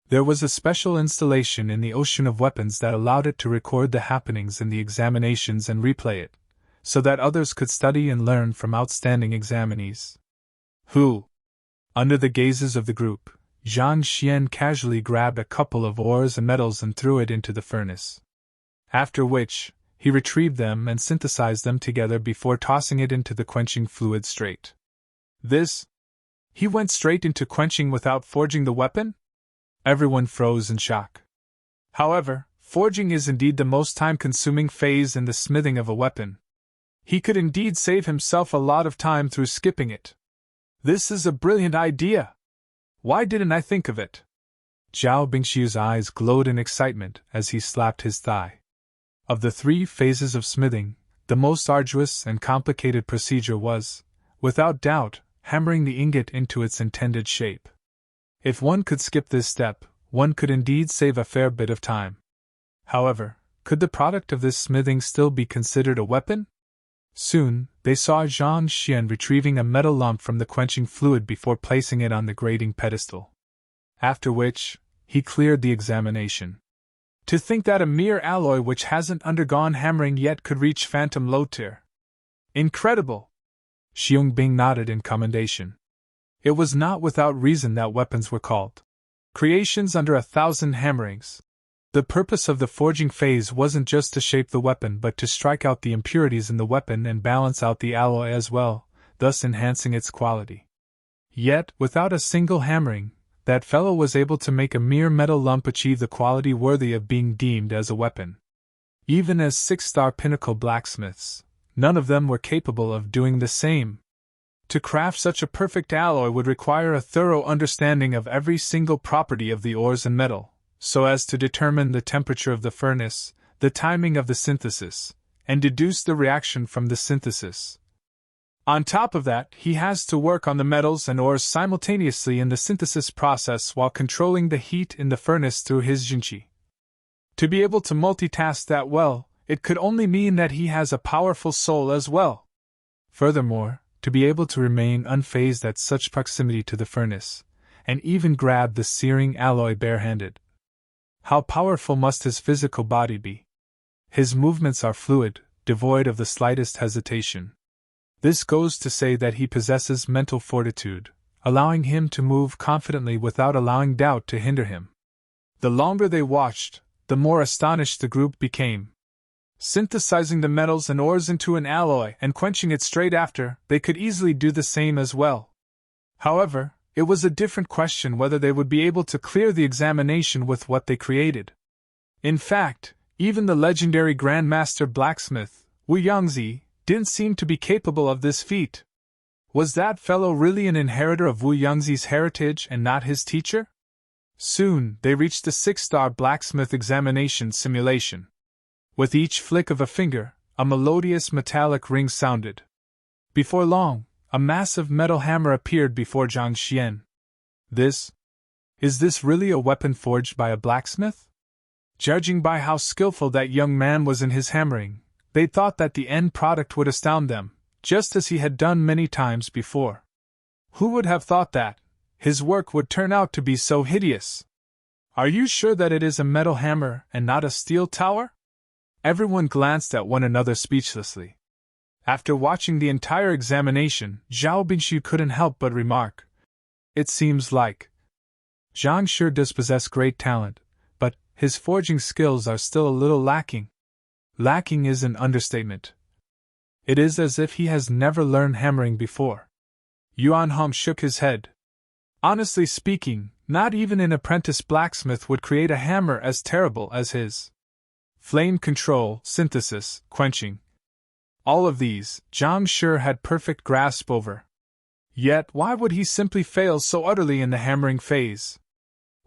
There was a special installation in the ocean of weapons that allowed it to record the happenings in the examinations and replay it, so that others could study and learn from outstanding examinees. Under the gazes of the group, Zhang Xian casually grabbed a couple of ores and metals and threw it into the furnace. After which, he retrieved them and synthesized them together before tossing it into the quenching fluid straight. This? He went straight into quenching without forging the weapon? Everyone froze in shock. However, forging is indeed the most time-consuming phase in the smithing of a weapon. He could indeed save himself a lot of time through skipping it. This is a brilliant idea! Why didn't I think of it? Zhao Bingxiu's eyes glowed in excitement as he slapped his thigh. Of the 3 phases of smithing, The most arduous and complicated procedure was, without doubt, hammering the ingot into its intended shape. If one could skip this step, one could indeed save a fair bit of time. However, could the product of this smithing still be considered a weapon? Soon, they saw Zhang Xian retrieving a metal lump from the quenching fluid before placing it on the grating pedestal. After which, he cleared the examination. To think that a mere alloy which hasn't undergone hammering yet could reach phantom low tier. Incredible! Xiong Bing nodded in commendation. It was not without reason that weapons were called creations under 1,000 hammerings. The purpose of the forging phase wasn't just to shape the weapon but to strike out the impurities in the weapon and balance out the alloy as well, thus enhancing its quality. Yet, without a single hammering, that fellow was able to make a mere metal lump achieve the quality worthy of being deemed as a weapon. Even as 6-star pinnacle blacksmiths, none of them were capable of doing the same. To craft such a perfect alloy would require a thorough understanding of every single property of the ores and metal, so as to determine the temperature of the furnace, the timing of the synthesis, and deduce the reaction from the synthesis. On top of that, he has to work on the metals and ores simultaneously in the synthesis process while controlling the heat in the furnace through his jinchi. To be able to multitask that well, it could only mean that he has a powerful soul as well. Furthermore, to be able to remain unfazed at such proximity to the furnace, and even grab the searing alloy barehanded. How powerful must his physical body be? His movements are fluid, devoid of the slightest hesitation. This goes to say that he possesses mental fortitude, allowing him to move confidently without allowing doubt to hinder him. The longer they watched, the more astonished the group became. Synthesizing the metals and ores into an alloy and quenching it straight after, they could easily do the same as well. However, it was a different question whether they would be able to clear the examination with what they created. In fact, even the legendary Grandmaster Blacksmith, Wu Yangzi, didn't seem to be capable of this feat. Was that fellow really an inheritor of Wu Yangzi's heritage and not his teacher? Soon, they reached the 6-star blacksmith examination simulation. With each flick of a finger, a melodious metallic ring sounded. Before long, a massive metal hammer appeared before Zhang Xian. Is this really a weapon forged by a blacksmith? Judging by how skillful that young man was in his hammering, they thought that the end product would astound them, just as he had done many times before. Who would have thought that his work would turn out to be so hideous? Are you sure that it is a metal hammer and not a steel tower? Everyone glanced at one another speechlessly. After watching the entire examination, Zhao Bingshu couldn't help but remark, "It seems like Zhang sure does possess great talent, but his forging skills are still a little lacking." Lacking is an understatement. It is as if he has never learned hammering before. Yuan Hong shook his head. Honestly speaking, not even an apprentice blacksmith would create a hammer as terrible as his. Flame control, synthesis, quenching. All of these, Zhang sure had perfect grasp over. Yet why would he simply fail so utterly in the hammering phase?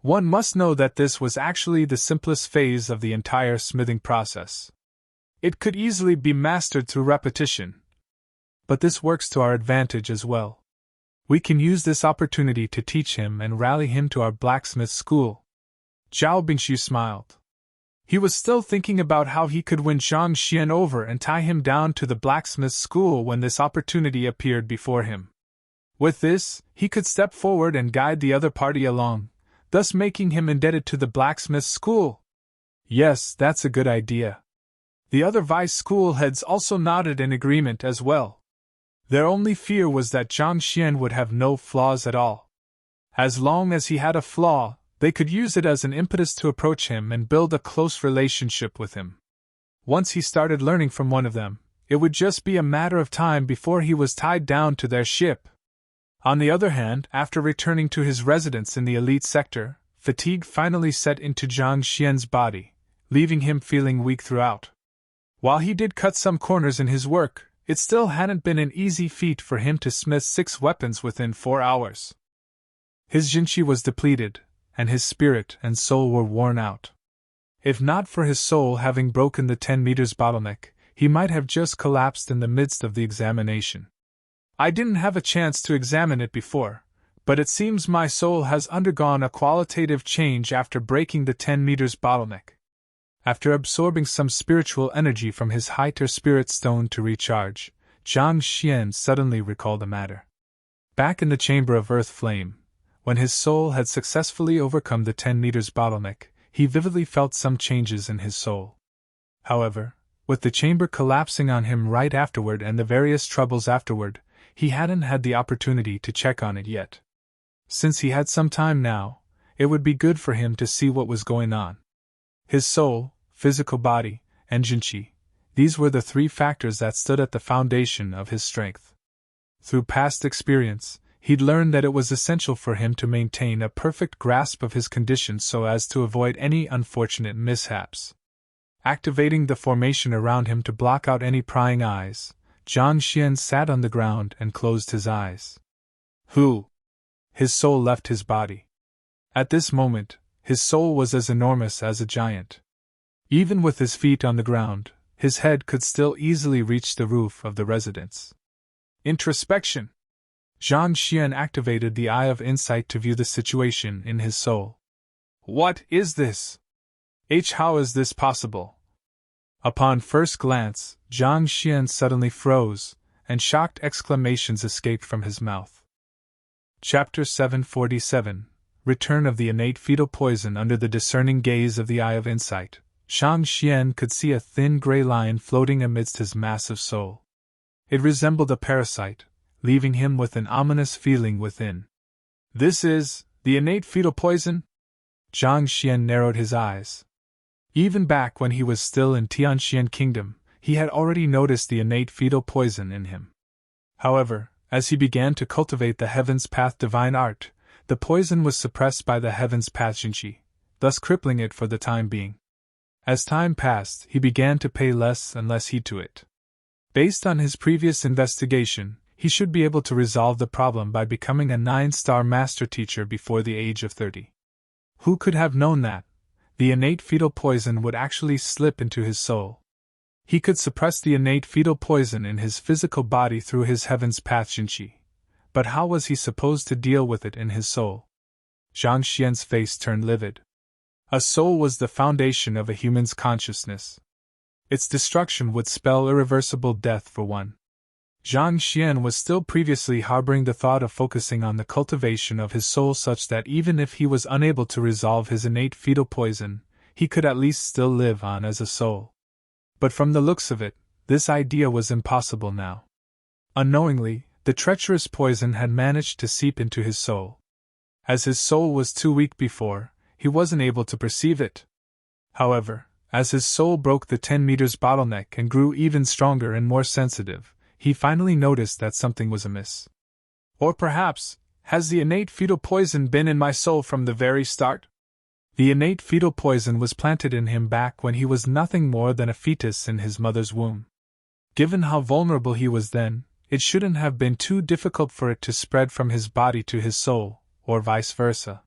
One must know that this was actually the simplest phase of the entire smithing process. It could easily be mastered through repetition. But this works to our advantage as well. We can use this opportunity to teach him and rally him to our blacksmith school. Zhao Bingshu smiled. He was still thinking about how he could win Zhang Xian over and tie him down to the blacksmith school when this opportunity appeared before him. With this, he could step forward and guide the other party along, thus making him indebted to the blacksmith school. Yes, that's a good idea. The other vice school heads also nodded in agreement as well. Their only fear was that Zhang Xian would have no flaws at all. As long as he had a flaw, they could use it as an impetus to approach him and build a close relationship with him. Once he started learning from one of them, it would just be a matter of time before he was tied down to their ship. On the other hand, after returning to his residence in the elite sector, fatigue finally set into Zhang Xian's body, leaving him feeling weak throughout. While he did cut some corners in his work, it still hadn't been an easy feat for him to smith 6 weapons within 4 hours. His jinchi was depleted, and his spirit and soul were worn out. If not for his soul having broken the 10 meters bottleneck, he might have just collapsed in the midst of the examination. I didn't have a chance to examine it before, but it seems my soul has undergone a qualitative change after breaking the 10 meters bottleneck. After absorbing some spiritual energy from his Higher Spirit Stone to recharge, Zhang Xian suddenly recalled the matter. Back in the Chamber of Earth Flame, when his soul had successfully overcome the 10 meters bottleneck, he vividly felt some changes in his soul. However, with the chamber collapsing on him right afterward and the various troubles afterward, he hadn't had the opportunity to check on it yet. Since he had some time now, it would be good for him to see what was going on. His soul, physical body, and Jinqi, these were the three factors that stood at the foundation of his strength. Through past experience, he'd learned that it was essential for him to maintain a perfect grasp of his condition so as to avoid any unfortunate mishaps. Activating the formation around him to block out any prying eyes, Zhang Xian sat on the ground and closed his eyes. His soul left his body. At this moment, his soul was as enormous as a giant. Even with his feet on the ground, his head could still easily reach the roof of the residence. Introspection. Zhang Xian activated the Eye of Insight to view the situation in his soul. What is this? How is this possible? Upon first glance, Zhang Xian suddenly froze, and shocked exclamations escaped from his mouth. Chapter 747 Return of the Innate Fetal Poison. Under the discerning gaze of the Eye of Insight, Zhang Xian could see a thin gray line floating amidst his massive soul. It resembled a parasite, leaving him with an ominous feeling within. This is the innate fetal poison? Zhang Xian narrowed his eyes. Even back when he was still in Tianxian Kingdom, he had already noticed the innate fetal poison in him. However, as he began to cultivate the Heaven's Path divine art, the poison was suppressed by the Heaven's Path Jinqi, thus crippling it for the time being. As time passed, he began to pay less and less heed to it. Based on his previous investigation, he should be able to resolve the problem by becoming a 9-star master teacher before the age of 30. Who could have known that the innate fetal poison would actually slip into his soul? He could suppress the innate fetal poison in his physical body through his Heaven's Path Jinqi, but how was he supposed to deal with it in his soul? Zhang Xian's face turned livid. A soul was the foundation of a human's consciousness. Its destruction would spell irreversible death for one. Zhang Xian was still previously harboring the thought of focusing on the cultivation of his soul such that even if he was unable to resolve his innate fetal poison, he could at least still live on as a soul. But from the looks of it, this idea was impossible now. Unknowingly, the treacherous poison had managed to seep into his soul. As his soul was too weak before, he wasn't able to perceive it. However, as his soul broke the 10 meters bottleneck and grew even stronger and more sensitive, he finally noticed that something was amiss. Or perhaps, has the innate fetal poison been in my soul from the very start? The innate fetal poison was planted in him back when he was nothing more than a fetus in his mother's womb. Given how vulnerable he was then, it shouldn't have been too difficult for it to spread from his body to his soul, or vice versa.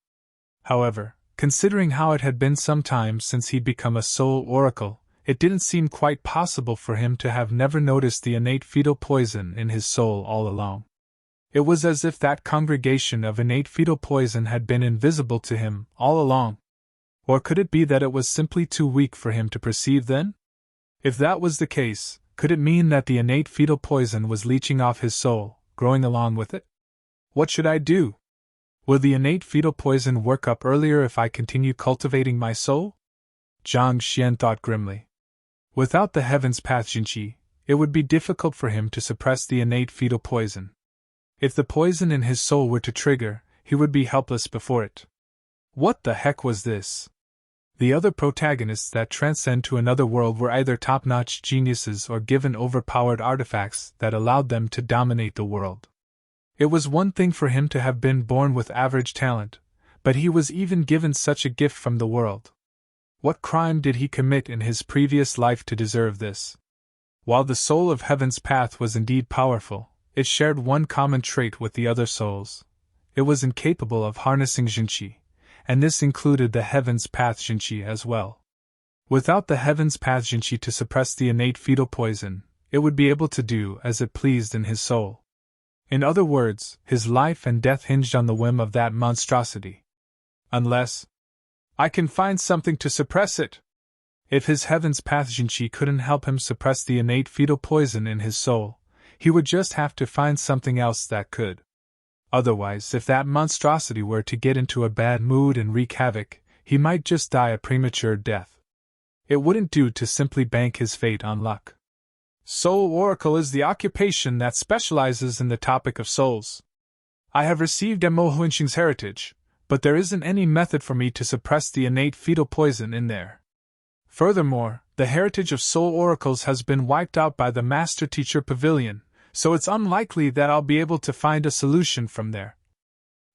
However, considering how it had been some time since he'd become a soul oracle, it didn't seem quite possible for him to have never noticed the innate fetal poison in his soul all along. It was as if that congregation of innate fetal poison had been invisible to him all along. Or could it be that it was simply too weak for him to perceive then? If that was the case, could it mean that the innate fetal poison was leeching off his soul, growing along with it? What should I do? Will the innate fetal poison work up earlier if I continue cultivating my soul? Zhang Xian thought grimly. Without the Heaven's Path Jinqi, it would be difficult for him to suppress the innate fetal poison. If the poison in his soul were to trigger, he would be helpless before it. What the heck was this? The other protagonists that transcend to another world were either top-notch geniuses or given overpowered artifacts that allowed them to dominate the world. It was one thing for him to have been born with average talent, but he was even given such a gift from the world. What crime did he commit in his previous life to deserve this? While the soul of Heaven's Path was indeed powerful, it shared one common trait with the other souls. It was incapable of harnessing Jinqi, and this included the Heaven's Path Jinqi as well. Without the heaven's pathgency to suppress the innate fetal poison, it would be able to do as it pleased in his soul. In other words, his life and death hinged on the whim of that monstrosity. Unless I can find something to suppress it. If his heaven's pathgency couldn't help him suppress the innate fetal poison in his soul, he would just have to find something else that could. Otherwise, if that monstrosity were to get into a bad mood and wreak havoc, he might just die a premature death. It wouldn't do to simply bank his fate on luck. Soul Oracle is the occupation that specializes in the topic of souls. I have received Mo Huinxing's heritage, but there isn't any method for me to suppress the innate fetal poison in there. Furthermore, the heritage of soul oracles has been wiped out by the Master Teacher Pavilion, so it's unlikely that I'll be able to find a solution from there.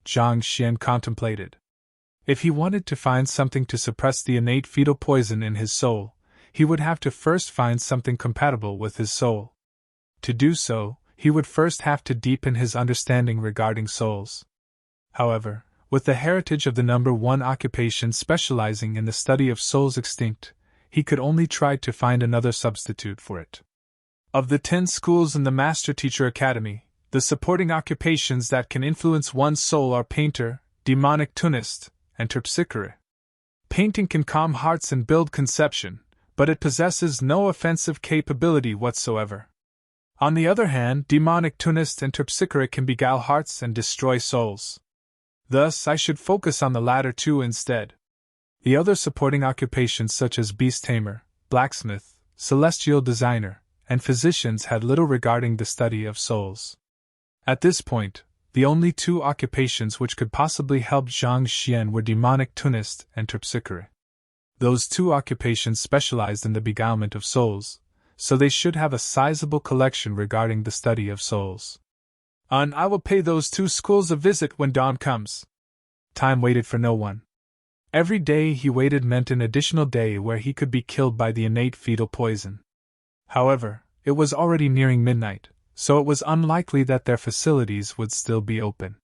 Zhang Xian contemplated. If he wanted to find something to suppress the innate fetal poison in his soul, he would have to first find something compatible with his soul. To do so, he would first have to deepen his understanding regarding souls. However, with the heritage of the number one occupation specializing in the study of souls extinct, he could only try to find another substitute for it. Of the 10 schools in the Master Teacher Academy, the supporting occupations that can influence one's soul are painter, demonic tunist, and terpsichore. Painting can calm hearts and build conception, but it possesses no offensive capability whatsoever. On the other hand, demonic tunist and terpsichore can beguile hearts and destroy souls. Thus, I should focus on the latter two instead. The other supporting occupations such as beast tamer, blacksmith, celestial designer, and physicians had little regarding the study of souls. At this point, the only two occupations which could possibly help Zhang Xian were demonic tunist and terpsichore. Those two occupations specialized in the beguilement of souls, so they should have a sizable collection regarding the study of souls. And I will pay those 2 schools a visit when dawn comes. Time waited for no one. Every day he waited meant an additional day where he could be killed by the innate fetal poison. However, it was already nearing midnight, so it was unlikely that their facilities would still be open.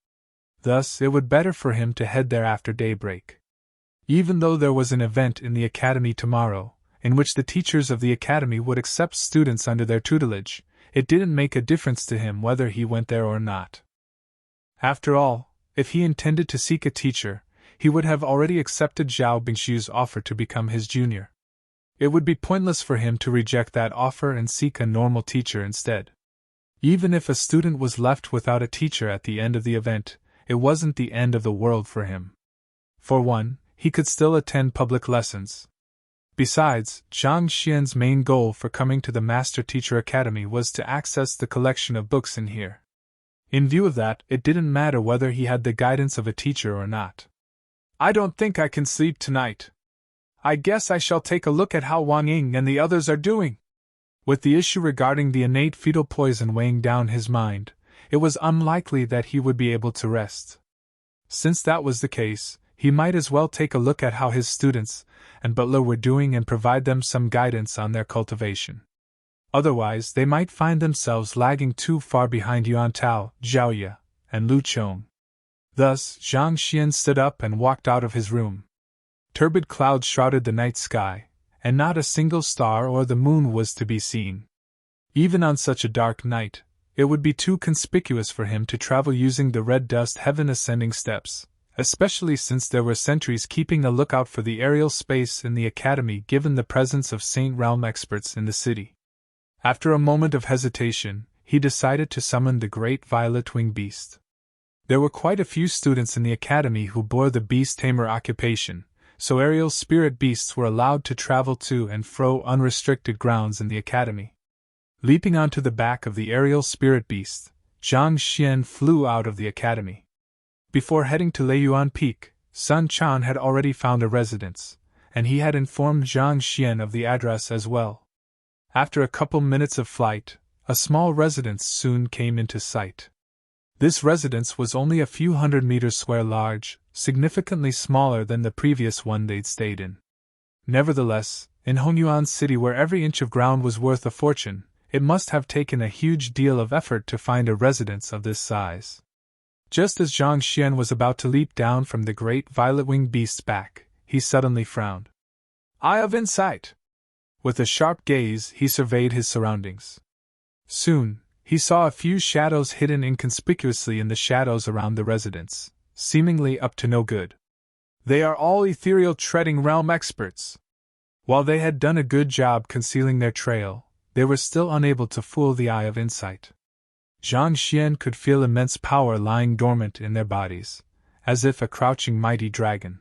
Thus, it would be better for him to head there after daybreak. Even though there was an event in the academy tomorrow, in which the teachers of the academy would accept students under their tutelage, it didn't make a difference to him whether he went there or not. After all, if he intended to seek a teacher, he would have already accepted Zhao Bingshu's offer to become his junior. It would be pointless for him to reject that offer and seek a normal teacher instead. Even if a student was left without a teacher at the end of the event, it wasn't the end of the world for him. For one, he could still attend public lessons. Besides, Zhang Xian's main goal for coming to the Master Teacher Academy was to access the collection of books in here. In view of that, it didn't matter whether he had the guidance of a teacher or not. I don't think I can sleep tonight. I guess I shall take a look at how Wang Ying and the others are doing. With the issue regarding the innate fetal poison weighing down his mind, it was unlikely that he would be able to rest. Since that was the case, he might as well take a look at how his students and butler were doing and provide them some guidance on their cultivation. Otherwise, they might find themselves lagging too far behind Yuan Tao, Zhao Ye, and Lu Chong. Thus, Zhang Xian stood up and walked out of his room. Turbid clouds shrouded the night sky, and not a single star or the moon was to be seen. Even on such a dark night, it would be too conspicuous for him to travel using the red dust heaven ascending steps, especially since there were sentries keeping a lookout for the aerial space in the academy given the presence of Saint Realm experts in the city. After a moment of hesitation, he decided to summon the great violet-winged beast. There were quite a few students in the academy who bore the beast tamer occupation, so aerial spirit beasts were allowed to travel to and fro unrestricted grounds in the academy. Leaping onto the back of the aerial spirit beast, Zhang Xian flew out of the academy. Before heading to Leiyuan Peak, Sun Quan had already found a residence, and he had informed Zhang Xian of the address as well. After a couple minutes of flight, a small residence soon came into sight. This residence was only a few hundred meters square large, significantly smaller than the previous one they'd stayed in. Nevertheless, in Hongyuan City where every inch of ground was worth a fortune, it must have taken a huge deal of effort to find a residence of this size. Just as Zhang Xian was about to leap down from the great violet-winged beast's back, he suddenly frowned. Eye of Insight! With a sharp gaze, he surveyed his surroundings. Soon, he saw a few shadows hidden inconspicuously in the shadows around the residence, seemingly up to no good. They are all ethereal treading realm experts. While they had done a good job concealing their trail, they were still unable to fool the Eye of Insight. Zhang Xian could feel immense power lying dormant in their bodies, as if a crouching mighty dragon.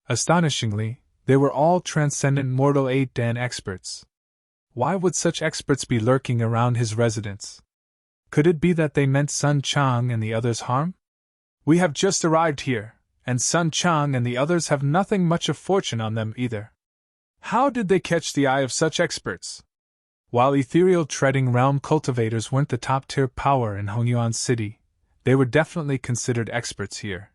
Astonishingly, they were all transcendent mortal 8-dan experts. Why would such experts be lurking around his residence? Could it be that they meant Sun Chang and the others harm? We have just arrived here, and Sun Chang and the others have nothing much of fortune on them either. How did they catch the eye of such experts? While ethereal treading realm cultivators weren't the top-tier power in Hongyuan City, they were definitely considered experts here.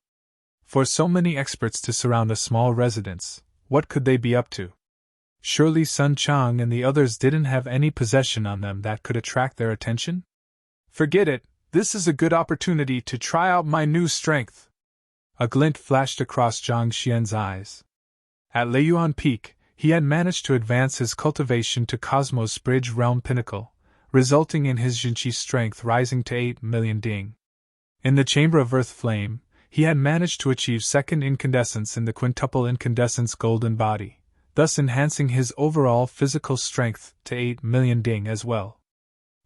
For so many experts to surround a small residence, what could they be up to? Surely Sun Chang and the others didn't have any possession on them that could attract their attention? Forget it, this is a good opportunity to try out my new strength. A glint flashed across Zhang Xian's eyes. At Leiyuan Peak, he had managed to advance his cultivation to Cosmos Bridge Realm Pinnacle, resulting in his Jinqi strength rising to 8 million ding. In the Chamber of Earth Flame, he had managed to achieve second incandescence in the quintuple incandescence golden body, thus enhancing his overall physical strength to 8 million ding as well.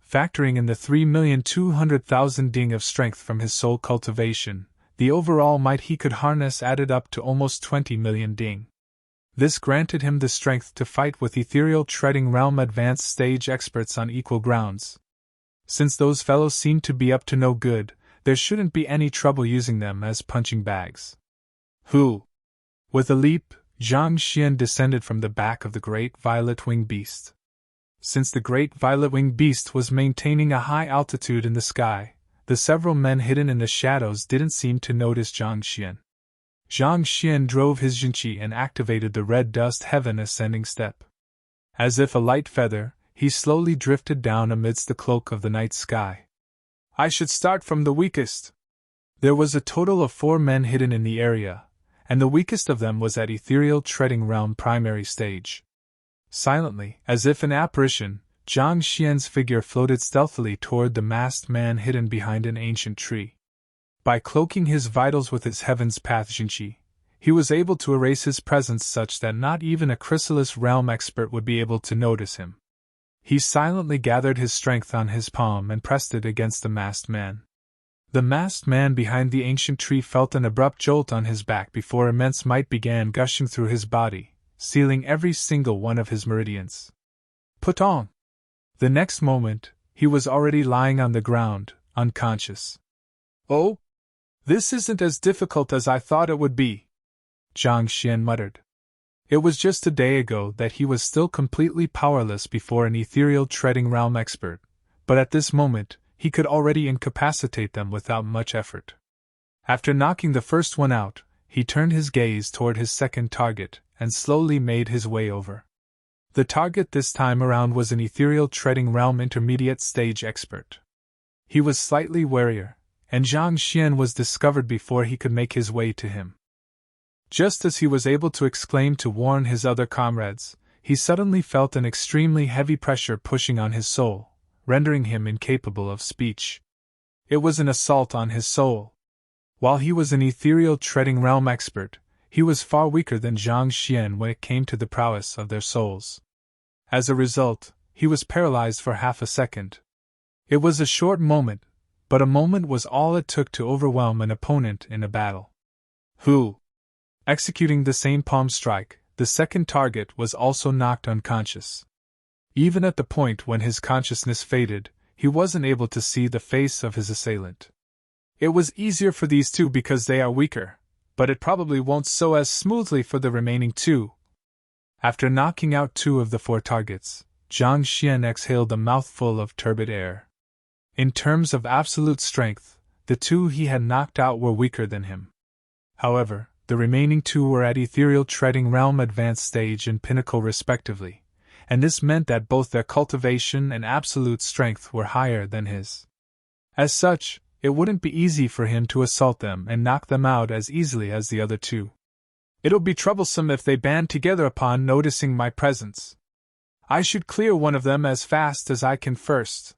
Factoring in the 3,200,000 ding of strength from his soul cultivation, the overall might he could harness added up to almost 20 million ding. This granted him the strength to fight with ethereal treading realm advanced stage experts on equal grounds. Since those fellows seemed to be up to no good, there shouldn't be any trouble using them as punching bags. Who? With a leap, Zhang Xian descended from the back of the great violet-winged beast. Since the great violet-winged beast was maintaining a high altitude in the sky, the several men hidden in the shadows didn't seem to notice Zhang Xian. Zhang Xian drove his Jinqi and activated the red dust heaven ascending step. As if a light feather, he slowly drifted down amidst the cloak of the night sky. I should start from the weakest. There was a total of 4 men hidden in the area, and the weakest of them was at ethereal treading realm primary stage. Silently, as if an apparition, Zhang Xian's figure floated stealthily toward the masked man hidden behind an ancient tree. By cloaking his vitals with his Heaven's Path Jinqi, he was able to erase his presence such that not even a chrysalis realm expert would be able to notice him. He silently gathered his strength on his palm and pressed it against the masked man. The masked man behind the ancient tree felt an abrupt jolt on his back before immense might began gushing through his body, sealing every single one of his meridians. Putong! The next moment, he was already lying on the ground, unconscious. Oh? This isn't as difficult as I thought it would be, Zhang Xian muttered. It was just a day ago that he was still completely powerless before an ethereal treading realm expert, but at this moment, he could already incapacitate them without much effort. After knocking the first one out, he turned his gaze toward his second target and slowly made his way over. The target this time around was an ethereal treading realm intermediate stage expert. He was slightly warier, and Zhang Xian was discovered before he could make his way to him. Just as he was able to exclaim to warn his other comrades, he suddenly felt an extremely heavy pressure pushing on his soul, rendering him incapable of speech. It was an assault on his soul. While he was an ethereal treading realm expert, he was far weaker than Zhang Xian when it came to the prowess of their souls. As a result, he was paralyzed for half a second. It was a short moment, but a moment was all it took to overwhelm an opponent in a battle. Who? Executing the same palm strike, the second target was also knocked unconscious. Even at the point when his consciousness faded, he wasn't able to see the face of his assailant. It was easier for these two because they are weaker, but it probably won't so as smoothly for the remaining 2. After knocking out 2 of the 4 targets, Zhang Xian exhaled a mouthful of turbid air. In terms of absolute strength, the 2 he had knocked out were weaker than him. However, the remaining 2 were at ethereal treading realm advanced stage and pinnacle respectively, and this meant that both their cultivation and absolute strength were higher than his. As such, it wouldn't be easy for him to assault them and knock them out as easily as the other 2. It'll be troublesome if they band together upon noticing my presence. I should clear one of them as fast as I can first.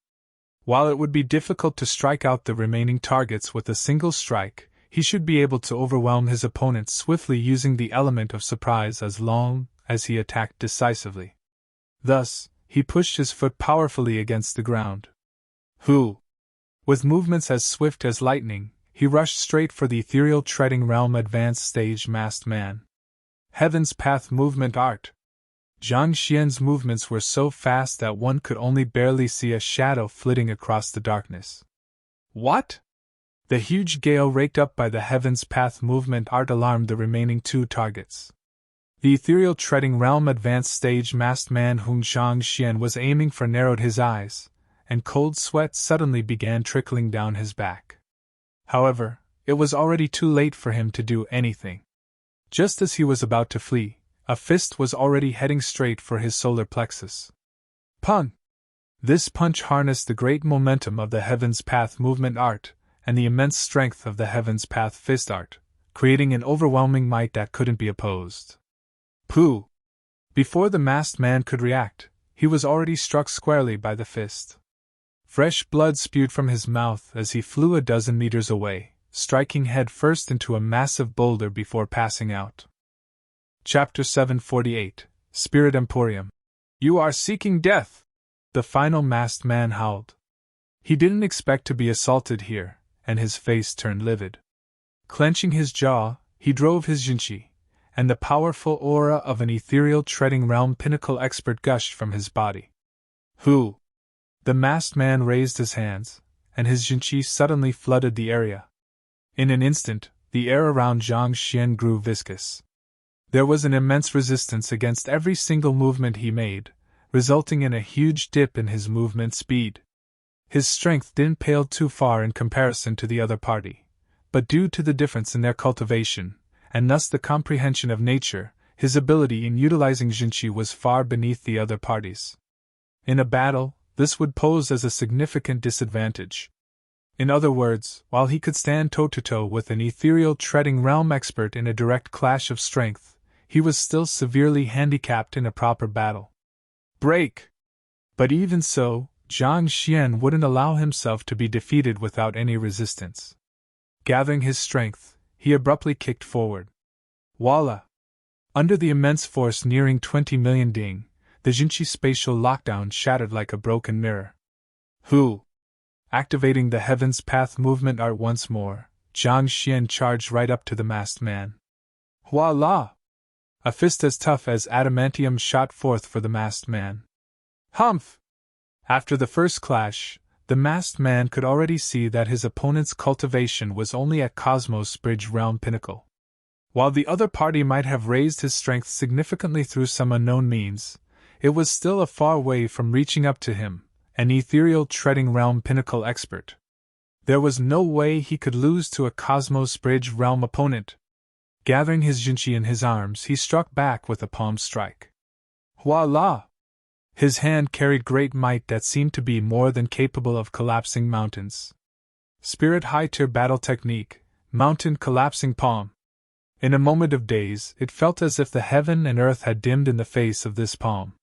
While it would be difficult to strike out the remaining targets with a single strike, he should be able to overwhelm his opponent swiftly using the element of surprise as long as he attacked decisively. Thus, he pushed his foot powerfully against the ground. With movements as swift as lightning, he rushed straight for the ethereal treading realm advanced stage masked man. Heaven's Path Movement Art. Zhang Xian's movements were so fast that one could only barely see a shadow flitting across the darkness. What? The huge gale raked up by the Heaven's Path Movement Art alarmed the remaining two targets. The ethereal treading realm advanced stage masked man whom Zhang Xian was aiming for narrowed his eyes, and cold sweat suddenly began trickling down his back. However, it was already too late for him to do anything. Just as he was about to flee, a fist was already heading straight for his solar plexus. Pun! This punch harnessed the great momentum of the Heaven's Path Movement Art and the immense strength of the Heaven's Path Fist Art, creating an overwhelming might that couldn't be opposed. Pooh! Before the masked man could react, he was already struck squarely by the fist. Fresh blood spewed from his mouth as he flew a dozen meters away, striking head first into a massive boulder before passing out. Chapter 748, Spirit Emporium. You are seeking death! The final masked man howled. He didn't expect to be assaulted here, and his face turned livid. Clenching his jaw, he drove his Jinchi, and the powerful aura of an ethereal treading realm pinnacle expert gushed from his body. The masked man raised his hands, and his Jinchi suddenly flooded the area. In an instant, the air around Zhang Xian grew viscous. There was an immense resistance against every single movement he made, resulting in a huge dip in his movement speed. His strength didn't pale too far in comparison to the other party, but due to the difference in their cultivation, and thus the comprehension of nature, his ability in utilizing Jinchi was far beneath the other parties. In a battle, this would pose as a significant disadvantage. In other words, while he could stand toe-to-toe with an ethereal treading realm expert in a direct clash of strength, he was still severely handicapped in a proper battle. Break! But even so, Zhang Xian wouldn't allow himself to be defeated without any resistance. Gathering his strength, he abruptly kicked forward. Voila! Under the immense force nearing 20 million ding, the Jinchi spatial lockdown shattered like a broken mirror. Activating the Heaven's Path Movement Art once more, Zhang Xian charged right up to the masked man. Voila! A fist as tough as adamantium shot forth for the masked man. Humph! After the first clash, the masked man could already see that his opponent's cultivation was only at Cosmos Bridge Realm Pinnacle. While the other party might have raised his strength significantly through some unknown means, it was still a far way from reaching up to him, an ethereal treading realm pinnacle expert. There was no way he could lose to a Cosmos Bridge Realm opponent. Gathering his Jinchi in his arms, he struck back with a palm strike. Voila! His hand carried great might that seemed to be more than capable of collapsing mountains. Spirit High-Tier Battle Technique, Mountain Collapsing Palm. In a moment of daze, it felt as if the heaven and earth had dimmed in the face of this palm.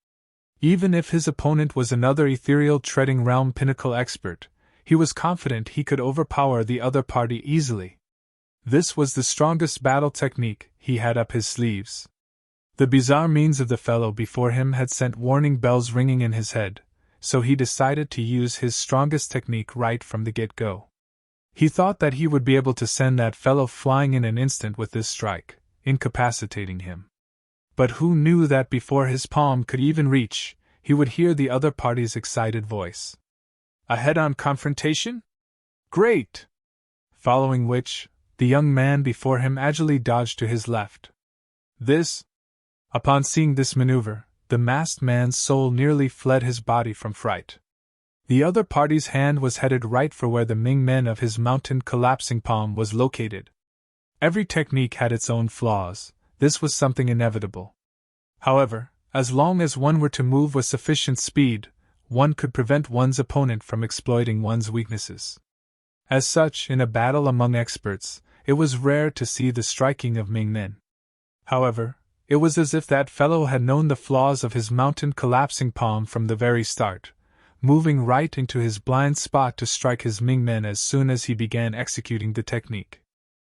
Even if his opponent was another ethereal treading realm pinnacle expert, he was confident he could overpower the other party easily. This was the strongest battle technique he had up his sleeves. The bizarre means of the fellow before him had sent warning bells ringing in his head, so he decided to use his strongest technique right from the get-go. He thought that he would be able to send that fellow flying in an instant with this strike, incapacitating him. But who knew that before his palm could even reach, he would hear the other party's excited voice. A head-on confrontation? Great! Following which, the young man before him agilely dodged to his left. Upon seeing this maneuver, the masked man's soul nearly fled his body from fright. The other party's hand was headed right for where the Ming Men of his mountain collapsing palm was located. Every technique had its own flaws, this was something inevitable. However, as long as one were to move with sufficient speed, one could prevent one's opponent from exploiting one's weaknesses. As such, in a battle among experts, it was rare to see the striking of Ming Men. However, it was as if that fellow had known the flaws of his mountain collapsing palm from the very start, moving right into his blind spot to strike his Ming men as soon as he began executing the technique.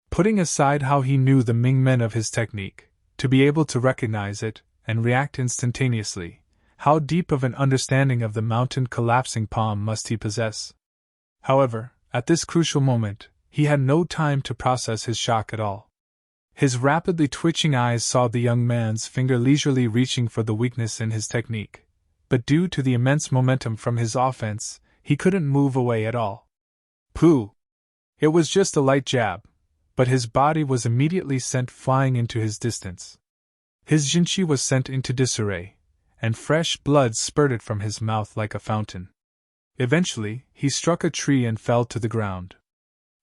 Putting aside how he knew the Ming men of his technique, to be able to recognize it and react instantaneously, how deep of an understanding of the mountain collapsing palm must he possess? However, at this crucial moment, he had no time to process his shock at all. His rapidly twitching eyes saw the young man's finger leisurely reaching for the weakness in his technique, but due to the immense momentum from his offense, he couldn't move away at all. Pooh! It was just a light jab, but his body was immediately sent flying into his distance. His jinchi was sent into disarray, and fresh blood spurted from his mouth like a fountain. Eventually, he struck a tree and fell to the ground.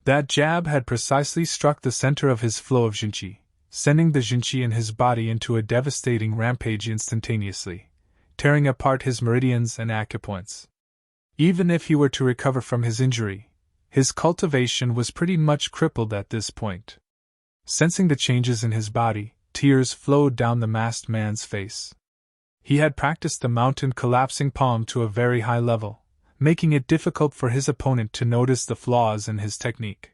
That jab had precisely struck the center of his flow of jinchi, sending the jinchi in his body into a devastating rampage instantaneously, tearing apart his meridians and acupoints. Even if he were to recover from his injury, his cultivation was pretty much crippled at this point. Sensing the changes in his body, tears flowed down the masked man's face. He had practiced the mountain collapsing palm to a very high level, making it difficult for his opponent to notice the flaws in his technique.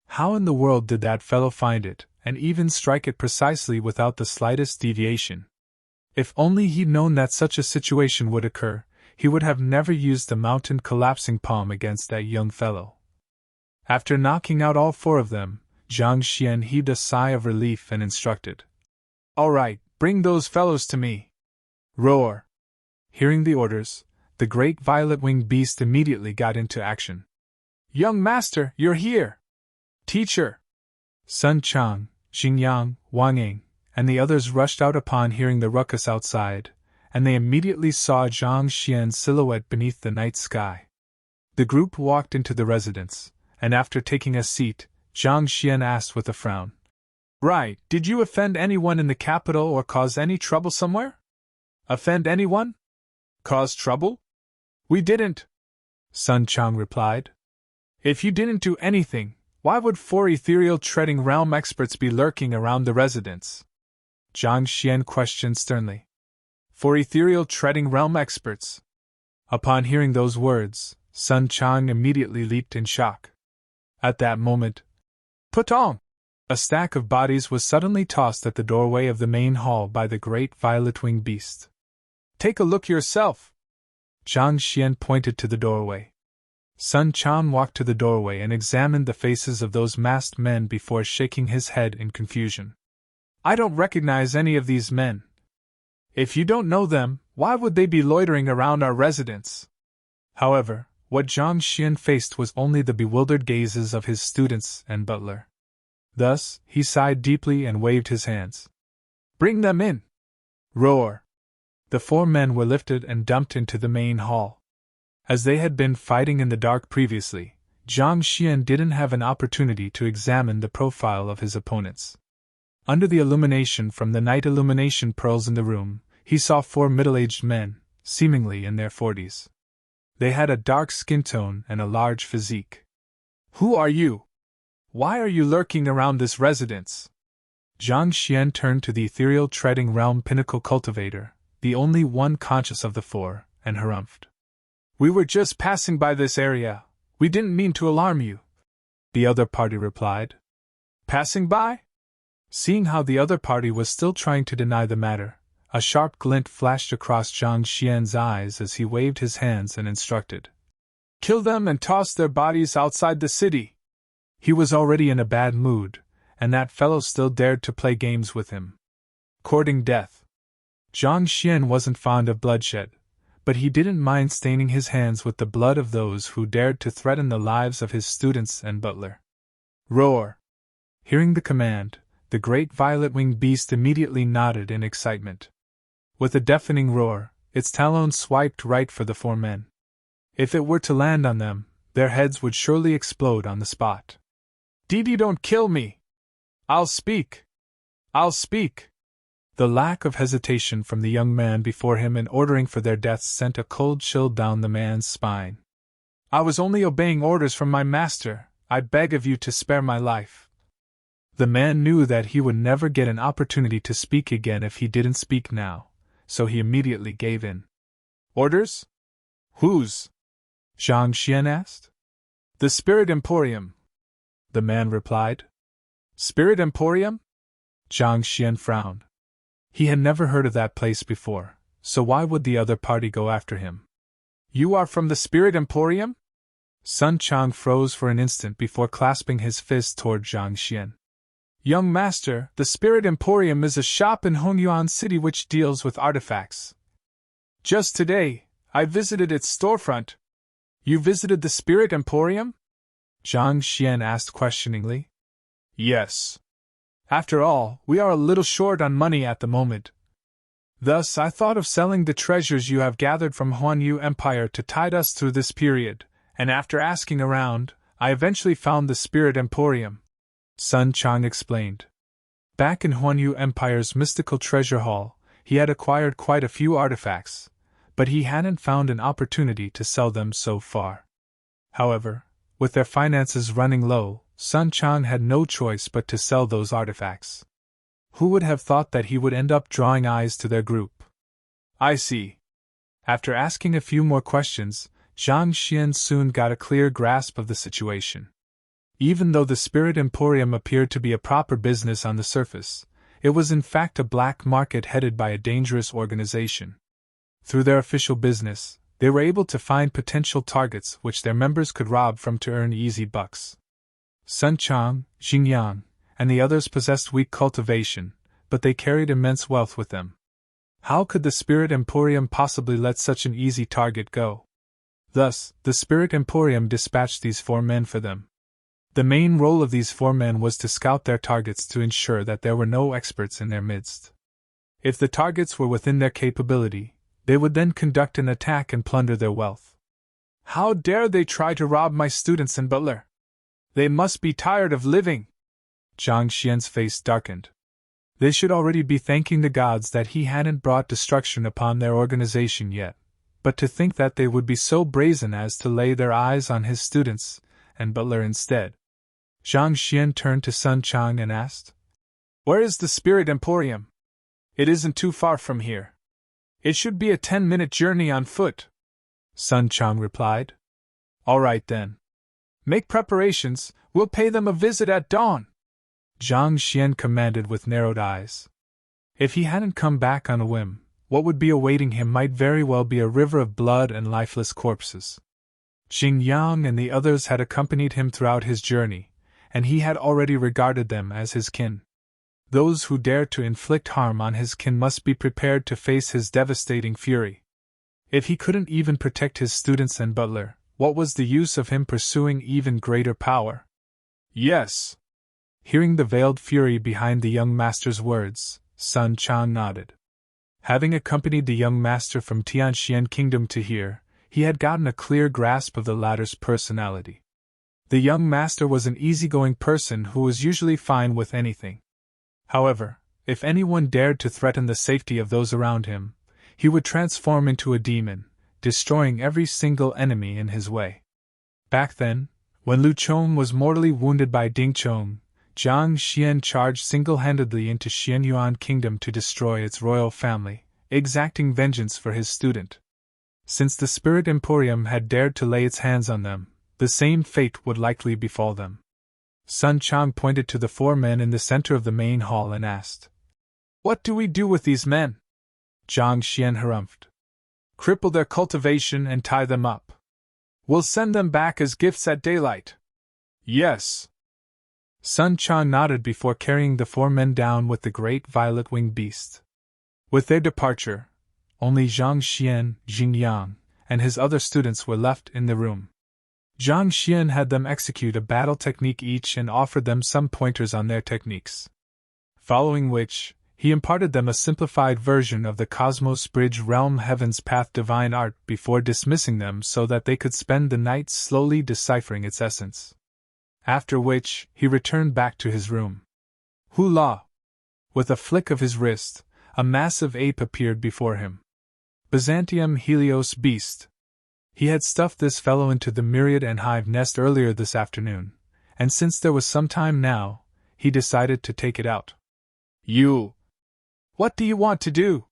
How in the world did that fellow find it, and even strike it precisely without the slightest deviation? If only he'd known that such a situation would occur, he would have never used the mountain collapsing palm against that young fellow. After knocking out all four of them, Zhang Xian heaved a sigh of relief and instructed, "All right, bring those fellows to me." Roar! Hearing the orders, the great violet-winged beast immediately got into action. "Young master, you're here! Teacher!" Sun Chang, Xingyang, Wang Ying, and the others rushed out upon hearing the ruckus outside, and they immediately saw Zhang Xian's silhouette beneath the night sky. The group walked into the residence, and after taking a seat, Zhang Xian asked with a frown, "Right, did you offend anyone in the capital or cause any trouble somewhere?" "Offend anyone? Cause trouble? We didn't," Sun Chang replied. "If you didn't do anything, why would 4 ethereal treading realm experts be lurking around the residence?" Zhang Xian questioned sternly. 4 ethereal treading realm experts. Upon hearing those words, Sun Chang immediately leaped in shock. At that moment, Putong! A stack of bodies was suddenly tossed at the doorway of the main hall by the great violet-winged beast. "Take a look yourself!" Zhang Xian pointed to the doorway. Sun Chang walked to the doorway and examined the faces of those masked men before shaking his head in confusion. "I don't recognize any of these men. If you don't know them, why would they be loitering around our residence?" However, what Zhang Xian faced was only the bewildered gazes of his students and butler. Thus, he sighed deeply and waved his hands. "Bring them in!" Roar! The 4 men were lifted and dumped into the main hall. As they had been fighting in the dark previously, Zhang Xian didn't have an opportunity to examine the profile of his opponents. Under the illumination from the night illumination pearls in the room, he saw 4 middle-aged men, seemingly in their 40s. They had a dark skin tone and a large physique. "Who are you? Why are you lurking around this residence?" Zhang Xian turned to the ethereal treading realm pinnacle cultivator, the only one conscious of the 4, and harumphed. "We were just passing by this area. We didn't mean to alarm you," the other party replied. "Passing by?" Seeing how the other party was still trying to deny the matter, a sharp glint flashed across Zhang Xian's eyes as he waved his hands and instructed. "Kill them and toss their bodies outside the city." He was already in a bad mood, and that fellow still dared to play games with him. Courting death. Zhang Xian wasn't fond of bloodshed, but he didn't mind staining his hands with the blood of those who dared to threaten the lives of his students and butler. Roar! Hearing the command, the great violet-winged beast immediately nodded in excitement. With a deafening roar, its talons swiped right for the 4 men. If it were to land on them, their heads would surely explode on the spot. "Didi, don't kill me! I'll speak! I'll speak!" The lack of hesitation from the young man before him in ordering for their deaths sent a cold chill down the man's spine. "I was only obeying orders from my master. I beg of you to spare my life." The man knew that he would never get an opportunity to speak again if he didn't speak now, so he immediately gave in. Orders? Whose? Zhang Xian asked. The Spirit Emporium, the man replied. Spirit Emporium? Zhang Xian frowned. He had never heard of that place before, so why would the other party go after him? You are from the Spirit Emporium? Sun Chang froze for an instant before clasping his fist toward Zhang Xian. Young master, the Spirit Emporium is a shop in Hongyuan City which deals with artifacts. Just today, I visited its storefront. You visited the Spirit Emporium? Zhang Xian asked questioningly. Yes. After all, we are a little short on money at the moment. Thus, I thought of selling the treasures you have gathered from Huanyu Empire to tide us through this period, and after asking around, I eventually found the Spirit Emporium. Sun Chang explained. Back in Huanyu Empire's mystical treasure hall, he had acquired quite a few artifacts, but he hadn't found an opportunity to sell them so far. However, with their finances running low, Sun Chang had no choice but to sell those artifacts. Who would have thought that he would end up drawing eyes to their group? I see. After asking a few more questions, Zhang Xian soon got a clear grasp of the situation. Even though the Spirit Emporium appeared to be a proper business on the surface, it was in fact a black market headed by a dangerous organization. Through their official business, they were able to find potential targets which their members could rob from to earn easy bucks. Sun Chang, Xingyang, and the others possessed weak cultivation, but they carried immense wealth with them. How could the Spirit Emporium possibly let such an easy target go? Thus, the Spirit Emporium dispatched these 4 men for them. The main role of these 4 men was to scout their targets to ensure that there were no experts in their midst. If the targets were within their capability, they would then conduct an attack and plunder their wealth. How dare they try to rob my students and butler? They must be tired of living. Zhang Xian's face darkened. They should already be thanking the gods that he hadn't brought destruction upon their organization yet, but to think that they would be so brazen as to lay their eyes on his students and butler instead. Zhang Xian turned to Sun Chang and asked, Where is the Spirit Emporium? It isn't too far from here. It should be a 10-minute journey on foot. Sun Chang replied. All right then. Make preparations, we'll pay them a visit at dawn. Zhang Xian commanded with narrowed eyes. If he hadn't come back on a whim, what would be awaiting him might very well be a river of blood and lifeless corpses. Xingyang and the others had accompanied him throughout his journey, and he had already regarded them as his kin. Those who dared to inflict harm on his kin must be prepared to face his devastating fury. If he couldn't even protect his students and butler, what was the use of him pursuing even greater power? Yes. Hearing the veiled fury behind the young master's words, Sun Chang nodded. Having accompanied the young master from Tianxian Kingdom to here, he had gotten a clear grasp of the latter's personality. The young master was an easygoing person who was usually fine with anything. However, if anyone dared to threaten the safety of those around him, he would transform into a demon, destroying every single enemy in his way. Back then, when Lu Chong was mortally wounded by Ding Chong, Zhang Xian charged single-handedly into Xianyuan Kingdom to destroy its royal family, exacting vengeance for his student. Since the Spirit Emporium had dared to lay its hands on them, the same fate would likely befall them. Sun Chang pointed to the 4 men in the center of the main hall and asked, What do we do with these men? Zhang Xian harumphed. Cripple their cultivation and tie them up. We'll send them back as gifts at daylight. Yes. Sun Chang nodded before carrying the 4 men down with the great violet-winged beast. With their departure, only Zhang Xian, Xingyang, and his other students were left in the room. Zhang Xian had them execute a battle technique each and offered them some pointers on their techniques. Following which, he imparted them a simplified version of the Cosmos Bridge Realm Heaven's Path Divine Art before dismissing them so that they could spend the night slowly deciphering its essence. After which, he returned back to his room. Hula! With a flick of his wrist, a massive ape appeared before him. Byzantium Helios Beast. He had stuffed this fellow into the myriad and hive nest earlier this afternoon, and since there was some time now, he decided to take it out. What do you want to do?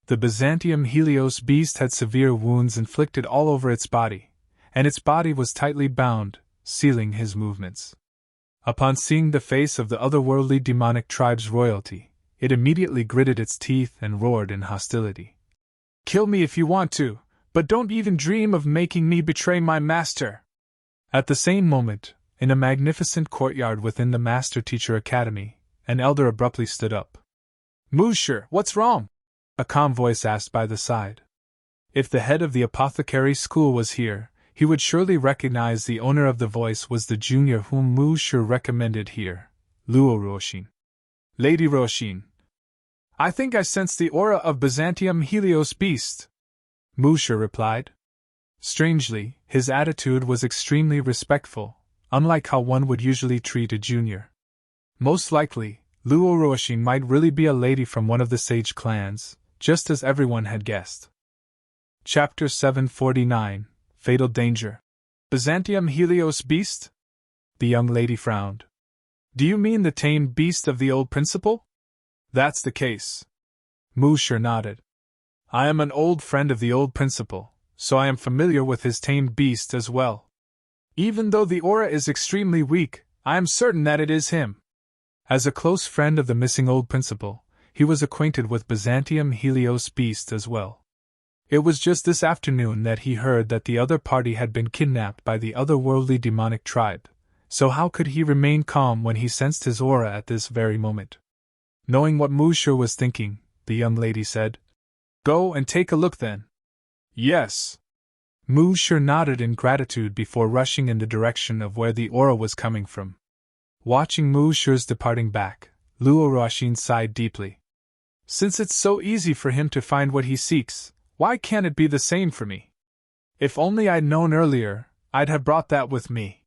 The Byzantium Helios beast had severe wounds inflicted all over its body, and its body was tightly bound, sealing his movements. Upon seeing the face of the otherworldly demonic tribe's royalty, it immediately gritted its teeth and roared in hostility. Kill me if you want to, but don't even dream of making me betray my master! At the same moment, in a magnificent courtyard within the Master-Teacher Academy, an elder abruptly stood up. Musher, what's wrong? A calm voice asked by the side. If the head of the apothecary school was here, he would surely recognize the owner of the voice was the junior whom Musher recommended here, Luo Roshin. Lady Roshin. I think I sense the aura of Byzantium Helios beast, Musher replied. Strangely, his attitude was extremely respectful, unlike how one would usually treat a junior. Most likely, Luo Roshin might really be a lady from one of the sage clans, just as everyone had guessed. Chapter 749, Fatal Danger. Byzantium Helios beast? The young lady frowned. Do you mean the tamed beast of the old principal? That's the case. Musher nodded. I am an old friend of the old principal, so I am familiar with his tamed beast as well. Even though the aura is extremely weak, I am certain that it is him. As a close friend of the missing old principal, he was acquainted with Byzantium Helios beast as well. It was just this afternoon that he heard that the other party had been kidnapped by the otherworldly demonic tribe, so how could he remain calm when he sensed his aura at this very moment? Knowing what Musher was thinking, the young lady said, Go and take a look then. Yes. Musher nodded in gratitude before rushing in the direction of where the aura was coming from. Watching Musher's departing back, Luo Roshin sighed deeply. Since it's so easy for him to find what he seeks, why can't it be the same for me? If only I'd known earlier, I'd have brought that with me.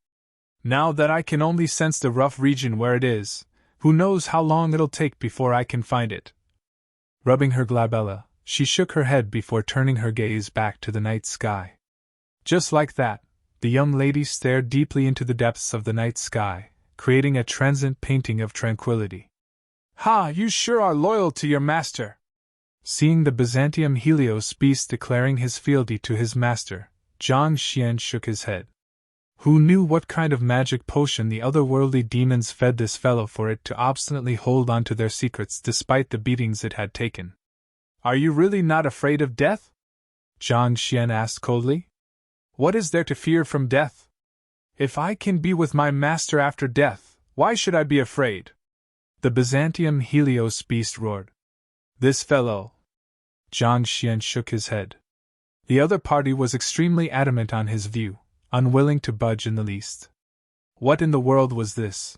Now that I can only sense the rough region where it is, who knows how long it'll take before I can find it. Rubbing her glabella, she shook her head before turning her gaze back to the night sky. Just like that, the young lady stared deeply into the depths of the night sky, creating a transient painting of tranquility. Ha! You sure are loyal to your master! Seeing the Byzantium Helios beast declaring his fealty to his master, Zhang Xian shook his head. Who knew what kind of magic potion the otherworldly demons fed this fellow for it to obstinately hold on to their secrets despite the beatings it had taken? Are you really not afraid of death? Zhang Xian asked coldly. What is there to fear from death? If I can be with my master after death, why should I be afraid? The Byzantium Helios beast roared. This fellow. Zhang Xian shook his head. The other party was extremely adamant on his view, unwilling to budge in the least. What in the world was this?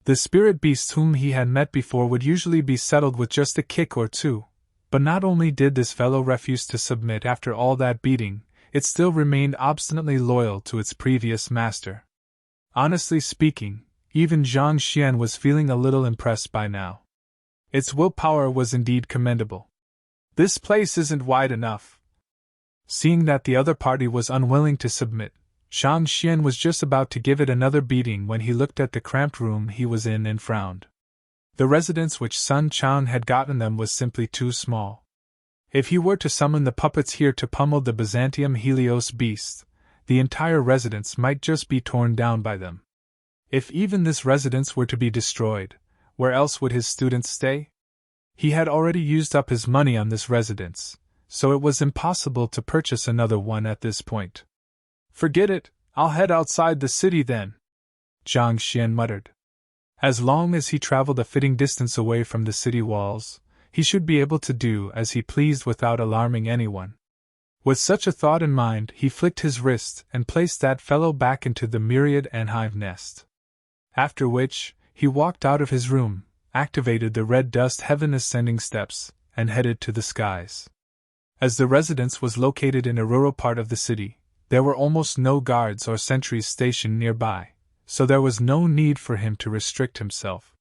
The spirit beasts whom he had met before would usually be settled with just a kick or two, but not only did this fellow refuse to submit after all that beating, it still remained obstinately loyal to its previous master. Honestly speaking, even Zhang Xian was feeling a little impressed by now. Its willpower was indeed commendable. This place isn't wide enough. Seeing that the other party was unwilling to submit, Zhang Xian was just about to give it another beating when he looked at the cramped room he was in and frowned. The residence which Sun Quan had gotten them was simply too small. If he were to summon the puppets here to pummel the Byzantium Helios beast, the entire residence might just be torn down by them. If even this residence were to be destroyed, where else would his students stay? He had already used up his money on this residence, so it was impossible to purchase another one at this point. Forget it, I'll head outside the city then, Zhang Xian muttered. As long as he traveled a fitting distance away from the city walls, he should be able to do as he pleased without alarming anyone. With such a thought in mind, he flicked his wrist and placed that fellow back into the myriad ant-hive nest. After which, he walked out of his room, activated the red dust heaven ascending steps, and headed to the skies. As the residence was located in a rural part of the city, there were almost no guards or sentries stationed nearby, so there was no need for him to restrict himself.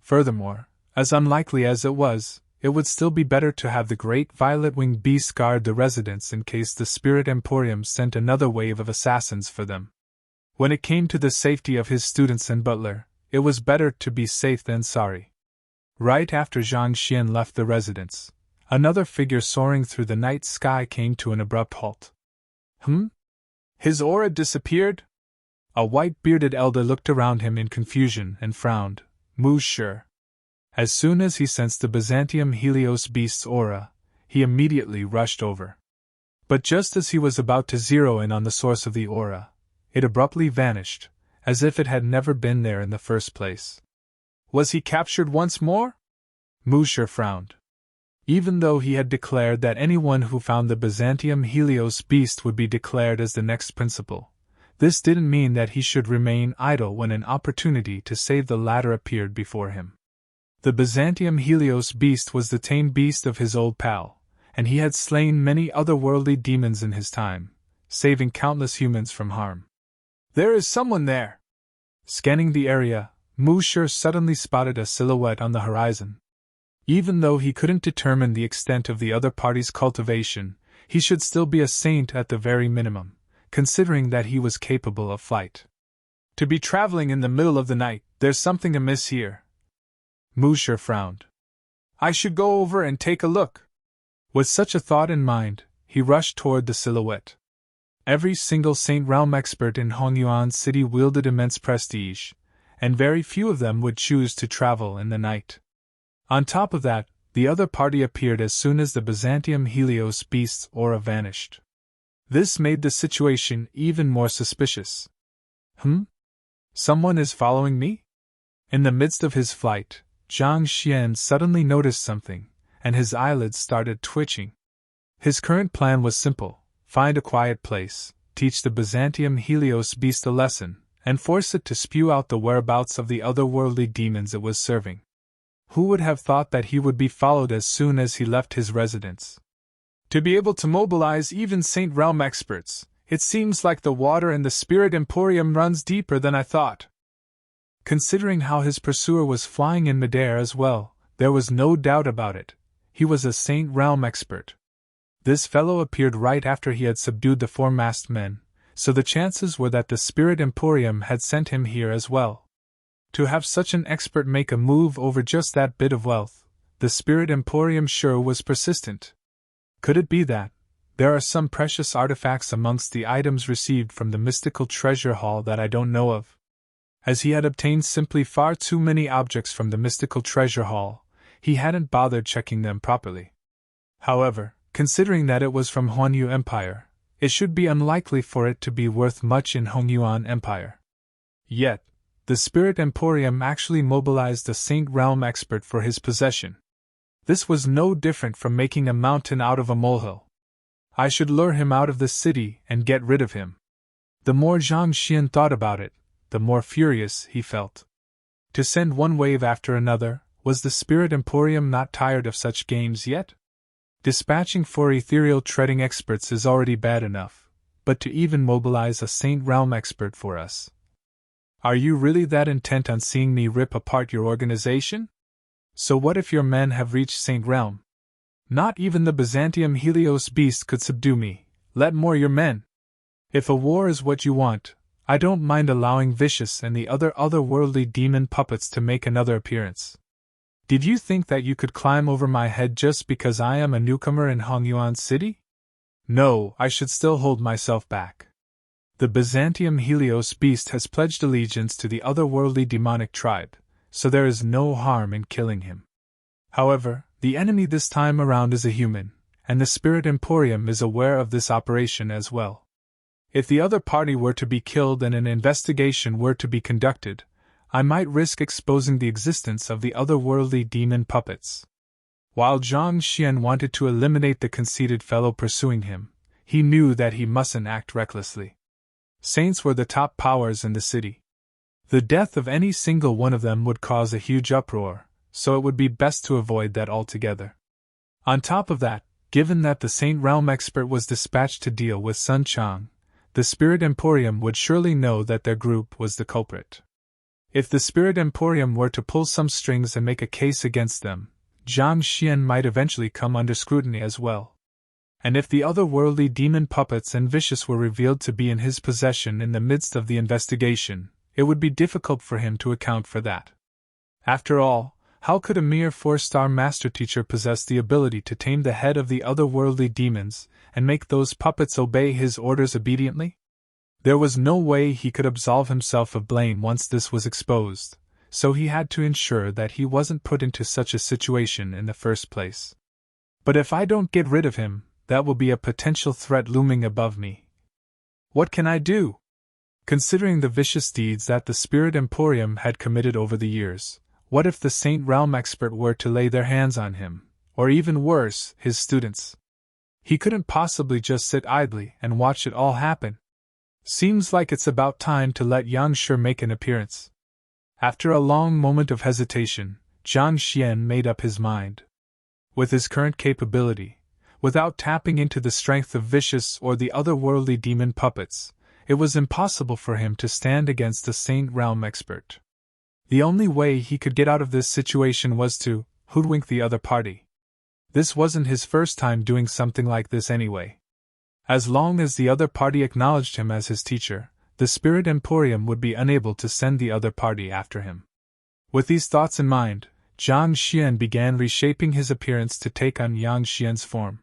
Furthermore, as unlikely as it would still be better to have the great violet-winged beast guard the residence in case the Spirit Emporium sent another wave of assassins for them. When it came to the safety of his students and butler, it was better to be safe than sorry. Right after Zhang Xian left the residence, another figure soaring through the night sky came to an abrupt halt. His aura disappeared? A white-bearded elder looked around him in confusion and frowned. Mu Shi. As soon as he sensed the Byzantium Helios beast's aura, he immediately rushed over. But just as he was about to zero in on the source of the aura, it abruptly vanished, as if it had never been there in the first place. Was he captured once more? Mu Shi frowned. Even though he had declared that anyone who found the Byzantium Helios beast would be declared as the next principal, this didn't mean that he should remain idle when an opportunity to save the latter appeared before him. The Byzantium Helios beast was the tame beast of his old pal, and he had slain many otherworldly demons in his time, saving countless humans from harm. There is someone there! Scanning the area, Mu Shi suddenly spotted a silhouette on the horizon. Even though he couldn't determine the extent of the other party's cultivation, he should still be a saint at the very minimum, considering that he was capable of flight. To be traveling in the middle of the night, there's something amiss here. Mu Shi frowned. I should go over and take a look. With such a thought in mind, he rushed toward the silhouette. Every single Saint Realm expert in Hongyuan City wielded immense prestige, and very few of them would choose to travel in the night. On top of that, the other party appeared as soon as the Byzantium Helios beast's aura vanished. This made the situation even more suspicious. Someone is following me? In the midst of his flight, Zhang Xian suddenly noticed something, and his eyelids started twitching. His current plan was simple: find a quiet place, teach the Byzantium Helios beast a lesson, and force it to spew out the whereabouts of the otherworldly demons it was serving. Who would have thought that he would be followed as soon as he left his residence? To be able to mobilize even Saint Realm experts, it seems like the water in the Spirit Emporium runs deeper than I thought. Considering how his pursuer was flying in midair as well, there was no doubt about it. He was a Saint Realm expert. This fellow appeared right after he had subdued the four masked men, so the chances were that the Spirit Emporium had sent him here as well. To have such an expert make a move over just that bit of wealth, the Spirit Emporium sure was persistent. Could it be that there are some precious artifacts amongst the items received from the mystical treasure hall that I don't know of? As he had obtained simply far too many objects from the mystical treasure hall, he hadn't bothered checking them properly. However, considering that it was from Huanyu Empire, it should be unlikely for it to be worth much in Hongyuan Empire. Yet, the Spirit Emporium actually mobilized a Saint Realm expert for his possession. This was no different from making a mountain out of a molehill. I should lure him out of the city and get rid of him. The more Zhang Xian thought about it, the more furious he felt. To send one wave after another, was the Spirit Emporium not tired of such games yet? Dispatching 4 ethereal treading experts is already bad enough, but to even mobilize a Saint Realm expert for us. Are you really that intent on seeing me rip apart your organization? So what if your men have reached Saint Realm? Not even the Byzantium Helios beast could subdue me, let more your men. If a war is what you want, I don't mind allowing Vicious and the other otherworldly demon puppets to make another appearance. Did you think that you could climb over my head just because I am a newcomer in Hongyuan City? No, I should still hold myself back. The Byzantium Helios beast has pledged allegiance to the otherworldly demonic tribe, so there is no harm in killing him. However, the enemy this time around is a human, and the Spirit Emporium is aware of this operation as well. If the other party were to be killed and an investigation were to be conducted, I might risk exposing the existence of the otherworldly demon puppets. While Zhang Xian wanted to eliminate the conceited fellow pursuing him, he knew that he mustn't act recklessly. Saints were the top powers in the city. The death of any single one of them would cause a huge uproar, so it would be best to avoid that altogether. On top of that, given that the Saint Realm expert was dispatched to deal with Sun Chang, the Spirit Emporium would surely know that their group was the culprit. If the Spirit Emporium were to pull some strings and make a case against them, Zhang Xian might eventually come under scrutiny as well. And if the otherworldly demon puppets and Vicious were revealed to be in his possession in the midst of the investigation, it would be difficult for him to account for that. After all, how could a mere 4-star master teacher possess the ability to tame the head of the otherworldly demons and make those puppets obey his orders obediently? There was no way he could absolve himself of blame once this was exposed, so he had to ensure that he wasn't put into such a situation in the first place. But if I don't get rid of him, that will be a potential threat looming above me. What can I do? Considering the vicious deeds that the Spirit Emporium had committed over the years, what if the Saint Realm expert were to lay their hands on him, or even worse, his students? He couldn't possibly just sit idly and watch it all happen. Seems like it's about time to let Yang Shi make an appearance. After a long moment of hesitation, Zhang Xian made up his mind. With his current capability, without tapping into the strength of vicious or the otherworldly demon puppets, it was impossible for him to stand against the Saint Realm expert. The only way he could get out of this situation was to hoodwink the other party. This wasn't his first time doing something like this anyway. As long as the other party acknowledged him as his teacher, the Spirit Emporium would be unable to send the other party after him. With these thoughts in mind, Zhang Xian began reshaping his appearance to take on Yang Xian's form.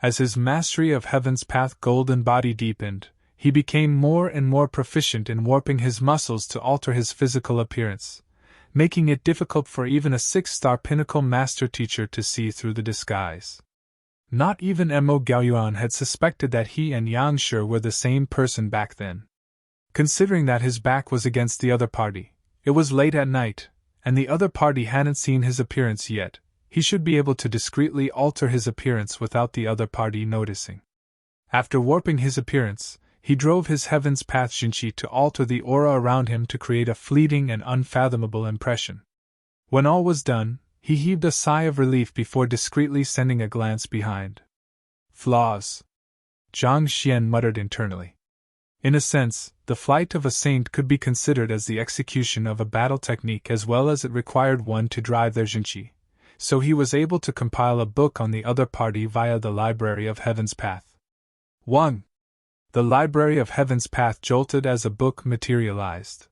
As his mastery of Heaven's Path golden body deepened, he became more and more proficient in warping his muscles to alter his physical appearance, making it difficult for even a 6-star pinnacle master teacher to see through the disguise. Not even Mo Gaoyuan had suspected that he and Yang Shi were the same person back then. Considering that his back was against the other party, it was late at night, and the other party hadn't seen his appearance yet, he should be able to discreetly alter his appearance without the other party noticing. After warping his appearance, he drove his Heaven's Path Jinqi to alter the aura around him to create a fleeting and unfathomable impression. When all was done, he heaved a sigh of relief before discreetly sending a glance behind. Flaws. Zhang Xian muttered internally. In a sense, the flight of a saint could be considered as the execution of a battle technique as well as it required one to drive their Jinqi, so he was able to compile a book on the other party via the Library of Heaven's Path. 1. The Library of Heaven's Path jolted as a book materialized.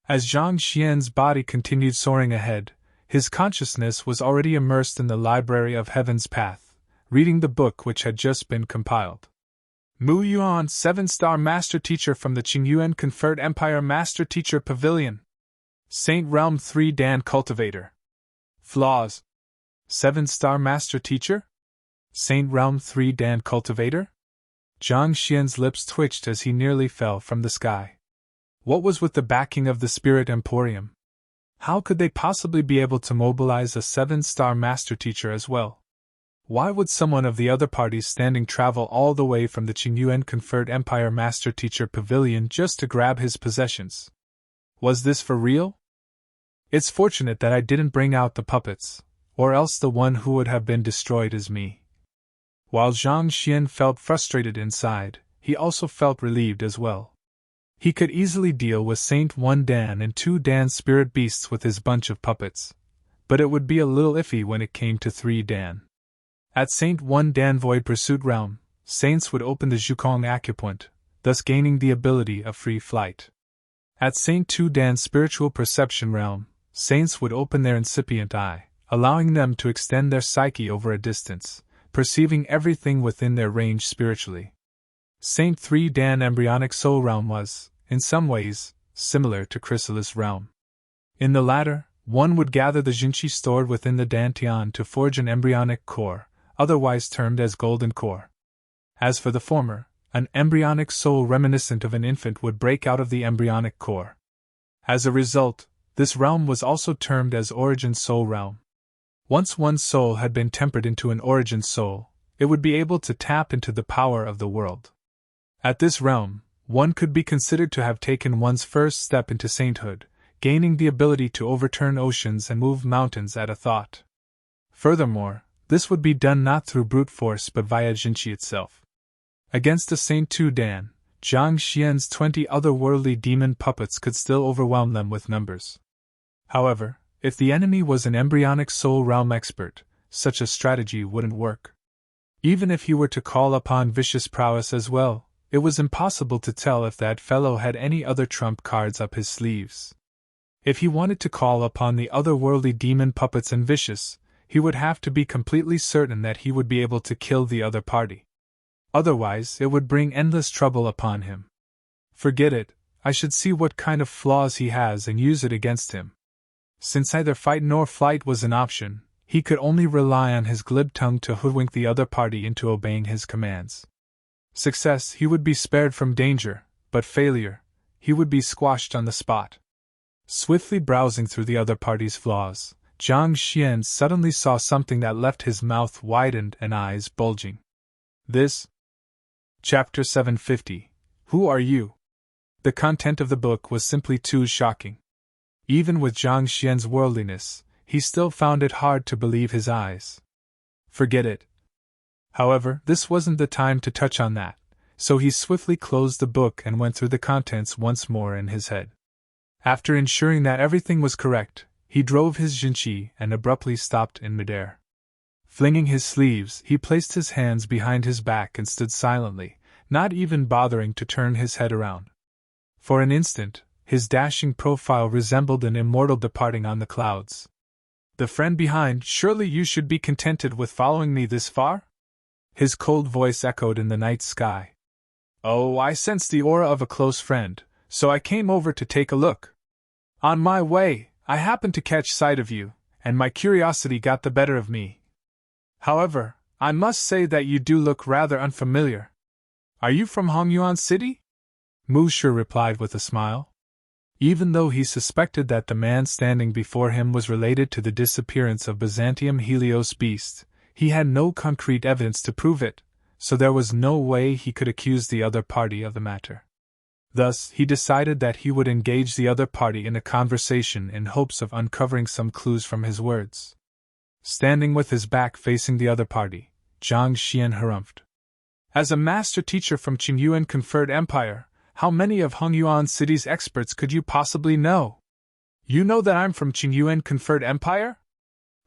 As Zhang Xian's body continued soaring ahead, his consciousness was already immersed in the Library of Heaven's Path, reading the book which had just been compiled. Mu Yuan, 7-star Master Teacher from the Qingyuan Conferred Empire Master Teacher Pavilion. Saint Realm 3 Dan Cultivator. Flaws. 7-star Master Teacher? Saint Realm 3 Dan Cultivator? Zhang Xian's lips twitched as he nearly fell from the sky. What was with the backing of the Spirit Emporium? How could they possibly be able to mobilize a 7-star Master Teacher as well? Why would someone of the other party's standing travel all the way from the Qingyuan Conferred Empire Master Teacher Pavilion just to grab his possessions? Was this for real? It's fortunate that I didn't bring out the puppets, or else the one who would have been destroyed is me. While Zhang Xian felt frustrated inside, he also felt relieved as well. He could easily deal with Saint 1 Dan and 2 Dan spirit beasts with his bunch of puppets, but it would be a little iffy when it came to 3 Dan. At Saint 1 Dan Void Pursuit Realm, Saints would open the Zhukong Acupoint, thus gaining the ability of free flight. At Saint 2 Dan Spiritual Perception Realm, Saints would open their incipient eye, allowing them to extend their psyche over a distance, perceiving everything within their range spiritually. Saint 3 Dan Embryonic Soul Realm was, in some ways, similar to Chrysalis Realm. In the latter, one would gather the Jinqi stored within the Dantian to forge an embryonic core, otherwise termed as Golden Core. As for the former, an embryonic soul reminiscent of an infant would break out of the embryonic core. As a result, this realm was also termed as Origin Soul Realm. Once one's soul had been tempered into an Origin Soul, it would be able to tap into the power of the world. At this realm, one could be considered to have taken one's first step into sainthood, gaining the ability to overturn oceans and move mountains at a thought. Furthermore, this would be done not through brute force but via Jinqi itself. Against a Saint 2 Dan, Zhang Xian's 20 otherworldly demon puppets could still overwhelm them with numbers. However, if the enemy was an embryonic soul realm expert, such a strategy wouldn't work. Even if he were to call upon vicious prowess as well, it was impossible to tell if that fellow had any other trump cards up his sleeves. If he wanted to call upon the otherworldly demon puppets and vicious, he would have to be completely certain that he would be able to kill the other party. Otherwise, it would bring endless trouble upon him. Forget it, I should see what kind of flaws he has and use it against him. Since neither fight nor flight was an option, he could only rely on his glib tongue to hoodwink the other party into obeying his commands. Success, he would be spared from danger, but failure, he would be squashed on the spot. Swiftly browsing through the other party's flaws, Jiang Xian suddenly saw something that left his mouth widened and eyes bulging. This? Chapter 750. Who are you? The content of the book was simply too shocking. Even with Jiang Xian's worldliness, he still found it hard to believe his eyes. Forget it. However, this wasn't the time to touch on that, so he swiftly closed the book and went through the contents once more in his head. After ensuring that everything was correct, he drove his jinqi and abruptly stopped in midair. Flinging his sleeves, he placed his hands behind his back and stood silently, not even bothering to turn his head around. For an instant, his dashing profile resembled an immortal departing on the clouds. The friend behind, surely you should be contented with following me this far? His cold voice echoed in the night sky. Oh, I sense the aura of a close friend, so I came over to take a look. On my way, I happened to catch sight of you, and my curiosity got the better of me. However, I must say that you do look rather unfamiliar. Are you from Hongyuan City? Mu Shi replied with a smile. Even though he suspected that the man standing before him was related to the disappearance of Byzantium Helios Beast, he had no concrete evidence to prove it, so there was no way he could accuse the other party of the matter. Thus, he decided that he would engage the other party in a conversation in hopes of uncovering some clues from his words. Standing with his back facing the other party, Jiang Xian harumphed. As a master teacher from Qingyuan conferred empire, how many of Hongyuan City's experts could you possibly know? You know that I'm from Qingyuan conferred empire?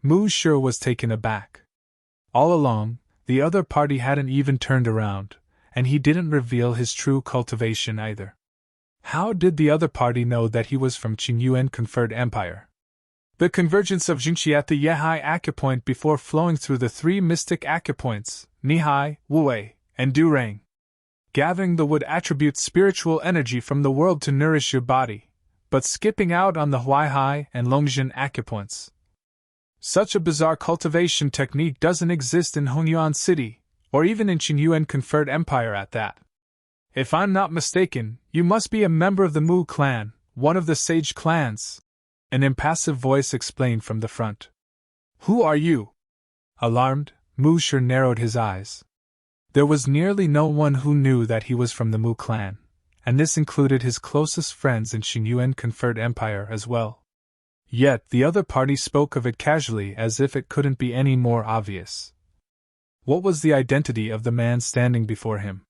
Mu Shi was taken aback. All along, the other party hadn't even turned around, and he didn't reveal his true cultivation either. How did the other party know that he was from Qingyuan conferred empire? The convergence of Jingqi at the Yehai acupoint before flowing through the three mystic acupoints, Nihai, Wuwei, and Durang. Gathering the wood attribute spiritual energy from the world to nourish your body, but skipping out on the Huaihai and Longjin acupoints. Such a bizarre cultivation technique doesn't exist in Hongyuan City, or even in Qingyuan conferred empire at that. If I'm not mistaken, you must be a member of the Mu clan, one of the sage clans. An impassive voice explained from the front. Who are you? Alarmed, Mu Shi narrowed his eyes. There was nearly no one who knew that he was from the Mu clan, and this included his closest friends in Qingyuan conferred empire as well. Yet the other party spoke of it casually as if it couldn't be any more obvious. What was the identity of the man standing before him?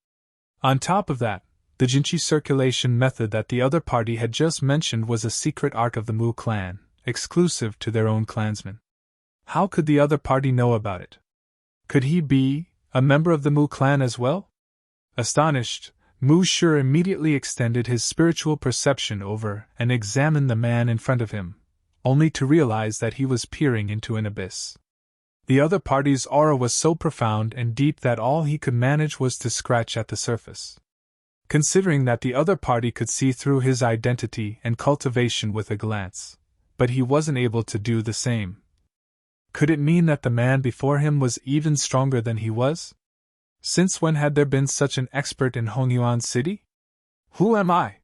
On top of that, the Jinqi circulation method that the other party had just mentioned was a secret art of the Mu clan, exclusive to their own clansmen. How could the other party know about it? Could he be a member of the Mu clan as well? Astonished, Mu Shi immediately extended his spiritual perception over and examined the man in front of him, only to realize that he was peering into an abyss. The other party's aura was so profound and deep that all he could manage was to scratch at the surface. Considering that the other party could see through his identity and cultivation with a glance, but he wasn't able to do the same. Could it mean that the man before him was even stronger than he was? Since when had there been such an expert in Hongyuan City? Who am I?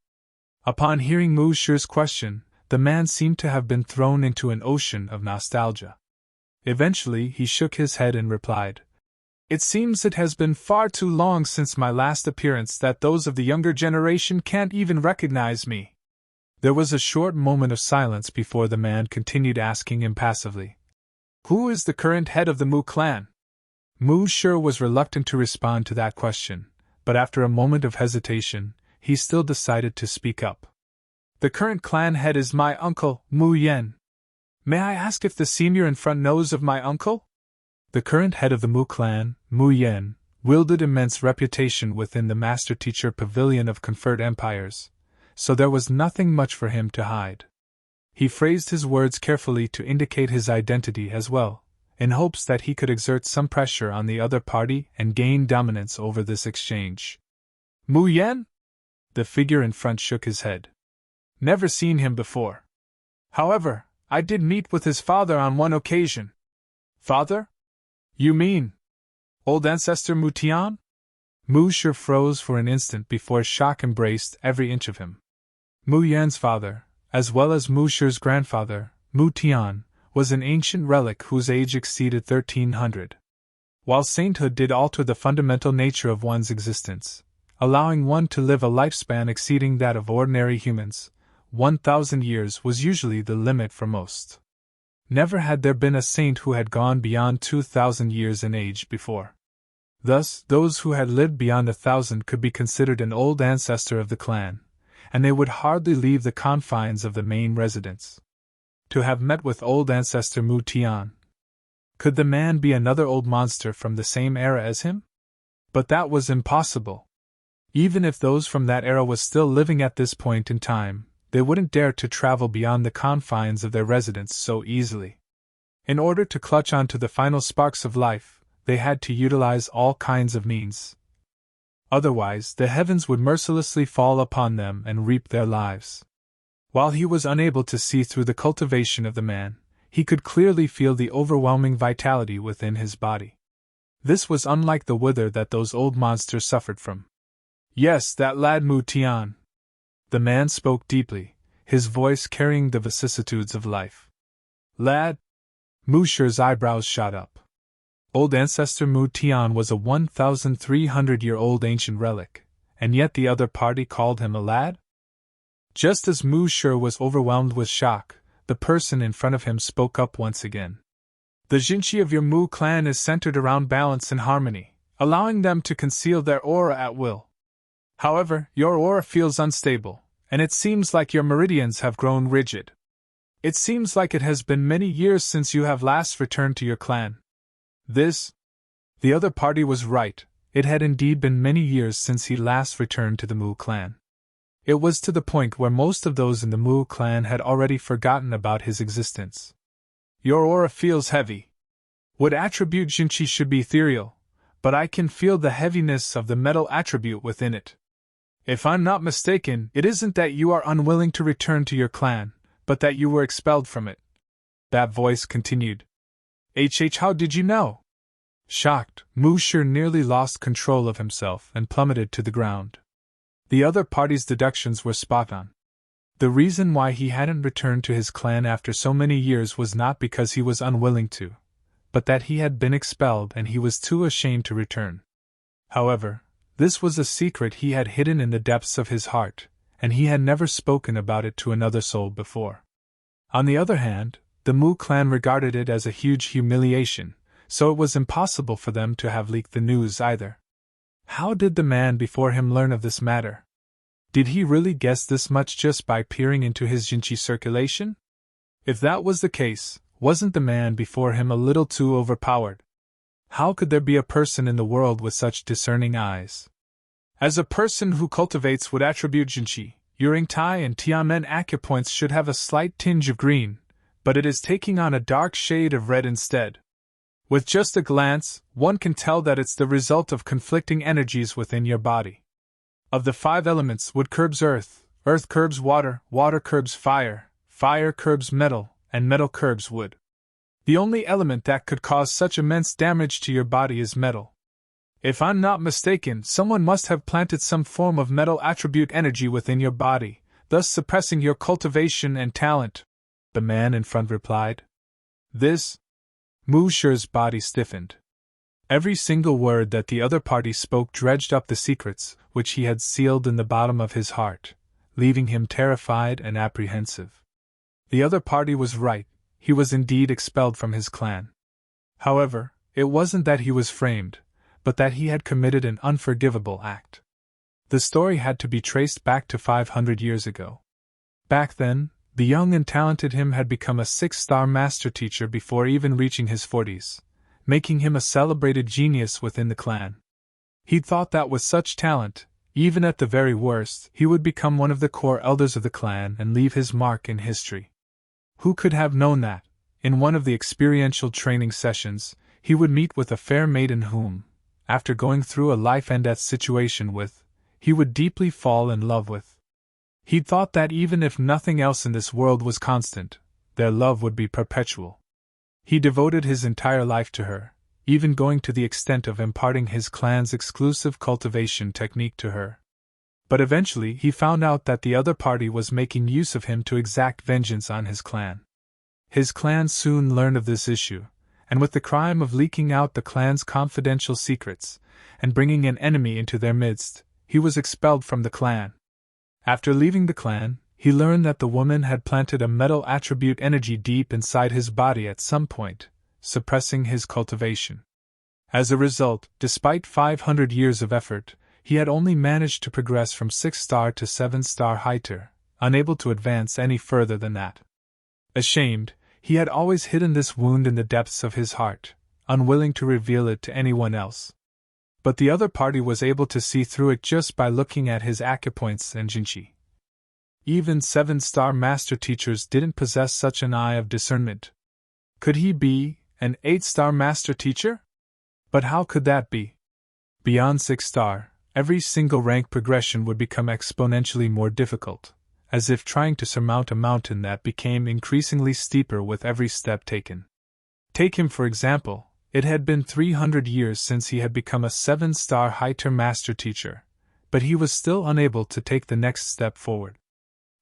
Upon hearing Mu Shi's question, the man seemed to have been thrown into an ocean of nostalgia. Eventually he shook his head and replied, It seems it has been far too long since my last appearance that those of the younger generation can't even recognize me. There was a short moment of silence before the man continued asking impassively, Who is the current head of the Mu clan? Mu Shi was reluctant to respond to that question, but after a moment of hesitation, he still decided to speak up. The current clan head is my uncle, Mu Yen. May I ask if the senior in front knows of my uncle? The current head of the Mu clan, Mu Yen, wielded immense reputation within the master-teacher pavilion of conferred empires, so there was nothing much for him to hide. He phrased his words carefully to indicate his identity as well, in hopes that he could exert some pressure on the other party and gain dominance over this exchange. Mu Yan? The figure in front shook his head. Never seen him before. However, I did meet with his father on one occasion. Father? You mean old ancestor Mu Tian? Mu Shi froze for an instant before shock embraced every inch of him. Mu Yan's father, as well as Mu Shi's grandfather, Mu Tian, was an ancient relic whose age exceeded 1300. While sainthood did alter the fundamental nature of one's existence, allowing one to live a lifespan exceeding that of ordinary humans, 1,000 years was usually the limit for most. Never had there been a saint who had gone beyond 2,000 years in age before. Thus, those who had lived beyond 1,000 could be considered an old ancestor of the clan, and they would hardly leave the confines of the main residence. To have met with old ancestor Mu Tian. Could the man be another old monster from the same era as him? But that was impossible. Even if those from that era was still living at this point in time, they wouldn't dare to travel beyond the confines of their residence so easily. In order to clutch onto the final sparks of life, they had to utilize all kinds of means. Otherwise, the heavens would mercilessly fall upon them and reap their lives. While he was unable to see through the cultivation of the man, he could clearly feel the overwhelming vitality within his body. This was unlike the wither that those old monsters suffered from. Yes, that lad Mu Tian. The man spoke deeply, his voice carrying the vicissitudes of life. Lad? Mu Shi's eyebrows shot up. Old ancestor Mu Tian was a 1,300-year-old ancient relic, and yet the other party called him a lad? Just as Mu Shi was overwhelmed with shock, the person in front of him spoke up once again. The Jinchi of your Mu clan is centered around balance and harmony, allowing them to conceal their aura at will. However, your aura feels unstable, and it seems like your meridians have grown rigid. It seems like it has been many years since you have last returned to your clan. The other party was right, it had indeed been many years since he last returned to the Mu clan. It was to the point where most of those in the Mu clan had already forgotten about his existence. Your aura feels heavy. Would attribute Jinchi should be ethereal, but I can feel the heaviness of the metal attribute within it. If I'm not mistaken, it isn't that you are unwilling to return to your clan, but that you were expelled from it. That voice continued. How did you know? Shocked, Mu Shi nearly lost control of himself and plummeted to the ground. The other party's deductions were spot on. The reason why he hadn't returned to his clan after so many years was not because he was unwilling to, but that he had been expelled and he was too ashamed to return. However, this was a secret he had hidden in the depths of his heart, and he had never spoken about it to another soul before. On the other hand, the Mu clan regarded it as a huge humiliation, so it was impossible for them to have leaked the news either. How did the man before him learn of this matter? Did he really guess this much just by peering into his Jinchi circulation? If that was the case, wasn't the man before him a little too overpowered? How could there be a person in the world with such discerning eyes? As a person who cultivates would attribute Jinchi, Yuring Tai and Tianmen acupoints should have a slight tinge of green, but it is taking on a dark shade of red instead. With just a glance, one can tell that it's the result of conflicting energies within your body. Of the 5 elements, wood curbs earth, earth curbs water, water curbs fire, fire curbs metal, and metal curbs wood. The only element that could cause such immense damage to your body is metal. If I'm not mistaken, someone must have planted some form of metal attribute energy within your body, thus suppressing your cultivation and talent, the man in front replied. Mu Shi's body stiffened. Every single word that the other party spoke dredged up the secrets which he had sealed in the bottom of his heart, leaving him terrified and apprehensive. The other party was right, he was indeed expelled from his clan. However, it wasn't that he was framed, but that he had committed an unforgivable act. The story had to be traced back to 500 years ago. Back then, the young and talented him had become a 6-star master teacher before even reaching his 40s, making him a celebrated genius within the clan. He'd thought that with such talent, even at the very worst, he would become one of the core elders of the clan and leave his mark in history. Who could have known that, in one of the experiential training sessions, he would meet with a fair maiden whom, after going through a life-and-death situation with, he would deeply fall in love with. He'd thought that even if nothing else in this world was constant, their love would be perpetual. He devoted his entire life to her, even going to the extent of imparting his clan's exclusive cultivation technique to her. But eventually he found out that the other party was making use of him to exact vengeance on his clan. His clan soon learned of this issue, and with the crime of leaking out the clan's confidential secrets, and bringing an enemy into their midst, he was expelled from the clan. After leaving the clan, he learned that the woman had planted a metal attribute energy deep inside his body at some point, suppressing his cultivation. As a result, despite 500 years of effort, he had only managed to progress from 6-star to 7-star heighter, unable to advance any further than that. Ashamed, he had always hidden this wound in the depths of his heart, unwilling to reveal it to anyone else. But the other party was able to see through it just by looking at his acupoints and jinchi. Even 7-star master teachers didn't possess such an eye of discernment. Could he be an 8-star master teacher? But how could that be? Beyond 6-star, every single rank progression would become exponentially more difficult, as if trying to surmount a mountain that became increasingly steeper with every step taken. Take him for example. It had been 300 years since he had become a 7-star heighter master teacher, but he was still unable to take the next step forward.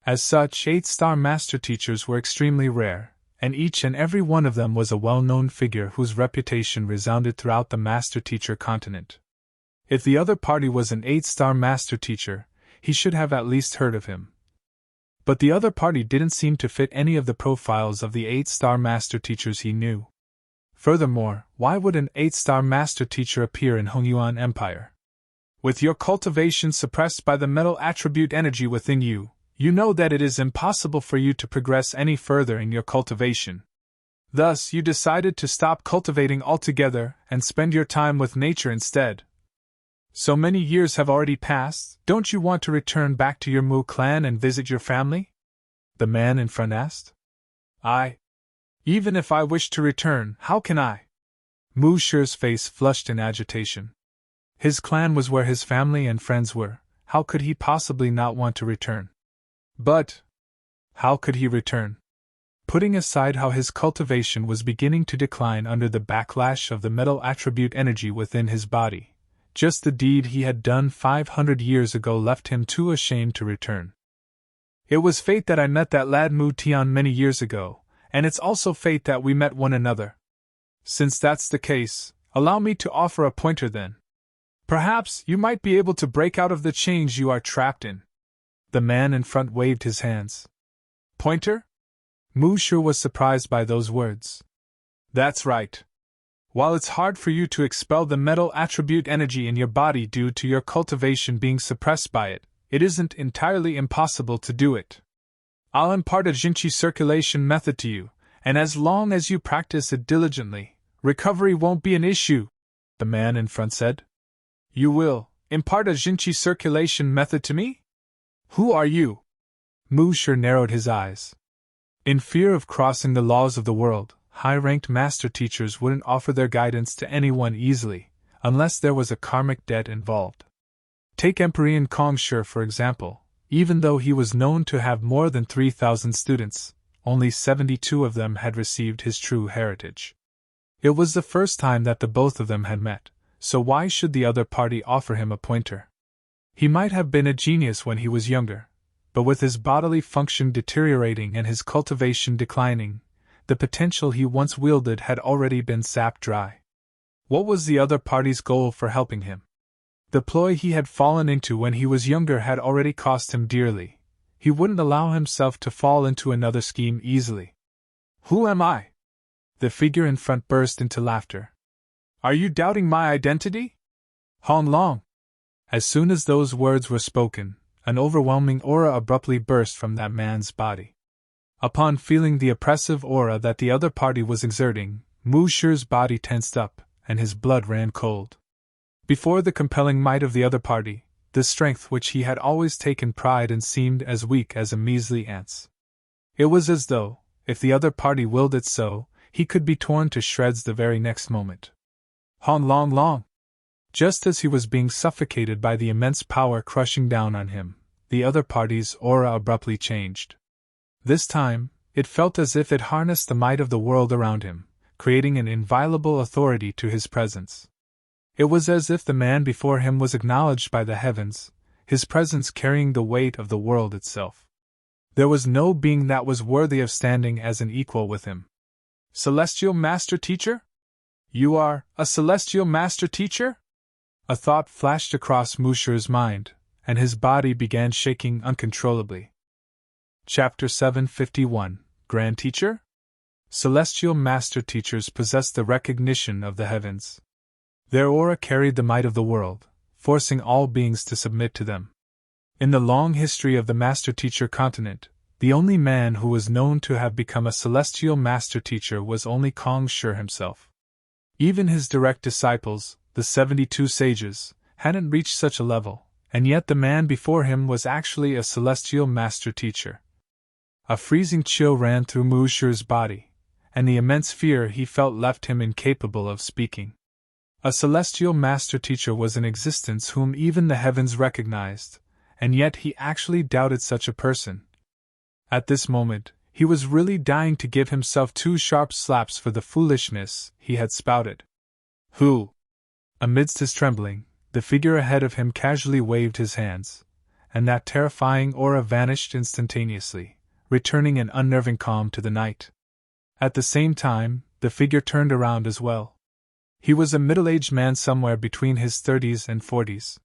As such, 8-star master teachers were extremely rare, and each and every one of them was a well-known figure whose reputation resounded throughout the master teacher continent. If the other party was an 8-star master teacher, he should have at least heard of him. But the other party didn't seem to fit any of the profiles of the 8-star master teachers he knew. Furthermore, why would an 8-star master teacher appear in Hongyuan Empire? With your cultivation suppressed by the metal attribute energy within you, you know that it is impossible for you to progress any further in your cultivation. Thus, you decided to stop cultivating altogether and spend your time with nature instead. So many years have already passed, don't you want to return back to your Mu clan and visit your family? The man in front asked. Even if I wish to return, how can I? Mu Shi's face flushed in agitation. His clan was where his family and friends were, how could he possibly not want to return? But how could he return? Putting aside how his cultivation was beginning to decline under the backlash of the metal attribute energy within his body, just the deed he had done 500 years ago left him too ashamed to return. It was fate that I met that lad Mu Tian many years ago, and it's also fate that we met one another. Since that's the case, allow me to offer a pointer then. Perhaps you might be able to break out of the chains you are trapped in. The man in front waved his hands. Pointer? Mu Shi was surprised by those words. That's right. While it's hard for you to expel the metal attribute energy in your body due to your cultivation being suppressed by it, it isn't entirely impossible to do it. I'll impart a Jinchi circulation method to you, and as long as you practice it diligently, recovery won't be an issue, the man in front said. You will impart a Jinchi circulation method to me? Who are you? Mu Shi narrowed his eyes. In fear of crossing the laws of the world, high-ranked master teachers wouldn't offer their guidance to anyone easily, unless there was a karmic debt involved. Take Emperor Kong Shi for example. Even though he was known to have more than 3,000 students, only 72 of them had received his true heritage. It was the first time that the both of them had met, so why should the other party offer him a pointer? He might have been a genius when he was younger, but with his bodily function deteriorating and his cultivation declining, the potential he once wielded had already been sapped dry. What was the other party's goal for helping him? The ploy he had fallen into when he was younger had already cost him dearly. He wouldn't allow himself to fall into another scheme easily. Who am I? The figure in front burst into laughter. Are you doubting my identity? Hong Long. As soon as those words were spoken, an overwhelming aura abruptly burst from that man's body. Upon feeling the oppressive aura that the other party was exerting, Mu Shi's body tensed up, and his blood ran cold. Before the compelling might of the other party, the strength which he had always taken pride in seemed as weak as a measly ant's. It was as though, if the other party willed it so, he could be torn to shreds the very next moment. Hong long long! Just as he was being suffocated by the immense power crushing down on him, the other party's aura abruptly changed. This time, it felt as if it harnessed the might of the world around him, creating an inviolable authority to his presence. It was as if the man before him was acknowledged by the heavens, his presence carrying the weight of the world itself. There was no being that was worthy of standing as an equal with him. Celestial Master Teacher? You are a Celestial Master Teacher? A thought flashed across Musher's mind, and his body began shaking uncontrollably. Chapter 751 Grand Teacher? Celestial Master Teachers possessed the recognition of the heavens. Their aura carried the might of the world, forcing all beings to submit to them. In the long history of the Master Teacher continent, the only man who was known to have become a Celestial Master Teacher was only Kong Shi himself. Even his direct disciples, the 72 sages, hadn't reached such a level, and yet the man before him was actually a Celestial Master Teacher. A freezing chill ran through Musher's body, and the immense fear he felt left him incapable of speaking. A Celestial Master Teacher was in existence whom even the heavens recognized, and yet he actually doubted such a person. At this moment, he was really dying to give himself 2 sharp slaps for the foolishness he had spouted. Who? Amidst his trembling, the figure ahead of him casually waved his hands, and that terrifying aura vanished instantaneously, returning an unnerving calm to the night. At the same time, the figure turned around as well. He was a middle-aged man somewhere between his 30s and 40s.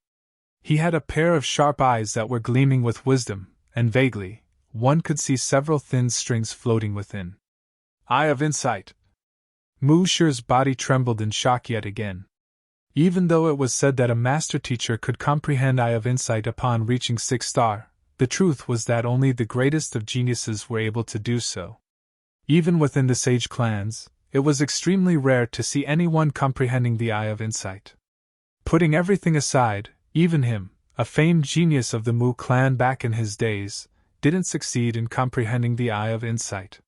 He had a pair of sharp eyes that were gleaming with wisdom, and vaguely, one could see several thin strings floating within. Eye of Insight! Musher's body trembled in shock yet again. Even though it was said that a master teacher could comprehend Eye of Insight upon reaching 6th star, the truth was that only the greatest of geniuses were able to do so. Even within the sage clans, it was extremely rare to see anyone comprehending the Eye of Insight. Putting everything aside, even him, a famed genius of the Mu clan back in his days, didn't succeed in comprehending the Eye of Insight.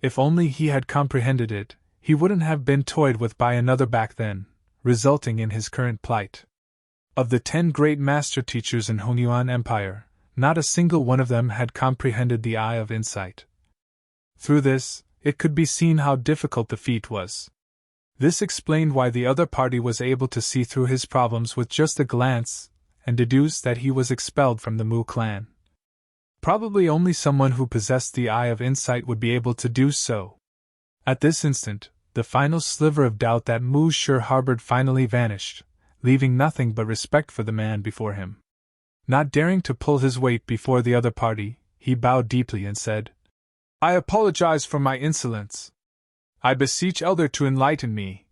If only he had comprehended it, he wouldn't have been toyed with by another back then, resulting in his current plight. Of the 10 great master teachers in Hongyuan Empire, not a single one of them had comprehended the Eye of Insight. Through this, it could be seen how difficult the feat was. This explained why the other party was able to see through his problems with just a glance, and deduce that he was expelled from the Mu clan. Probably only someone who possessed the Eye of Insight would be able to do so. At this instant, the final sliver of doubt that Musher harbored finally vanished, leaving nothing but respect for the man before him. Not daring to pull his weight before the other party, he bowed deeply and said, I apologize for my insolence. I beseech Elder to enlighten me.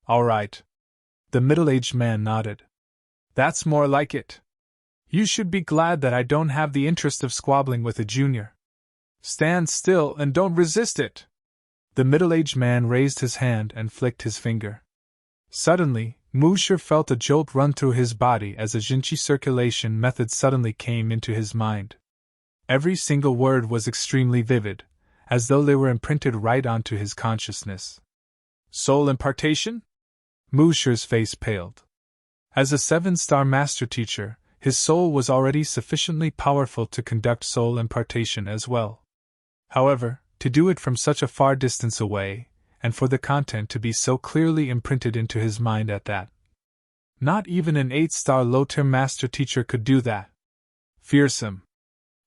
All right. The middle-aged man nodded. That's more like it. You should be glad that I don't have the interest of squabbling with a junior. Stand still and don't resist it. The middle-aged man raised his hand and flicked his finger. Suddenly, Musher felt a jolt run through his body as a Jinchi circulation method suddenly came into his mind. Every single word was extremely vivid, as though they were imprinted right onto his consciousness. Soul impartation? Musher's face paled. As a 7-star master teacher, his soul was already sufficiently powerful to conduct soul impartation as well. However, to do it from such a far distance away, and for the content to be so clearly imprinted into his mind at that. Not even an 8-star low-tier master teacher could do that. Fearsome.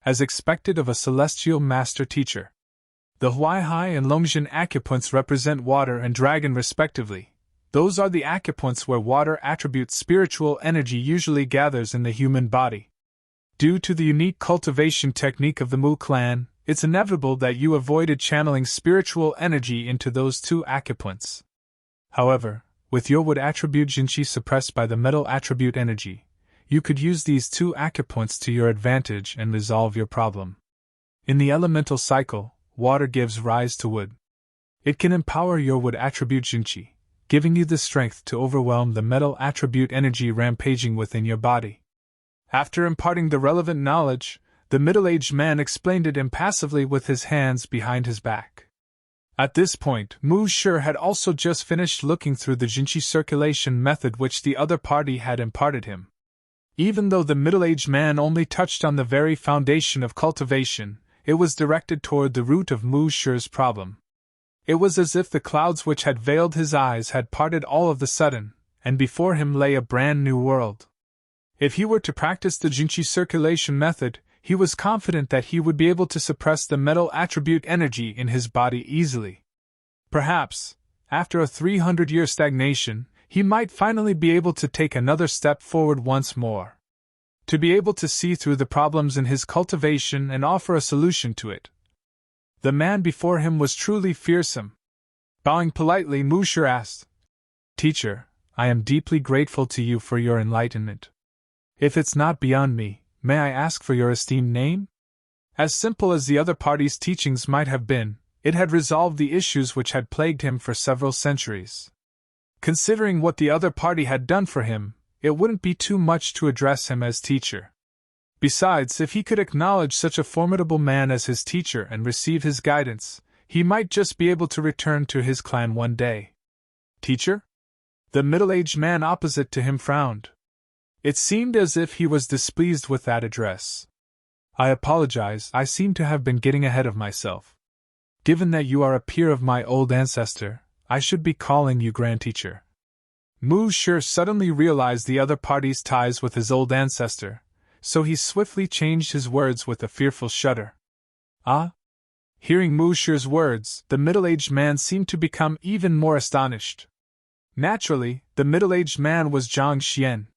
As expected of a celestial master teacher. The Huaihai and Longjin acupoints represent water and dragon respectively. Those are the acupoints where water attribute spiritual energy usually gathers in the human body. Due to the unique cultivation technique of the Mu clan, it's inevitable that you avoided channeling spiritual energy into those 2 acupoints. However, with your wood attribute Jinchi suppressed by the metal attribute energy, you could use these 2 acupoints to your advantage and resolve your problem. In the elemental cycle, water gives rise to wood. It can empower your wood attribute Jinchi, giving you the strength to overwhelm the metal attribute energy rampaging within your body. After imparting the relevant knowledge, the middle-aged man explained it impassively with his hands behind his back. At this point, Mu Shi had also just finished looking through the Jinqi circulation method which the other party had imparted him. Even though the middle-aged man only touched on the very foundation of cultivation, it was directed toward the root of Mu Shi's problem. It was as if the clouds which had veiled his eyes had parted all of the sudden, and before him lay a brand new world. If he were to practice the Jinqi circulation method, he was confident that he would be able to suppress the metal attribute energy in his body easily. Perhaps, after a 300-year stagnation, he might finally be able to take another step forward once more. To be able to see through the problems in his cultivation and offer a solution to it. The man before him was truly fearsome. Bowing politely, Mu Shi asked, "Teacher, I am deeply grateful to you for your enlightenment. If it's not beyond me, may I ask for your esteemed name?" As simple as the other party's teachings might have been, it had resolved the issues which had plagued him for several centuries. Considering what the other party had done for him, it wouldn't be too much to address him as teacher. Besides, if he could acknowledge such a formidable man as his teacher and receive his guidance, he might just be able to return to his clan one day. "Teacher?" The middle-aged man opposite to him frowned. It seemed as if he was displeased with that address. "I apologize, I seem to have been getting ahead of myself. Given that you are a peer of my old ancestor, I should be calling you Grand Teacher." Mu Shi suddenly realized the other party's ties with his old ancestor, so he swiftly changed his words with a fearful shudder. "Ah?" Hearing Mu Shi's words, the middle-aged man seemed to become even more astonished. Naturally, the middle-aged man was Jiang Xian.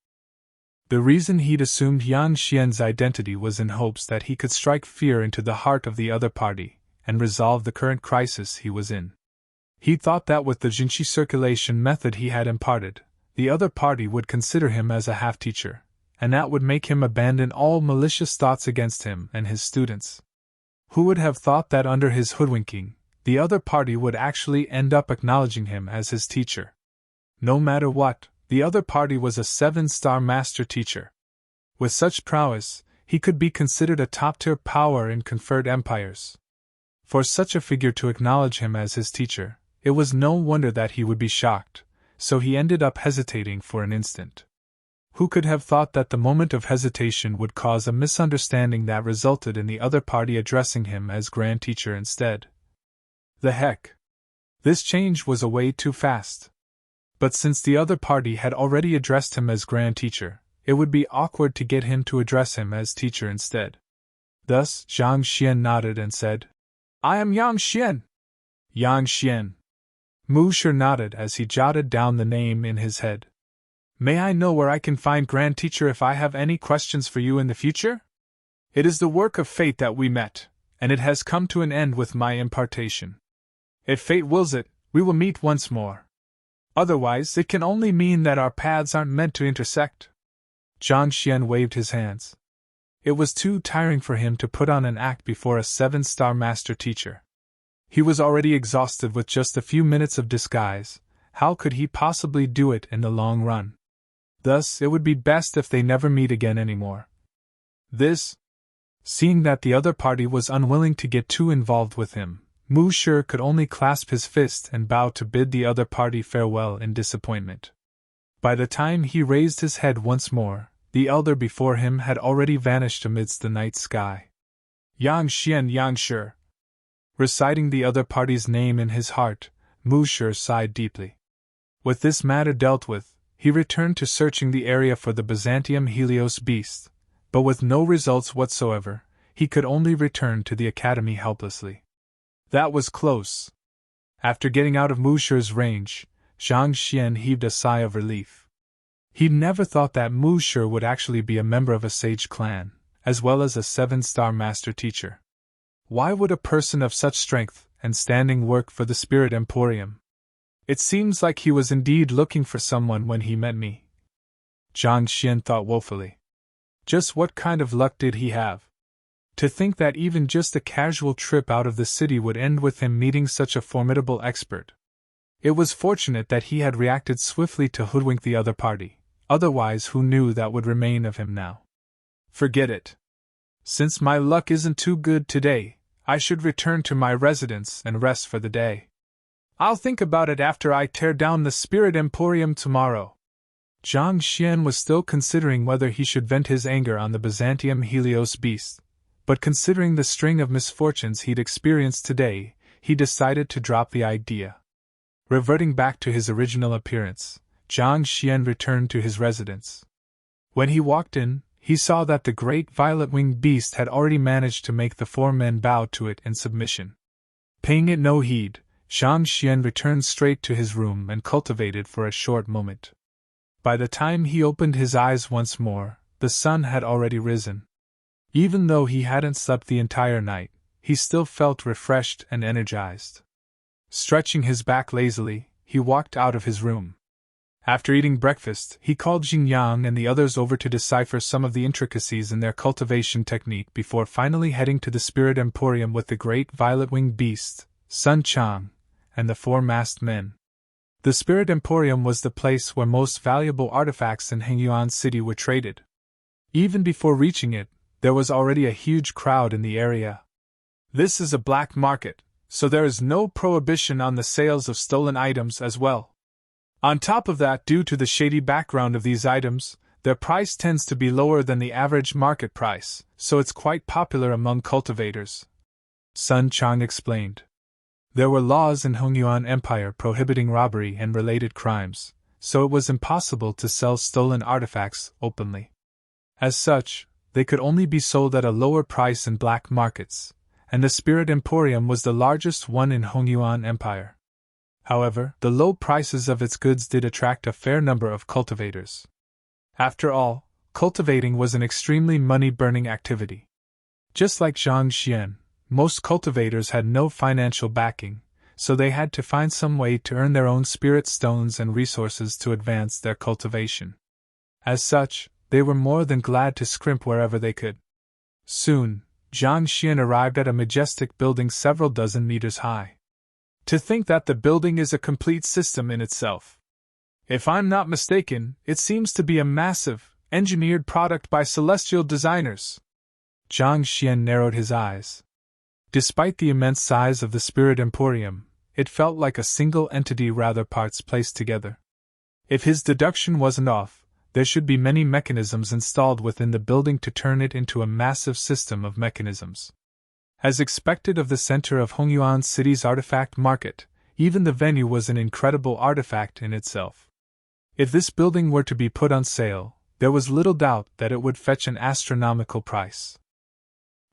The reason he'd assumed Yang Xian's identity was in hopes that he could strike fear into the heart of the other party and resolve the current crisis he was in. He thought that with the Jinqi circulation method he had imparted, the other party would consider him as a half-teacher, and that would make him abandon all malicious thoughts against him and his students. Who would have thought that under his hoodwinking, the other party would actually end up acknowledging him as his teacher? No matter what, the other party was a 7-star master teacher. With such prowess, he could be considered a top-tier power in conferred empires. For such a figure to acknowledge him as his teacher, it was no wonder that he would be shocked, so he ended up hesitating for an instant. Who could have thought that the moment of hesitation would cause a misunderstanding that resulted in the other party addressing him as Grand Teacher instead? The heck! This change was a way too fast. But since the other party had already addressed him as Grand Teacher, it would be awkward to get him to address him as teacher instead. Thus, Jiang Xian nodded and said, "I am Yang Xian." Yang Xian. Mu Shi nodded as he jotted down the name in his head. "May I know where I can find Grand Teacher if I have any questions for you in the future? It is the work of fate that we met, and it has come to an end with my impartation. If fate wills it, we will meet once more. Otherwise, it can only mean that our paths aren't meant to intersect." Jiang Xian waved his hands. It was too tiring for him to put on an act before a 7-star master teacher. He was already exhausted with just a few minutes of disguise. How could he possibly do it in the long run? Thus, it would be best if they never meet again anymore. Seeing that the other party was unwilling to get too involved with him, Mu Shi could only clasp his fist and bow to bid the other party farewell in disappointment. By the time he raised his head once more, the elder before him had already vanished amidst the night sky. Yang Xian Yang Shi. Reciting the other party's name in his heart, Mu Shi sighed deeply. With this matter dealt with, he returned to searching the area for the Byzantium Helios beast, but with no results whatsoever. He could only return to the academy helplessly. That was close. After getting out of Mu Shi's range, Jiang Xian heaved a sigh of relief. He'd never thought that Mu Shi would actually be a member of a sage clan, as well as a 7-star master teacher. Why would a person of such strength and standing work for the Spirit Emporium? It seems like he was indeed looking for someone when he met me. Jiang Xian thought woefully. Just what kind of luck did he have? To think that even just a casual trip out of the city would end with him meeting such a formidable expert. It was fortunate that he had reacted swiftly to hoodwink the other party, otherwise who knew that would remain of him now. Forget it. Since my luck isn't too good today, I should return to my residence and rest for the day. I'll think about it after I tear down the Spirit Emporium tomorrow. Zhang Xian was still considering whether he should vent his anger on the Byzantium Helios beast, but considering the string of misfortunes he'd experienced today, he decided to drop the idea. Reverting back to his original appearance, Zhang Xian returned to his residence. When he walked in, he saw that the great violet-winged beast had already managed to make the four men bow to it in submission. Paying it no heed, Zhang Xian returned straight to his room and cultivated for a short moment. By the time he opened his eyes once more, the sun had already risen. Even though he hadn't slept the entire night, he still felt refreshed and energized. Stretching his back lazily, he walked out of his room. After eating breakfast, he called Xingyang and the others over to decipher some of the intricacies in their cultivation technique before finally heading to the Spirit Emporium with the great violet-winged beast, Sun Chang, and the four masked men. The Spirit Emporium was the place where most valuable artifacts in Hengyuan City were traded. Even before reaching it, there was already a huge crowd in the area. This is a black market, so there is no prohibition on the sales of stolen items as well. On top of that, due to the shady background of these items, their price tends to be lower than the average market price, so it's quite popular among cultivators. Sun Chang explained. There were laws in Hongyuan Empire prohibiting robbery and related crimes, so it was impossible to sell stolen artifacts openly. As such, they could only be sold at a lower price in black markets, and the Spirit Emporium was the largest one in Hongyuan Empire. However, the low prices of its goods did attract a fair number of cultivators. After all, cultivating was an extremely money-burning activity. Just like Zhang Xian, most cultivators had no financial backing, so they had to find some way to earn their own spirit stones and resources to advance their cultivation. As such, they were more than glad to scrimp wherever they could. Soon, Zhang Xian arrived at a majestic building several dozen meters high. To think that the building is a complete system in itself. If I'm not mistaken, it seems to be a massive, engineered product by celestial designers. Zhang Xian narrowed his eyes. Despite the immense size of the Spirit Emporium, it felt like a single entity rather parts placed together. If his deduction wasn't off, there should be many mechanisms installed within the building to turn it into a massive system of mechanisms. As expected of the center of Hongyuan City's artifact market, even the venue was an incredible artifact in itself. If this building were to be put on sale, there was little doubt that it would fetch an astronomical price.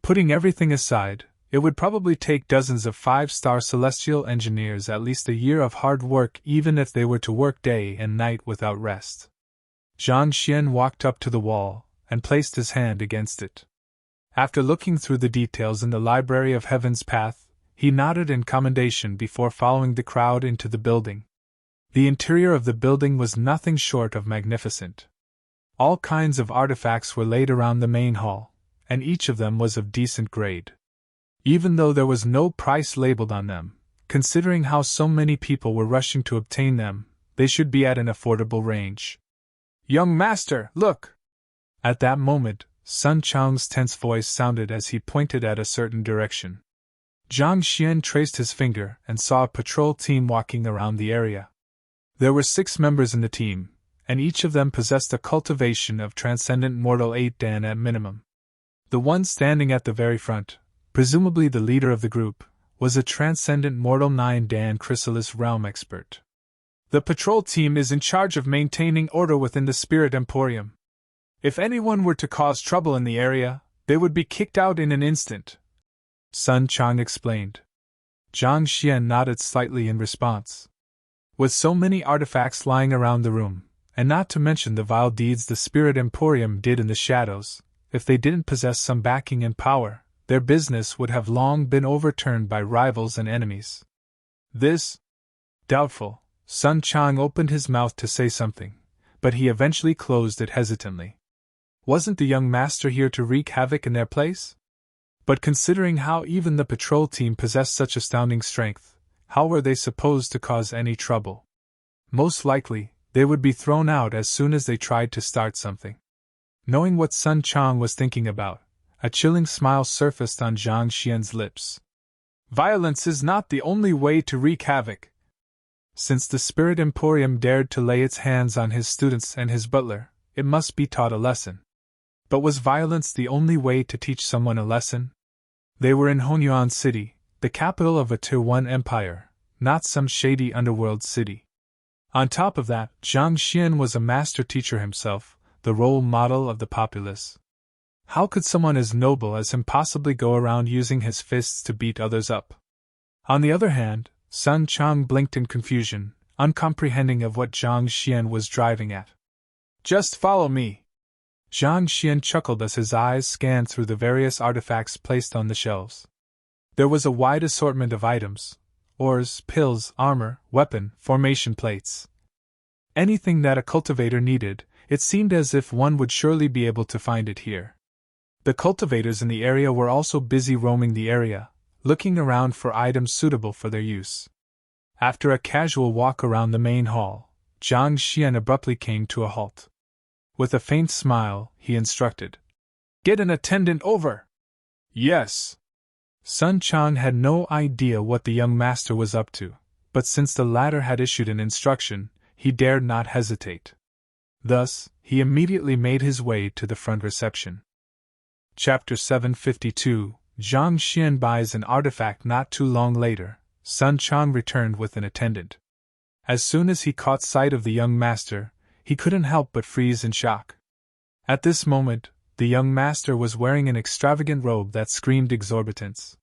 Putting everything aside, it would probably take dozens of 5-star celestial engineers at least a year of hard work even if they were to work day and night without rest. Zhang Xian walked up to the wall and placed his hand against it. After looking through the details in the Library of Heaven's Path, he nodded in commendation before following the crowd into the building. The interior of the building was nothing short of magnificent. All kinds of artifacts were laid around the main hall, and each of them was of decent grade. Even though there was no price labeled on them, considering how so many people were rushing to obtain them, they should be at an affordable range. "Young master, look!" At that moment, Sun Chang's tense voice sounded as he pointed at a certain direction. Zhang Xian traced his finger and saw a patrol team walking around the area. There were 6 members in the team, and each of them possessed a cultivation of Transcendent Mortal 8 Dan at minimum. The one standing at the very front, presumably the leader of the group, was a Transcendent Mortal 9 Dan Chrysalis Realm expert. The patrol team is in charge of maintaining order within the Spirit Emporium. If anyone were to cause trouble in the area, they would be kicked out in an instant, Sun Chang explained. Zhang Xian nodded slightly in response. With so many artifacts lying around the room, and not to mention the vile deeds the Spirit Emporium did in the shadows, if they didn't possess some backing and power, their business would have long been overturned by rivals and enemies. This? Doubtful. Sun Chang opened his mouth to say something, but he eventually closed it hesitantly. Wasn't the young master here to wreak havoc in their place? But considering how even the patrol team possessed such astounding strength, How were they supposed to cause any trouble? Most likely, they would be thrown out as soon as they tried to start something. Knowing what Sun Chang was thinking about, a chilling smile surfaced on Zhang Xian's lips. Violence is not the only way to wreak havoc. Since the Spirit Emporium dared to lay its hands on his students and his butler, it must be taught a lesson. But was violence the only way to teach someone a lesson? They were in Honyuan City, the capital of a Tier 1 empire, not some shady underworld city. On top of that, Zhang Xian was a master teacher himself, the role model of the populace. How could someone as noble as him possibly go around using his fists to beat others up? On the other hand, Sun Chang blinked in confusion, uncomprehending of what Zhang Xian was driving at. Just follow me. Zhang Xian chuckled as his eyes scanned through the various artifacts placed on the shelves. There was a wide assortment of items: ores, pills, armor, weapon, formation plates. Anything that a cultivator needed, it seemed as if one would surely be able to find it here. The cultivators in the area were also busy roaming the area, looking around for items suitable for their use. After a casual walk around the main hall, Zhang Xian abruptly came to a halt. With a faint smile, he instructed, "Get an attendant over." "Yes." Sun Chang had no idea what the young master was up to, but since the latter had issued an instruction, he dared not hesitate. Thus, he immediately made his way to the front reception. Chapter 752. Zhang Xian buys an artifact. Not too long later, Sun Chang returned with an attendant. As soon as he caught sight of the young master, he couldn't help but freeze in shock. At this moment, the young master was wearing an extravagant robe that screamed exorbitance.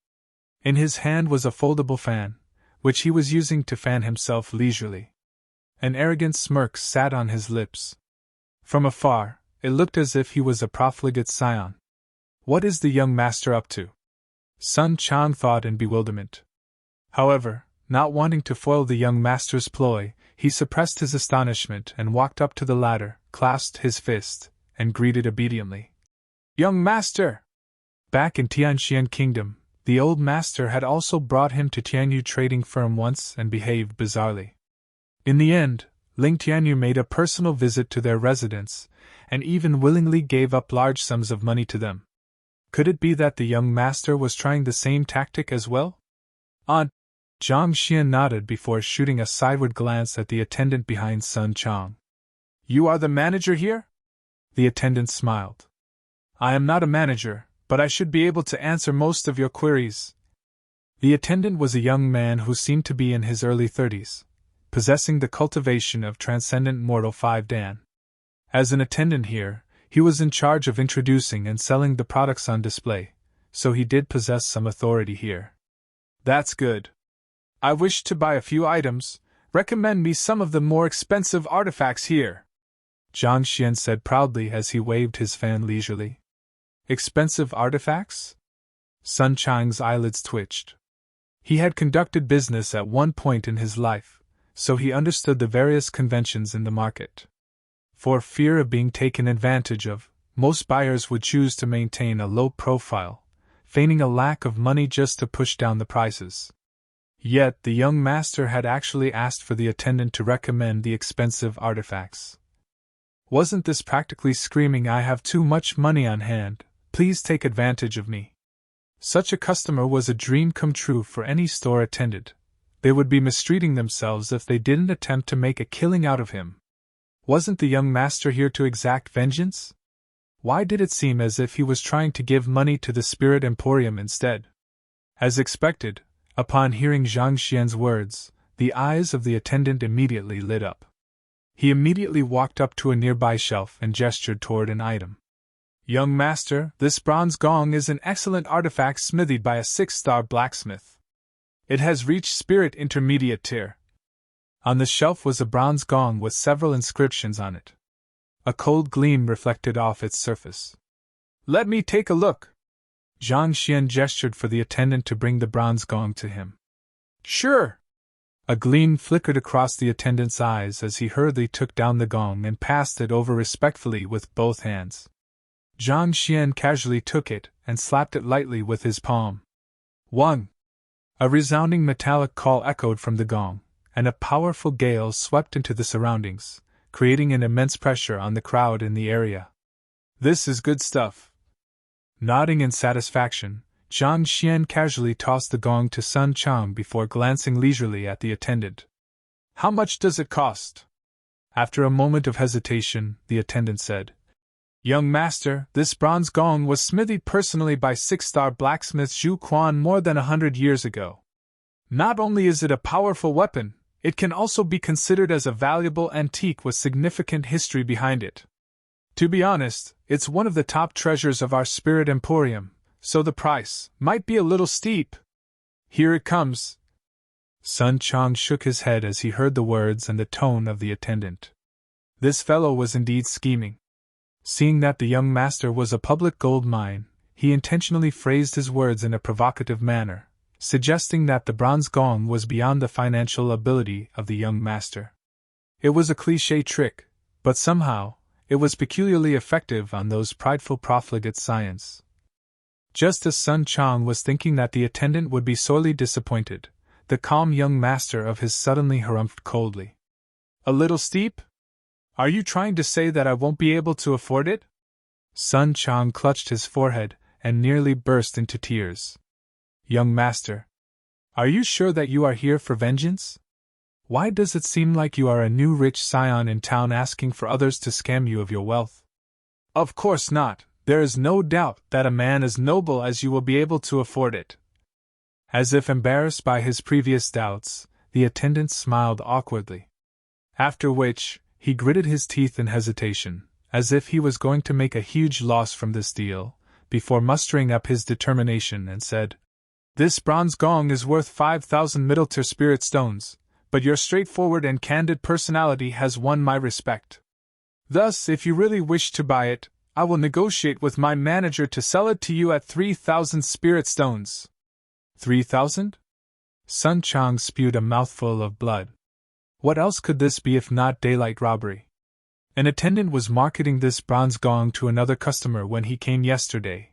In his hand was a foldable fan, which he was using to fan himself leisurely. An arrogant smirk sat on his lips. From afar, it looked as if he was a profligate scion. What is the young master up to? Sun Chang thought in bewilderment. However, not wanting to foil the young master's ploy, he suppressed his astonishment and walked up to the ladder, clasped his fist, and greeted obediently. "Young master!" Back in Tianxian Kingdom, the old master had also brought him to Tianyu trading firm once and behaved bizarrely. In the end, Ling Tianyu made a personal visit to their residence, and even willingly gave up large sums of money to them. Could it be that the young master was trying the same tactic as well? Aunt Zhang Xian nodded before shooting a sideward glance at the attendant behind Sun Chang. "You are the manager here?" The attendant smiled. "I am not a manager, but I should be able to answer most of your queries." The attendant was a young man who seemed to be in his early 30s, possessing the cultivation of transcendent mortal 5 Dan. As an attendant here, he was in charge of introducing and selling the products on display, so he did possess some authority here. "That's good. I wish to buy a few items. Recommend me some of the more expensive artifacts here," Zhang Xian said proudly as he waved his fan leisurely. "Expensive artifacts?" Sun Chang's eyelids twitched. He had conducted business at one point in his life, so he understood the various conventions in the market. For fear of being taken advantage of, most buyers would choose to maintain a low profile, feigning a lack of money just to push down the prices. Yet the young master had actually asked for the attendant to recommend the expensive artifacts. Wasn't this practically screaming, "I have too much money on hand, please take advantage of me"? Such a customer was a dream come true for any store attendant. They would be mistreating themselves if they didn't attempt to make a killing out of him. Wasn't the young master here to exact vengeance? Why did it seem as if he was trying to give money to the Spirit Emporium instead? As expected, upon hearing Zhang Xian's words, the eyes of the attendant immediately lit up. He immediately walked up to a nearby shelf and gestured toward an item. "Young master, this bronze gong is an excellent artifact smithied by a 6-star blacksmith. It has reached Spirit Intermediate tier." On the shelf was a bronze gong with several inscriptions on it. A cold gleam reflected off its surface. "Let me take a look." Zhang Xian gestured for the attendant to bring the bronze gong to him. "Sure." A gleam flickered across the attendant's eyes as he hurriedly took down the gong and passed it over respectfully with both hands. Zhang Xian casually took it and slapped it lightly with his palm. "1. A resounding metallic call echoed from the gong, and a powerful gale swept into the surroundings, creating an immense pressure on the crowd in the area. "This is good stuff." Nodding in satisfaction, Zhang Xian casually tossed the gong to Sun Chang before glancing leisurely at the attendant. "How much does it cost?" After a moment of hesitation, the attendant said, "Young master, this bronze gong was smithied personally by six-star blacksmith Zhu Quan more than 100 years ago. Not only is it a powerful weapon, it can also be considered as a valuable antique with significant history behind it. To be honest, it's one of the top treasures of our Spirit Emporium, so the price might be a little steep. Here it comes." Sun Chang shook his head as he heard the words and the tone of the attendant. This fellow was indeed scheming. Seeing that the young master was a public gold mine, he intentionally phrased his words in a provocative manner, suggesting that the bronze gong was beyond the financial ability of the young master. It was a cliché trick, but somehow, it was peculiarly effective on those prideful profligate scions. Just as Sun Chang was thinking that the attendant would be sorely disappointed, the calm young master of his suddenly harumphed coldly. "A little steep? Are you trying to say that I won't be able to afford it?" Sun Chang clutched his forehead and nearly burst into tears. "Young master, are you sure that you are here for vengeance? Why does it seem like you are a new rich scion in town asking for others to scam you of your wealth?" "Of course not, there is no doubt that a man as noble as you will be able to afford it." As if embarrassed by his previous doubts, the attendant smiled awkwardly. After which, he gritted his teeth in hesitation, as if he was going to make a huge loss from this deal, before mustering up his determination and said, "This bronze gong is worth 5,000 middle-tier spirit stones, but your straightforward and candid personality has won my respect. Thus, if you really wish to buy it, I will negotiate with my manager to sell it to you at 3,000 spirit stones." 3,000? Sun Chang spewed a mouthful of blood. What else could this be if not daylight robbery? An attendant was marketing this bronze gong to another customer when he came yesterday,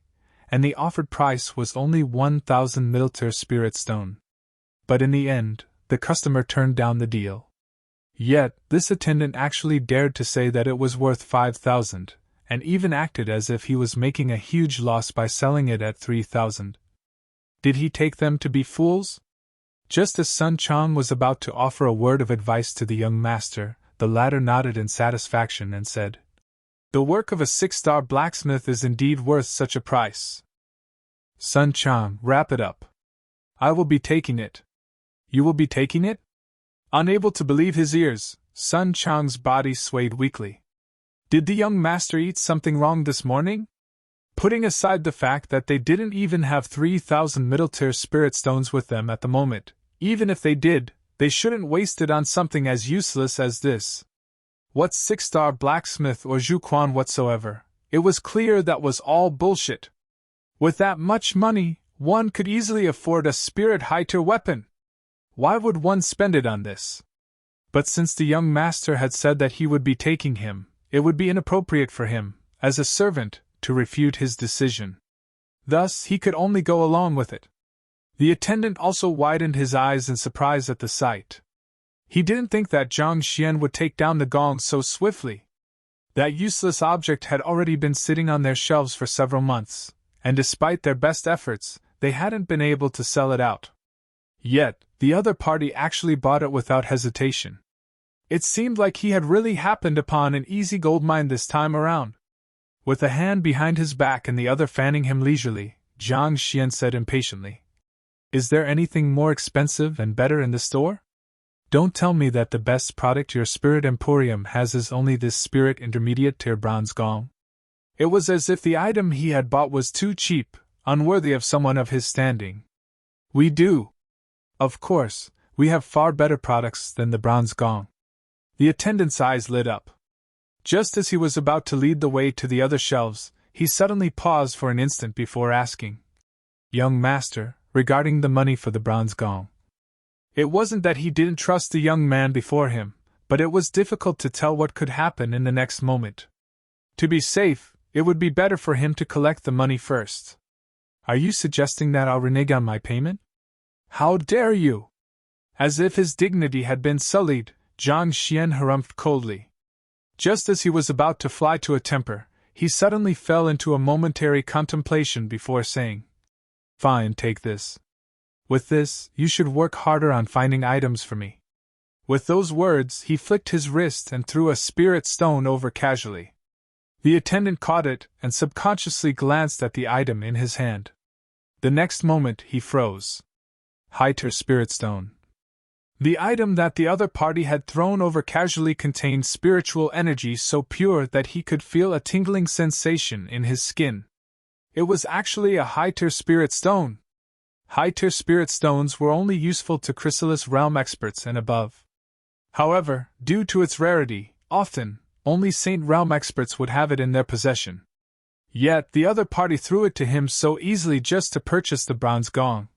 and the offered price was only 1,000 middle-tier spirit stone. But in the end, the customer turned down the deal. Yet, this attendant actually dared to say that it was worth 5,000, and even acted as if he was making a huge loss by selling it at 3,000. Did he take them to be fools? Just as Sun Chang was about to offer a word of advice to the young master, the latter nodded in satisfaction and said, "The work of a six-star blacksmith is indeed worth such a price." Sun Chang, wrap it up. "I will be taking it." "You will be taking it?" Unable to believe his ears, Sun Chang's body swayed weakly. Did the young master eat something wrong this morning? Putting aside the fact that they didn't even have 3,000 middle-tier spirit stones with them at the moment, even if they did, they shouldn't waste it on something as useless as this. What six-star blacksmith or Zhu Quan whatsoever, it was clear that was all bullshit. With that much money, one could easily afford a spirit high-tier weapon. Why would one spend it on this? But since the young master had said that he would be taking him, it would be inappropriate for him, as a servant, to refute his decision. Thus, he could only go along with it. The attendant also widened his eyes in surprise at the sight. He didn't think that Zhang Xian would take down the gong so swiftly. That useless object had already been sitting on their shelves for several months, and despite their best efforts, they hadn't been able to sell it out. Yet, the other party actually bought it without hesitation. It seemed like he had really happened upon an easy gold mine this time around. With a hand behind his back and the other fanning him leisurely, Zhang Xian said impatiently, "Is there anything more expensive and better in the store? Don't tell me that the best product your Spirit Emporium has is only this Spirit Intermediate Tier bronze gong." It was as if the item he had bought was too cheap, unworthy of someone of his standing. "We do. Of course, we have far better products than the bronze gong." The attendant's eyes lit up. Just as he was about to lead the way to the other shelves, he suddenly paused for an instant before asking, "Young master, regarding the money for the bronze gong." It wasn't that he didn't trust the young man before him, but it was difficult to tell what could happen in the next moment. To be safe, it would be better for him to collect the money first. "Are you suggesting that I'll renege on my payment?" How dare you? As if his dignity had been sullied, Zhang Xian harumphed coldly. Just as he was about to fly to a temper, he suddenly fell into a momentary contemplation before saying, "Fine, take this. With this, you should work harder on finding items for me." With those words, he flicked his wrist and threw a spirit stone over casually. The attendant caught it and subconsciously glanced at the item in his hand. The next moment, he froze. Heiter Spirit Stone. The item that the other party had thrown over casually contained spiritual energy so pure that he could feel a tingling sensation in his skin. It was actually a high-tier spirit stone. High-tier spirit stones were only useful to Chrysalis realm experts and above. However, due to its rarity, often, only Saint realm experts would have it in their possession. Yet the other party threw it to him so easily just to purchase the bronze gong.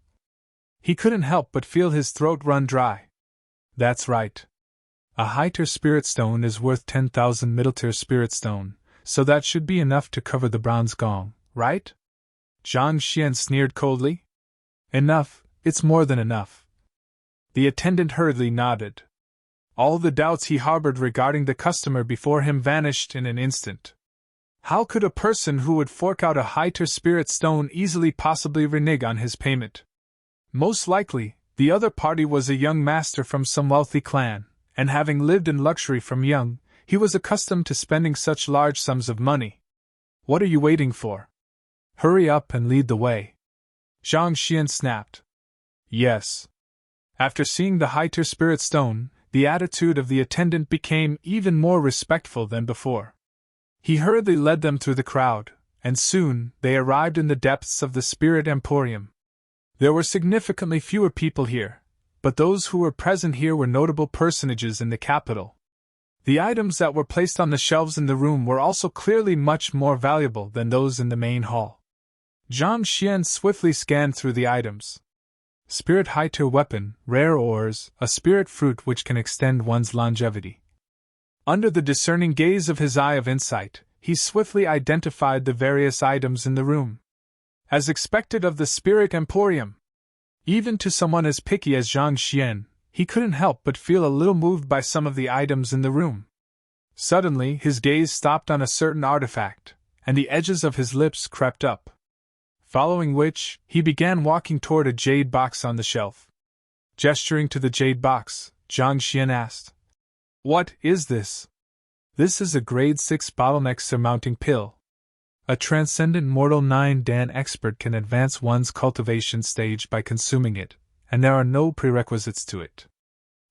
He couldn't help but feel his throat run dry. That's right. A high-tier spirit stone is worth 10,000 middle-tier spirit stone, so that should be enough to cover the bronze gong, right? Zhang Xian sneered coldly. Enough, it's more than enough. The attendant hurriedly nodded. All the doubts he harbored regarding the customer before him vanished in an instant. How could a person who would fork out a high-tier spirit stone easily possibly renege on his payment? Most likely, the other party was a young master from some wealthy clan, and having lived in luxury from young, he was accustomed to spending such large sums of money. What are you waiting for? Hurry up and lead the way. Zhang Xian snapped. Yes. After seeing the high-tier spirit stone, the attitude of the attendant became even more respectful than before. He hurriedly led them through the crowd, and soon they arrived in the depths of the Spirit Emporium. There were significantly fewer people here, but those who were present here were notable personages in the capital. The items that were placed on the shelves in the room were also clearly much more valuable than those in the main hall. Zhang Xian swiftly scanned through the items. Spirit high-tier weapon, rare ores, a spirit fruit which can extend one's longevity. Under the discerning gaze of his eye of insight, he swiftly identified the various items in the room. As expected of the Spirit Emporium, even to someone as picky as Zhang Xian, he couldn't help but feel a little moved by some of the items in the room. Suddenly, his gaze stopped on a certain artifact, and the edges of his lips crept up. Following which, he began walking toward a jade box on the shelf. Gesturing to the jade box, Zhang Xian asked, "What is this?" "This is a grade 6 bottleneck surmounting pill. A transcendent mortal 9 Dan expert can advance one's cultivation stage by consuming it, and there are no prerequisites to it.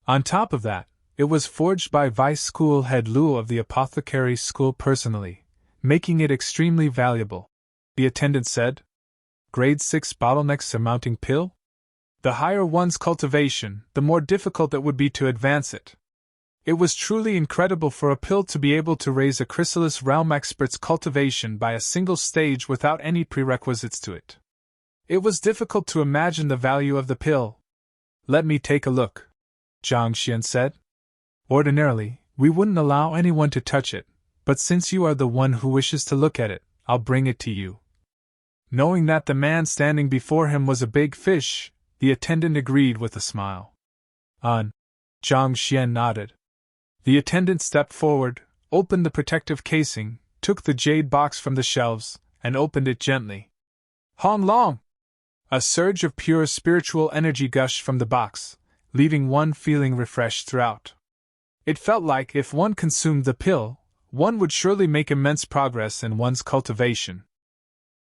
On top of that, it was forged by Vice School head Luo of the Apothecary School personally, making it extremely valuable," the attendant said. "Grade 6 bottleneck surmounting pill? The higher one's cultivation, the more difficult it would be to advance it. It was truly incredible for a pill to be able to raise a Chrysalis realm expert's cultivation by a single stage without any prerequisites to it. It was difficult to imagine the value of the pill. Let me take a look," Zhang Xian said. "Ordinarily, we wouldn't allow anyone to touch it, but since you are the one who wishes to look at it, I'll bring it to you." Knowing that the man standing before him was a big fish, the attendant agreed with a smile. Zhang Xian nodded. The attendant stepped forward, opened the protective casing, took the jade box from the shelves, and opened it gently. Hong Long! A surge of pure spiritual energy gushed from the box, leaving one feeling refreshed throughout. It felt like if one consumed the pill, one would surely make immense progress in one's cultivation.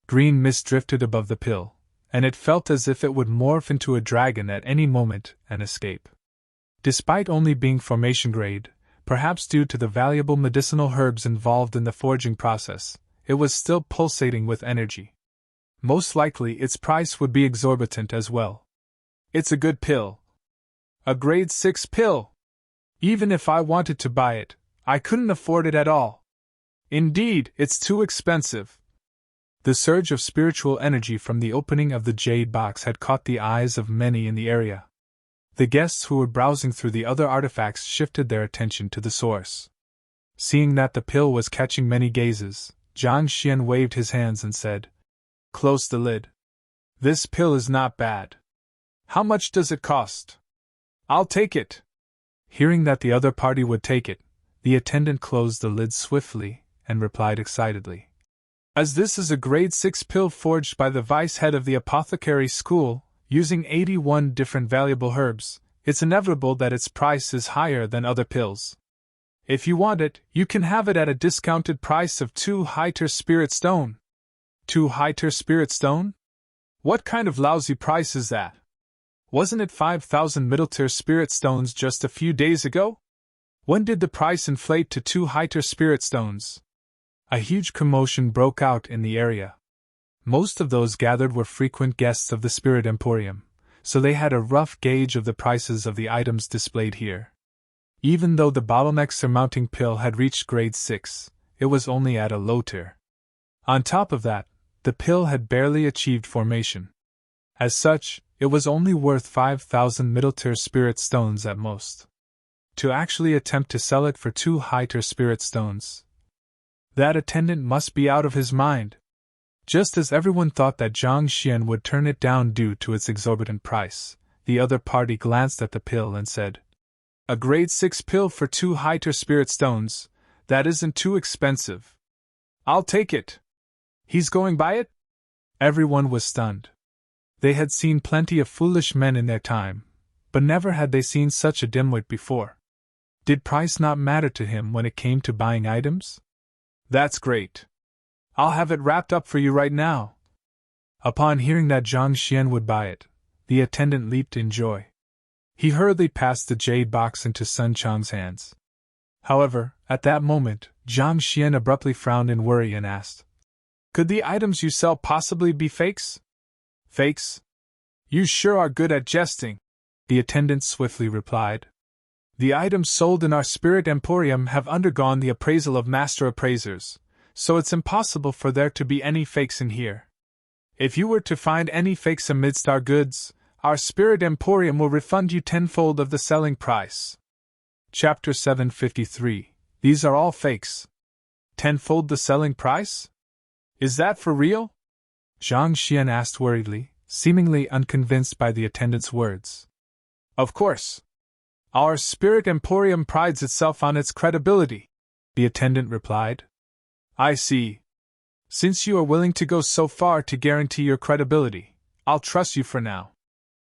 Green mist drifted above the pill, and it felt as if it would morph into a dragon at any moment and escape. Despite only being formation grade, perhaps due to the valuable medicinal herbs involved in the forging process, it was still pulsating with energy. Most likely its price would be exorbitant as well. It's a good pill. A grade 6 pill! Even if I wanted to buy it, I couldn't afford it at all. Indeed, it's too expensive. The surge of spiritual energy from the opening of the jade box had caught the eyes of many in the area. The guests who were browsing through the other artifacts shifted their attention to the source. Seeing that the pill was catching many gazes, Zhang Xian waved his hands and said, "Close the lid. This pill is not bad. How much does it cost? I'll take it. Hearing that the other party would take it, the attendant closed the lid swiftly and replied excitedly. As this is a grade 6 pill forged by the vice head of the apothecary school, using 81 different valuable herbs, it's inevitable that its price is higher than other pills. If you want it, you can have it at a discounted price of 2 Hyter Spirit Stone. 2 Hyter Spirit Stone? What kind of lousy price is that? Wasn't it 5,000 Mittelter Spirit Stones just a few days ago? When did the price inflate to 2 Hyter Spirit Stones? A huge commotion broke out in the area. Most of those gathered were frequent guests of the Spirit Emporium, so they had a rough gauge of the prices of the items displayed here. Even though the bottleneck surmounting pill had reached grade 6, it was only at a low tier. On top of that, the pill had barely achieved formation. As such, it was only worth 5,000 Mittelter Spirit Stones at most. To actually attempt to sell it for 2 Hyter Spirit Stones, that attendant must be out of his mind. Just as everyone thought that Zhang Xian would turn it down due to its exorbitant price, the other party glanced at the pill and said, "A grade 6 pill for 2 Hyter Spirit Stones, that isn't too expensive. I'll take it. He's going by it?" Everyone was stunned. They had seen plenty of foolish men in their time, but never had they seen such a dimwit before. Did price not matter to him when it came to buying items? That's great. I'll have it wrapped up for you right now. Upon hearing that Zhang Xian would buy it, the attendant leaped in joy. He hurriedly passed the jade box into Sun Chang's hands. However, at that moment, Zhang Xian abruptly frowned in worry and asked, "Could the items you sell possibly be fakes?" "Fakes? You sure are good at jesting," the attendant swiftly replied. "The items sold in our Spirit Emporium have undergone the appraisal of master appraisers, so it's impossible for there to be any fakes in here. If you were to find any fakes amidst our goods, our Spirit Emporium will refund you tenfold of the selling price." Chapter 753. These are all fakes. Tenfold the selling price? Is that for real? Zhang Xian asked worriedly, seemingly unconvinced by the attendant's words. Of course. Our Spirit Emporium prides itself on its credibility, the attendant replied. I see. Since you are willing to go so far to guarantee your credibility, I'll trust you for now.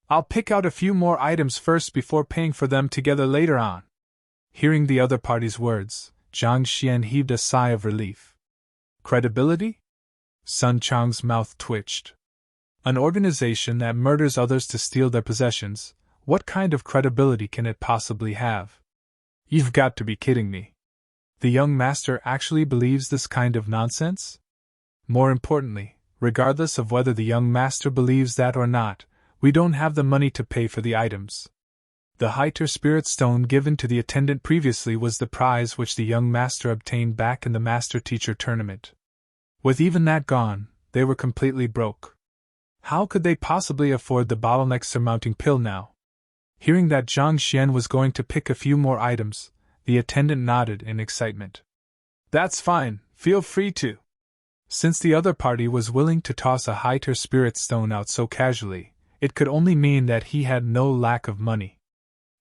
I'll pick out a few more items first before paying for them together later on. Hearing the other party's words, Zhang Xian heaved a sigh of relief. Credibility? Sun Chang's mouth twitched. An organization that murders others to steal their possessions, what kind of credibility can it possibly have? You've got to be kidding me. The young master actually believes this kind of nonsense? More importantly, regardless of whether the young master believes that or not, we don't have the money to pay for the items. The Hyter Spirit Stone given to the attendant previously was the prize which the young master obtained back in the master-teacher tournament. With even that gone, they were completely broke. How could they possibly afford the bottleneck surmounting pill now? Hearing that Zhang Xian was going to pick a few more items, the attendant nodded in excitement. That's fine, feel free to. Since the other party was willing to toss a Hyter Spirit Stone out so casually, it could only mean that he had no lack of money.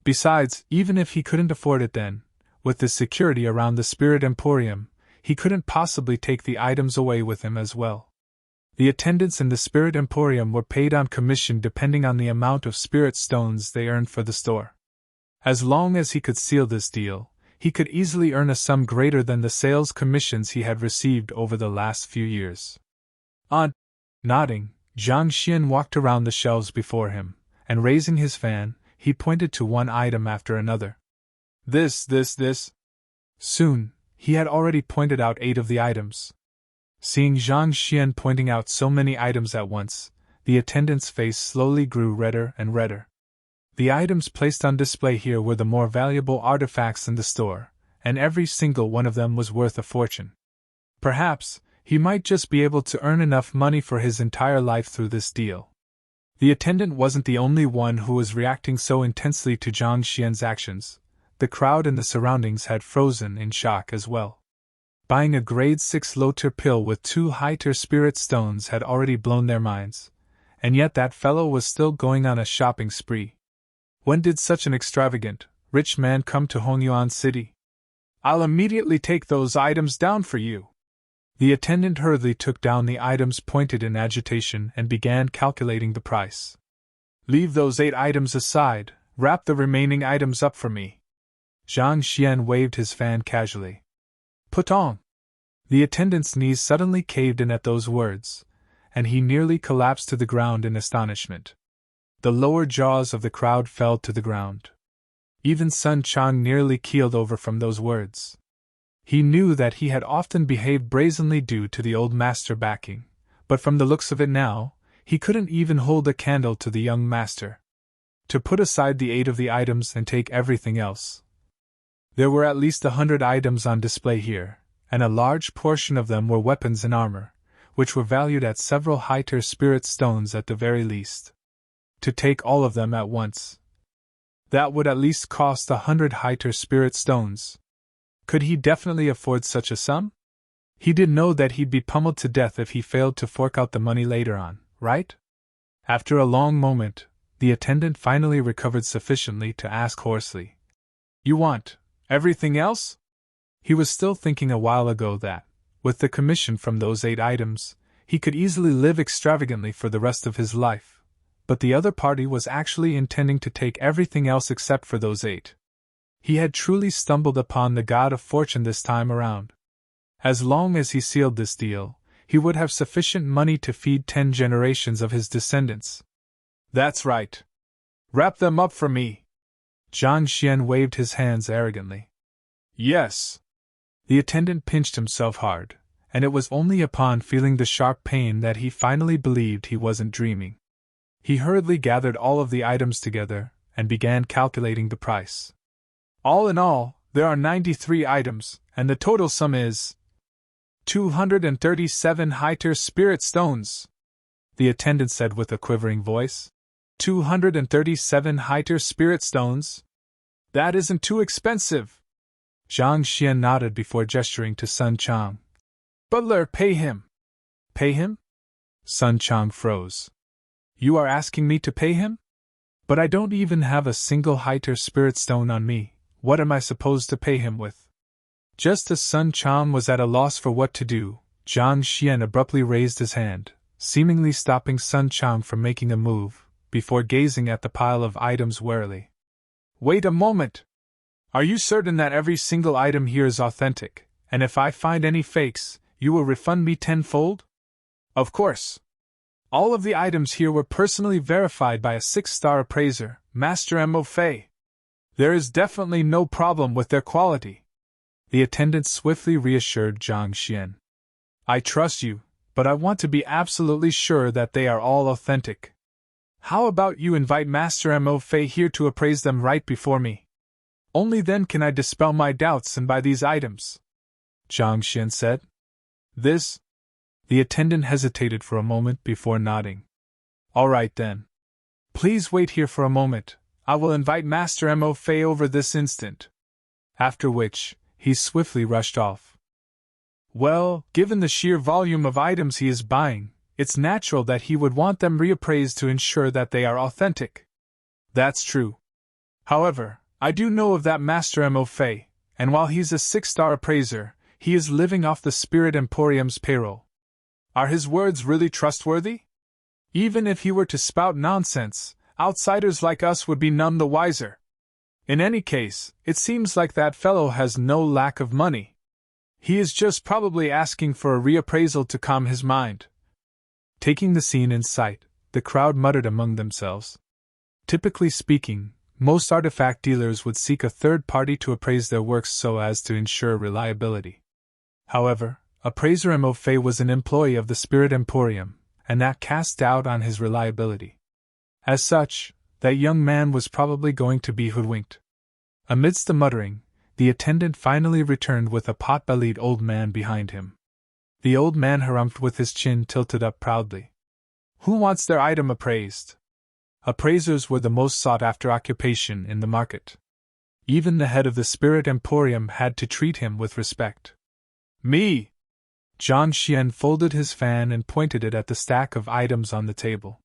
Besides, even if he couldn't afford it then, with the security around the Spirit Emporium, he couldn't possibly take the items away with him as well. The attendants in the Spirit Emporium were paid on commission depending on the amount of spirit stones they earned for the store. As long as he could seal this deal, he could easily earn a sum greater than the sales commissions he had received over the last few years. Nodding, Zhang Xian walked around the shelves before him, and raising his fan, he pointed to one item after another. This. Soon, he had already pointed out 8 of the items. Seeing Zhang Xian pointing out so many items at once, the attendant's face slowly grew redder and redder. The items placed on display here were the more valuable artifacts in the store, and every single one of them was worth a fortune. Perhaps, he might just be able to earn enough money for his entire life through this deal. The attendant wasn't the only one who was reacting so intensely to Zhang Xian's actions. The crowd and the surroundings had frozen in shock as well. Buying a grade 6 low-tier pill with 2 Hyter Spirit Stones had already blown their minds, and yet that fellow was still going on a shopping spree. When did such an extravagant, rich man come to Hongyuan City? I'll immediately take those items down for you. The attendant hurriedly took down the items pointed in agitation and began calculating the price. Leave those 8 items aside, wrap the remaining items up for me. Zhang Xian waved his fan casually. Putong! The attendant's knees suddenly caved in at those words, and he nearly collapsed to the ground in astonishment. The lower jaws of the crowd fell to the ground. Even Sun Chang nearly keeled over from those words. He knew that he had often behaved brazenly due to the old master backing, but from the looks of it now, he couldn't even hold a candle to the young master. To put aside the 8 of the items and take everything else. There were at least 100 items on display here, and a large portion of them were weapons and armor, which were valued at several high-tier spirit stones at the very least. To take all of them at once, that would at least cost 100 high-tier spirit stones. Could he definitely afford such a sum? He did know that he'd be pummeled to death if he failed to fork out the money later on, right? After a long moment, the attendant finally recovered sufficiently to ask hoarsely, "You want everything else?" He was still thinking a while ago that, with the commission from those 8 items, he could easily live extravagantly for the rest of his life, but the other party was actually intending to take everything else except for those 8. He had truly stumbled upon the god of fortune this time around. As long as he sealed this deal, he would have sufficient money to feed 10 generations of his descendants. That's right. Wrap them up for me. Zhang Xian waved his hands arrogantly. Yes. The attendant pinched himself hard, and it was only upon feeling the sharp pain that he finally believed he wasn't dreaming. He hurriedly gathered all of the items together and began calculating the price. All in all, there are 93 items, and the total sum is 237 high-tier spirit stones, the attendant said with a quivering voice. 237 high-tier spirit stones? That isn't too expensive. Zhang Xian nodded before gesturing to Sun Chang. Butler, pay him. Pay him? Sun Chang froze. You are asking me to pay him? But I don't even have a single high-tier spirit stone on me. What am I supposed to pay him with? Just as Sun Chang was at a loss for what to do, Zhang Xian abruptly raised his hand, seemingly stopping Sun Chang from making a move, before gazing at the pile of items warily. Wait a moment! Are you certain that every single item here is authentic, and if I find any fakes, you will refund me tenfold? Of course. All of the items here were personally verified by a 6-star appraiser, Master Mo Fei. There is definitely no problem with their quality. The attendant swiftly reassured Zhang Xian. I trust you, but I want to be absolutely sure that they are all authentic. How about you invite Master Mo Fei here to appraise them right before me? Only then can I dispel my doubts and buy these items, Zhang Xian said. This? The attendant hesitated for a moment before nodding. All right then. Please wait here for a moment. I will invite Master Mo Fei over this instant. After which, he swiftly rushed off. Well, given the sheer volume of items he is buying, it's natural that he would want them reappraised to ensure that they are authentic. That's true. However, I do know of that Master Mo Fei, and while he's a 6-star appraiser, he is living off the Spirit Emporium's payroll. Are his words really trustworthy? Even if he were to spout nonsense, outsiders like us would be none the wiser. In any case, it seems like that fellow has no lack of money. He is just probably asking for a reappraisal to calm his mind. Taking the scene in sight, the crowd muttered among themselves. Typically speaking, most artifact dealers would seek a third party to appraise their works so as to ensure reliability. However, appraiser Mo Fei was an employee of the Spirit Emporium, and that cast doubt on his reliability. As such, that young man was probably going to be hoodwinked. Amidst the muttering, the attendant finally returned with a pot-bellied old man behind him. The old man harumphed with his chin tilted up proudly. Who wants their item appraised? Appraisers were the most sought-after occupation in the market. Even the head of the Spirit Emporium had to treat him with respect. Me! Zhang Xian folded his fan and pointed it at the stack of items on the table.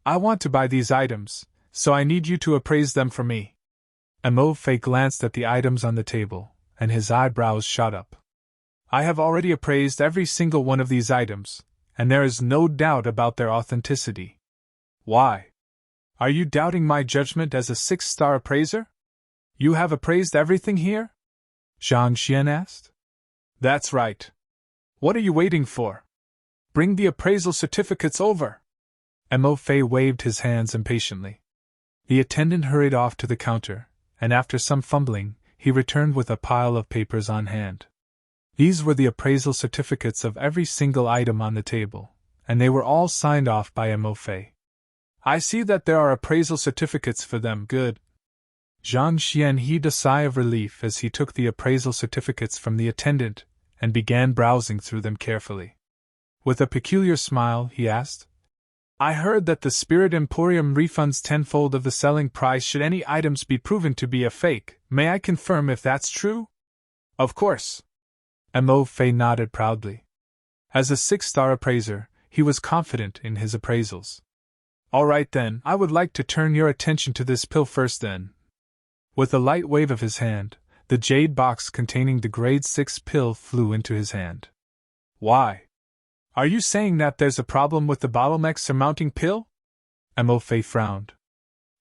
I want to buy these items, so I need you to appraise them for me. Mo Fei glanced at the items on the table, and his eyebrows shot up. I have already appraised every single one of these items, and there is no doubt about their authenticity. Why? Are you doubting my judgment as a 6-star appraiser? You have appraised everything here? Zhang Xian asked. That's right. What are you waiting for? Bring the appraisal certificates over. Mo Fei waved his hands impatiently. The attendant hurried off to the counter, and after some fumbling, he returned with a pile of papers on hand. These were the appraisal certificates of every single item on the table, and they were all signed off by Mo Fei. I see that there are appraisal certificates for them, good. Zhang Xian heaved a sigh of relief as he took the appraisal certificates from the attendant and began browsing through them carefully. With a peculiar smile, he asked, I heard that the Spirit Emporium refunds tenfold of the selling price should any items be proven to be a fake. May I confirm if that's true? Of course. Mo Fei nodded proudly. As a 6-star appraiser, he was confident in his appraisals. All right then, I would like to turn your attention to this pill first then. With a light wave of his hand, the jade box containing the grade 6 pill flew into his hand. Why? Are you saying that there's a problem with the bottleneck surmounting pill? Mo Fei frowned.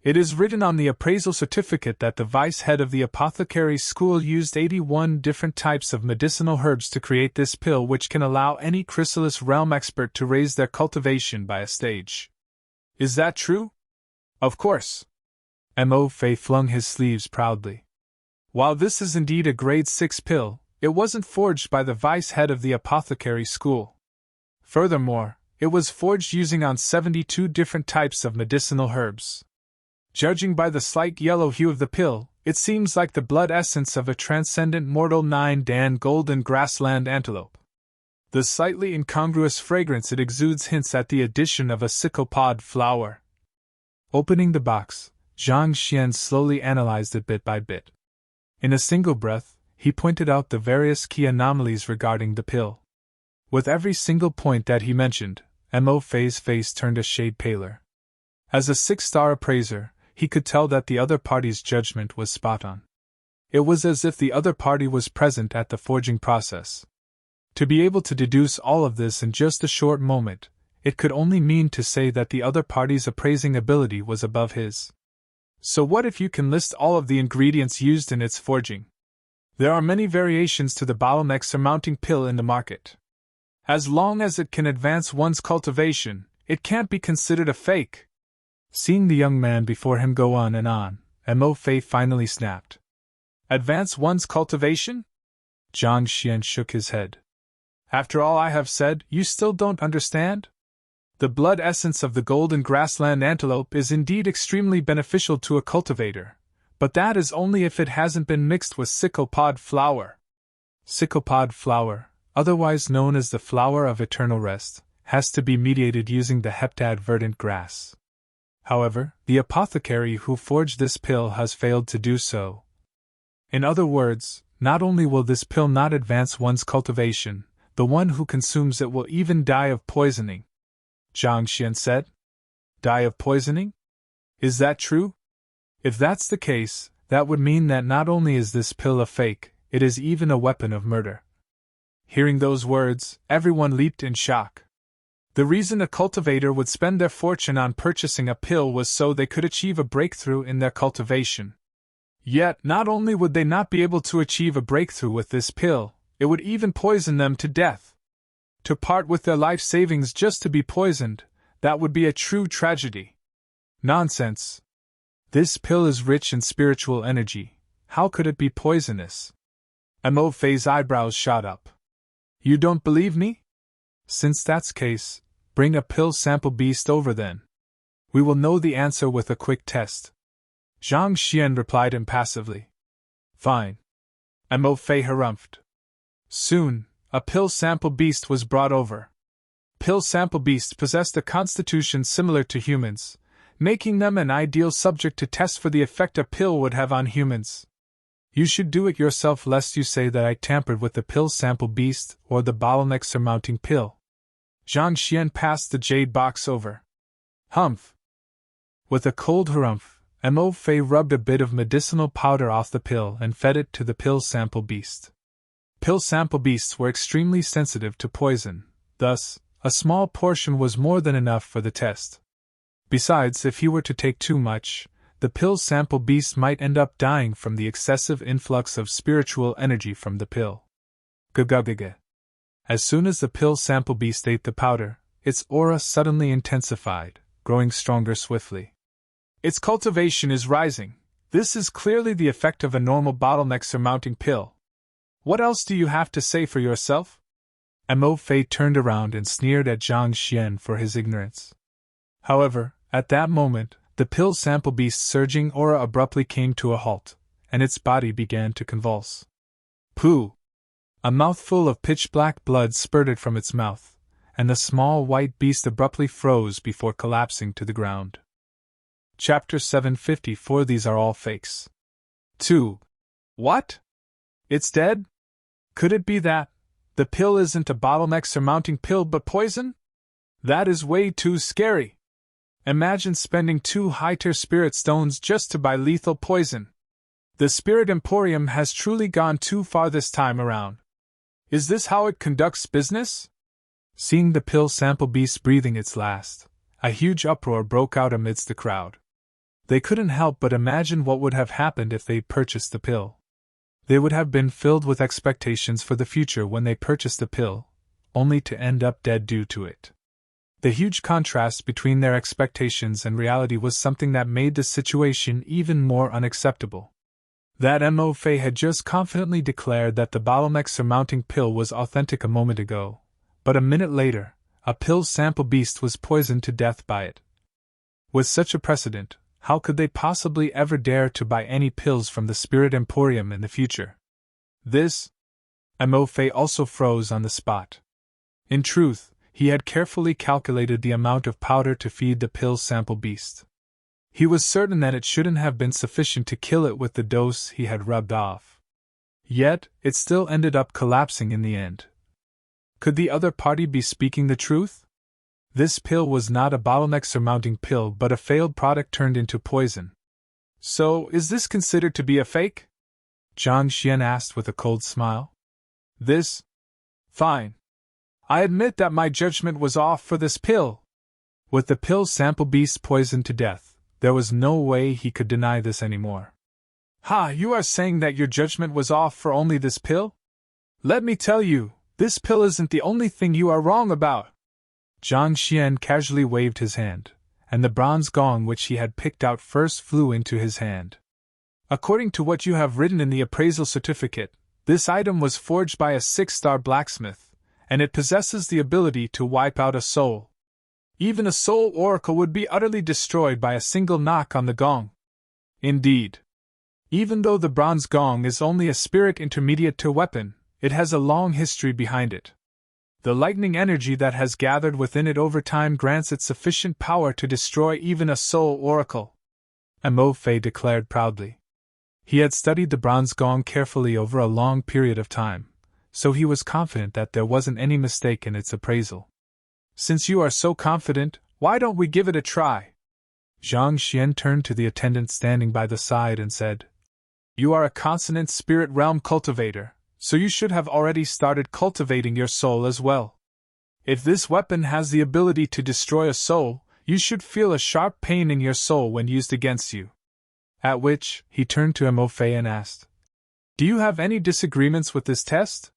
It is written on the appraisal certificate that the vice head of the apothecary school used 81 different types of medicinal herbs to create this pill, which can allow any chrysalis realm expert to raise their cultivation by a stage. Is that true? Of course. Mo Fei flung his sleeves proudly. While this is indeed a grade 6 pill, it wasn't forged by the vice head of the apothecary school. Furthermore, it was forged using on 72 different types of medicinal herbs. Judging by the slight yellow hue of the pill, it seems like the blood essence of a transcendent mortal 9-dan golden grassland antelope. The slightly incongruous fragrance it exudes hints at the addition of a cyclopod flower. Opening the box, Zhang Xian slowly analyzed it bit by bit. In a single breath, he pointed out the various key anomalies regarding the pill. With every single point that he mentioned, Mo Fei's face turned a shade paler. As a 6-star appraiser, he could tell that the other party's judgment was spot on. It was as if the other party was present at the forging process. To be able to deduce all of this in just a short moment, it could only mean to say that the other party's appraising ability was above his. So what if you can list all of the ingredients used in its forging? There are many variations to the bottleneck surmounting pill in the market. As long as it can advance one's cultivation, it can't be considered a fake. Seeing the young man before him go on and on, Mo Fei finally snapped. Advance one's cultivation? Zhang Xian shook his head. After all I have said, you still don't understand? The blood essence of the golden grassland antelope is indeed extremely beneficial to a cultivator, but that is only if it hasn't been mixed with cyclopod flower. Cyclopod flower, otherwise known as the flower of eternal rest, has to be mediated using the heptad verdant grass. However, the apothecary who forged this pill has failed to do so. In other words, not only will this pill not advance one's cultivation, the one who consumes it will even die of poisoning. Zhang Xian said. Die of poisoning? Is that true? If that's the case, that would mean that not only is this pill a fake, it is even a weapon of murder. Hearing those words, everyone leaped in shock. The reason a cultivator would spend their fortune on purchasing a pill was so they could achieve a breakthrough in their cultivation. Yet, not only would they not be able to achieve a breakthrough with this pill, it would even poison them to death. To part with their life savings just to be poisoned, that would be a true tragedy. Nonsense. This pill is rich in spiritual energy. How could it be poisonous? Mo Fei's eyebrows shot up. You don't believe me? Since that's case, bring a pill sample beast over then. We will know the answer with a quick test. Zhang Xian replied impassively. Fine. Mo Fei harumphed. Soon, a pill sample beast was brought over. Pill sample beasts possessed a constitution similar to humans, making them an ideal subject to test for the effect a pill would have on humans. You should do it yourself lest you say that I tampered with the pill sample beast or the bottleneck surmounting pill. Zhang Xian passed the jade box over. Humph! With a cold harumph, Mo Fei rubbed a bit of medicinal powder off the pill and fed it to the pill sample beast. Pill sample beasts were extremely sensitive to poison, thus, a small portion was more than enough for the test. Besides, if he were to take too much, the pill sample beast might end up dying from the excessive influx of spiritual energy from the pill. Gugugugga. As soon as the pill sample beast ate the powder, its aura suddenly intensified, growing stronger swiftly. Its cultivation is rising. This is clearly the effect of a normal bottleneck surmounting pill. What else do you have to say for yourself? Mo Fei turned around and sneered at Zhang Xian for his ignorance. However, at that moment, the pill sample beast's surging aura abruptly came to a halt, and its body began to convulse. Pooh! A mouthful of pitch-black blood spurted from its mouth, and the small white beast abruptly froze before collapsing to the ground. Chapter 754. These are all fakes. 2. What? It's dead? Could it be that the pill isn't a bottleneck surmounting pill but poison? That is way too scary. Imagine spending 2 high-tier spirit stones just to buy lethal poison. The Spirit Emporium has truly gone too far this time around. Is this how it conducts business? Seeing the pill sample beast breathing its last, a huge uproar broke out amidst the crowd. They couldn't help but imagine what would have happened if they purchased the pill. They would have been filled with expectations for the future when they purchased the pill, only to end up dead due to it. The huge contrast between their expectations and reality was something that made the situation even more unacceptable. That Mo Fei had just confidently declared that the bottleneck surmounting pill was authentic a moment ago, but a minute later, a pill sample beast was poisoned to death by it. With such a precedent, how could they possibly ever dare to buy any pills from the Spirit Emporium in the future? This? Mo Fei also froze on the spot. In truth, he had carefully calculated the amount of powder to feed the pill sample beast. He was certain that it shouldn't have been sufficient to kill it with the dose he had rubbed off. Yet, it still ended up collapsing in the end. Could the other party be speaking the truth? This pill was not a bottleneck surmounting pill but a failed product turned into poison. So, is this considered to be a fake? Zhang Xian asked with a cold smile. This? Fine. I admit that my judgment was off for this pill. With the pill sample beast poisoned to death, there was no way he could deny this anymore. Ha, you are saying that your judgment was off for only this pill? Let me tell you, this pill isn't the only thing you are wrong about. Zhang Xian casually waved his hand, and the bronze gong which he had picked out first flew into his hand. According to what you have written in the appraisal certificate, this item was forged by a 6-star blacksmith, and it possesses the ability to wipe out a soul. Even a soul oracle would be utterly destroyed by a single knock on the gong. Indeed. Even though the bronze gong is only a spirit intermediate tier weapon, it has a long history behind it. The lightning energy that has gathered within it over time grants it sufficient power to destroy even a soul oracle. Mo Fei declared proudly. He had studied the bronze gong carefully over a long period of time, so he was confident that there wasn't any mistake in its appraisal. Since you are so confident, why don't we give it a try? Zhang Xian turned to the attendant standing by the side and said, You are a consonant spirit realm cultivator, so you should have already started cultivating your soul as well. If this weapon has the ability to destroy a soul, you should feel a sharp pain in your soul when used against you. At which, he turned to Mo Fei and asked, Do you have any disagreements with this test?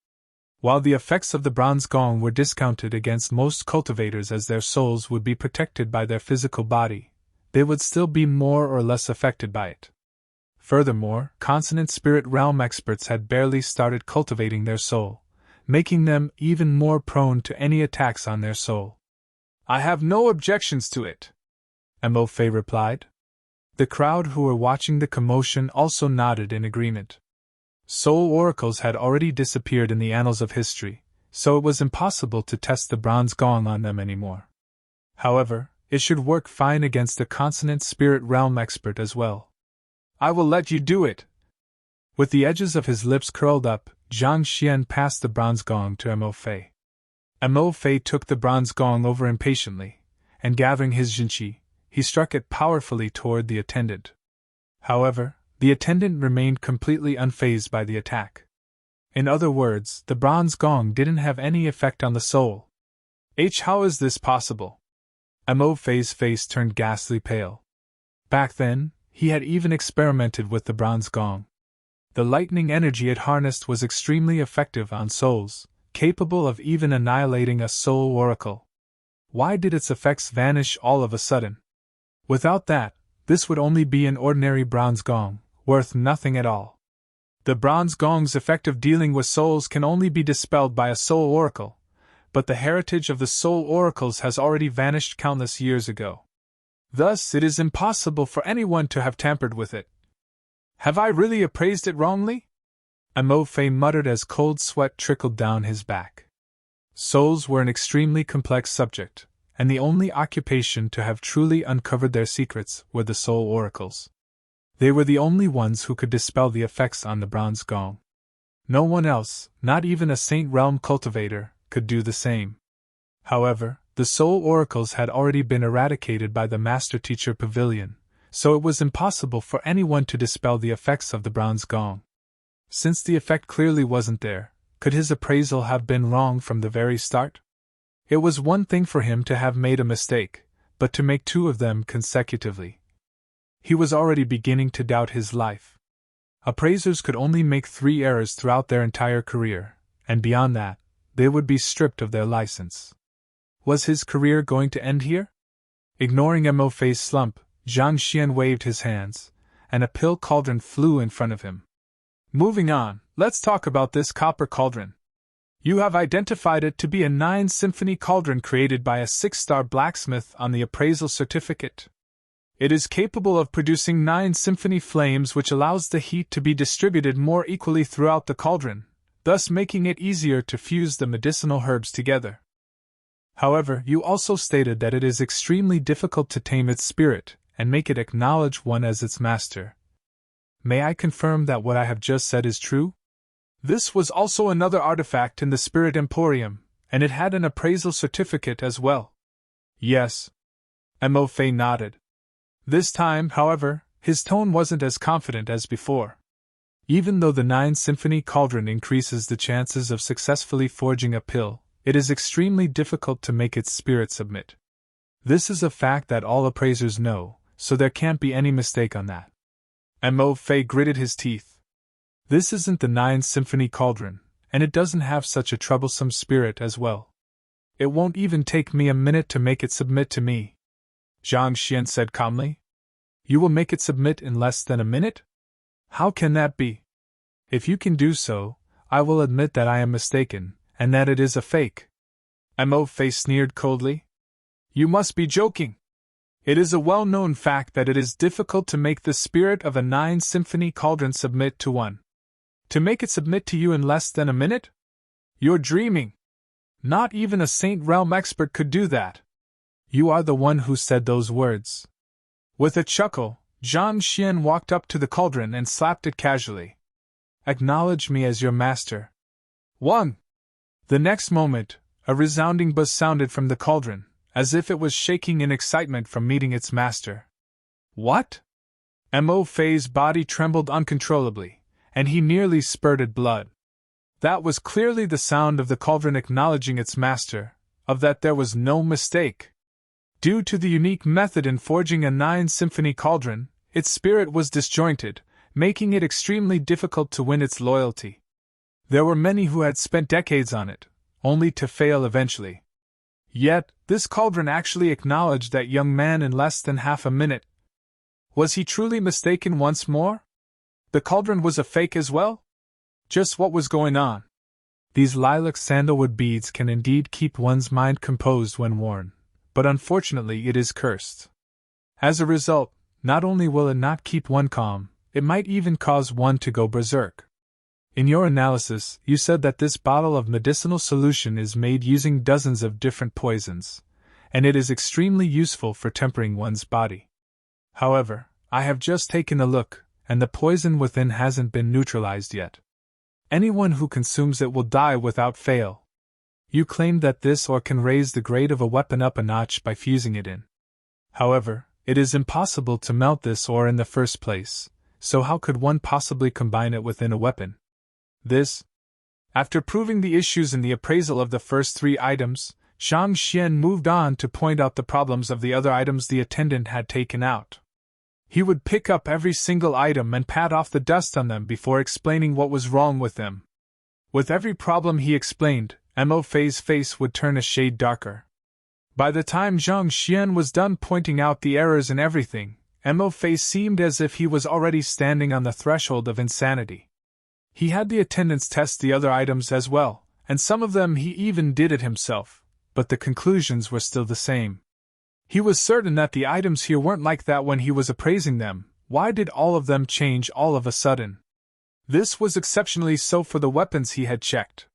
While the effects of the bronze gong were discounted against most cultivators as their souls would be protected by their physical body, they would still be more or less affected by it. Furthermore, consonant spirit realm experts had barely started cultivating their soul, making them even more prone to any attacks on their soul. I have no objections to it, Mo Fei replied. The crowd who were watching the commotion also nodded in agreement. Soul oracles had already disappeared in the annals of history, so it was impossible to test the bronze gong on them anymore. However, it should work fine against the consonant spirit realm expert as well. I will let you do it. With the edges of his lips curled up, Zhang Xian passed the bronze gong to Mo Fei. Mo Fei took the bronze gong over impatiently, and gathering his jinqi, he struck it powerfully toward the attendant. However, the attendant remained completely unfazed by the attack. In other words, the bronze gong didn't have any effect on the soul. How is this possible? Mo Fei's face turned ghastly pale. Back then, he had even experimented with the bronze gong. The lightning energy it harnessed was extremely effective on souls, capable of even annihilating a soul oracle. Why did its effects vanish all of a sudden? Without that, this would only be an ordinary bronze gong, worth nothing at all. The bronze gong's effect of dealing with souls can only be dispelled by a soul oracle, but the heritage of the soul oracles has already vanished countless years ago. Thus, it is impossible for anyone to have tampered with it. Have I really appraised it wrongly? Mo Fei muttered as cold sweat trickled down his back. Souls were an extremely complex subject, and the only occupation to have truly uncovered their secrets were the soul oracles. They were the only ones who could dispel the effects on the bronze gong. No one else, not even a Saint Realm cultivator, could do the same. However, the soul oracles had already been eradicated by the Master Teacher Pavilion, so it was impossible for anyone to dispel the effects of the bronze gong. Since the effect clearly wasn't there, could his appraisal have been wrong from the very start? It was one thing for him to have made a mistake, but to make two of them consecutively. He was already beginning to doubt his life. Appraisers could only make 3 errors throughout their entire career, and beyond that, they would be stripped of their license. Was his career going to end here? Ignoring Mo Fei's slump, Zhang Xian waved his hands, and a pill cauldron flew in front of him. Moving on, let's talk about this copper cauldron. You have identified it to be a 9-symphony cauldron created by a 6-star blacksmith on the appraisal certificate. It is capable of producing 9 symphony flames, which allows the heat to be distributed more equally throughout the cauldron, thus making it easier to fuse the medicinal herbs together. However, you also stated that it is extremely difficult to tame its spirit and make it acknowledge one as its master. May I confirm that what I have just said is true? This was also another artifact in the Spirit Emporium, and it had an appraisal certificate as well. Yes. Mo Fei nodded. This time, however, his tone wasn't as confident as before. Even though the 9-symphony cauldron increases the chances of successfully forging a pill, it is extremely difficult to make its spirit submit. This is a fact that all appraisers know, so there can't be any mistake on that. Mo Fei gritted his teeth. This isn't the 9-symphony cauldron, and it doesn't have such a troublesome spirit as well. It won't even take me a minute to make it submit to me. Zhang Xian said calmly. You will make it submit in less than a minute? How can that be? If you can do so, I will admit that I am mistaken, and that it is a fake. Mo Fei sneered coldly. You must be joking. It is a well-known fact that it is difficult to make the spirit of a 9-symphony cauldron submit to one. To make it submit to you in less than a minute? You're dreaming. Not even a Saint Realm expert could do that. You are the one who said those words. With a chuckle, Zhang Xian walked up to the cauldron and slapped it casually. Acknowledge me as your master. 1. The next moment, a resounding buzz sounded from the cauldron, as if it was shaking in excitement from meeting its master. What? Mo Fei's body trembled uncontrollably, and he nearly spurted blood. That was clearly the sound of the cauldron acknowledging its master, of that there was no mistake. Due to the unique method in forging a 9-symphony cauldron, its spirit was disjointed, making it extremely difficult to win its loyalty. There were many who had spent decades on it, only to fail eventually. Yet, this cauldron actually acknowledged that young man in less than half a minute. Was he truly mistaken once more? The cauldron was a fake as well? Just what was going on? These lilac sandalwood beads can indeed keep one's mind composed when worn, but unfortunately it is cursed. As a result, not only will it not keep one calm, it might even cause one to go berserk. In your analysis, you said that this bottle of medicinal solution is made using dozens of different poisons, and it is extremely useful for tempering one's body. However, I have just taken a look, and the poison within hasn't been neutralized yet. Anyone who consumes it will die without fail. You claim that this ore can raise the grade of a weapon up a notch by fusing it in. However, It is impossible to melt this ore in the first place, so how could one possibly combine it within a weapon? This. After proving the issues in the appraisal of the first 3 items, Zhang Xian moved on to point out the problems of the other items the attendant had taken out. He would pick up every single item and pat off the dust on them before explaining what was wrong with them. With every problem he explained, Mo Fei's face would turn a shade darker. By the time Zhang Xian was done pointing out the errors in everything, Mo Fei seemed as if he was already standing on the threshold of insanity. He had the attendants test the other items as well, and some of them he even did it himself, but the conclusions were still the same. He was certain that the items here weren't like that when he was appraising them. Why did all of them change all of a sudden? This was exceptionally so for the weapons he had checked.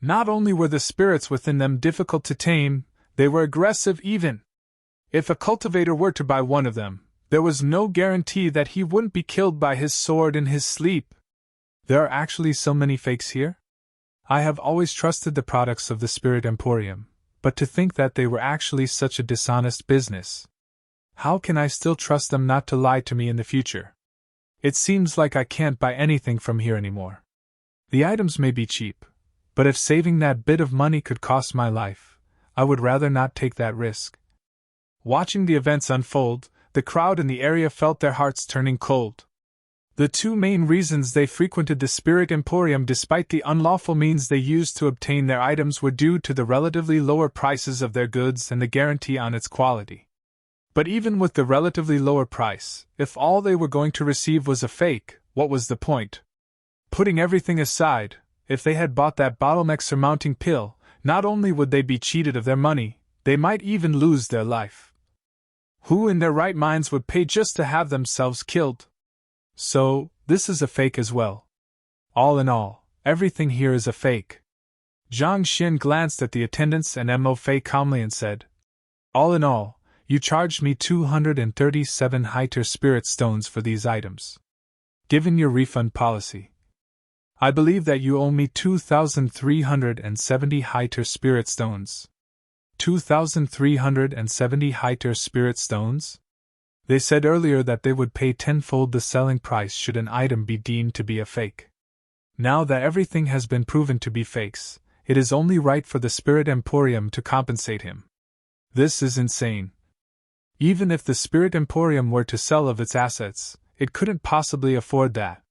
Not only were the spirits within them difficult to tame, they were aggressive even. If a cultivator were to buy one of them, there was no guarantee that he wouldn't be killed by his sword in his sleep. There are actually so many fakes here? I have always trusted the products of the Spirit Emporium, but to think that they were actually such a dishonest business. How can I still trust them not to lie to me in the future? It seems like I can't buy anything from here anymore. The items may be cheap, but if saving that bit of money could cost my life, I would rather not take that risk. Watching the events unfold, the crowd in the area felt their hearts turning cold. The 2 main reasons they frequented the Spirit Emporium despite the unlawful means they used to obtain their items were due to the relatively lower prices of their goods and the guarantee on its quality. But even with the relatively lower price, if all they were going to receive was a fake, what was the point? Putting everything aside, if they had bought that bottleneck-surmounting pill, not only would they be cheated of their money, they might even lose their life. Who in their right minds would pay just to have themselves killed? So, this is a fake as well. All in all, everything here is a fake. Zhang Xian glanced at the attendants and Mo Fei calmly and said, "All in all, you charged me 237 Haiter spirit stones for these items. Given your refund policy, I believe that you owe me 2,370 Haiter spirit stones." 2,370 Haiter spirit stones? They said earlier that they would pay tenfold the selling price should an item be deemed to be a fake. Now that everything has been proven to be fakes, it is only right for the Spirit Emporium to compensate him. This is insane. Even if the Spirit Emporium were to sell of its assets, it couldn't possibly afford that.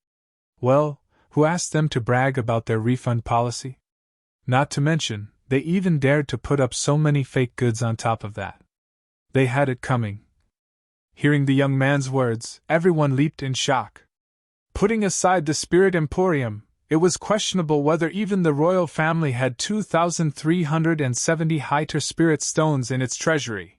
Well, who asked them to brag about their refund policy? Not to mention, they even dared to put up so many fake goods on top of that. They had it coming. Hearing the young man's words, everyone leaped in shock. Putting aside the Spirit Emporium, it was questionable whether even the royal family had 2,370 Haiter spirit stones in its treasury.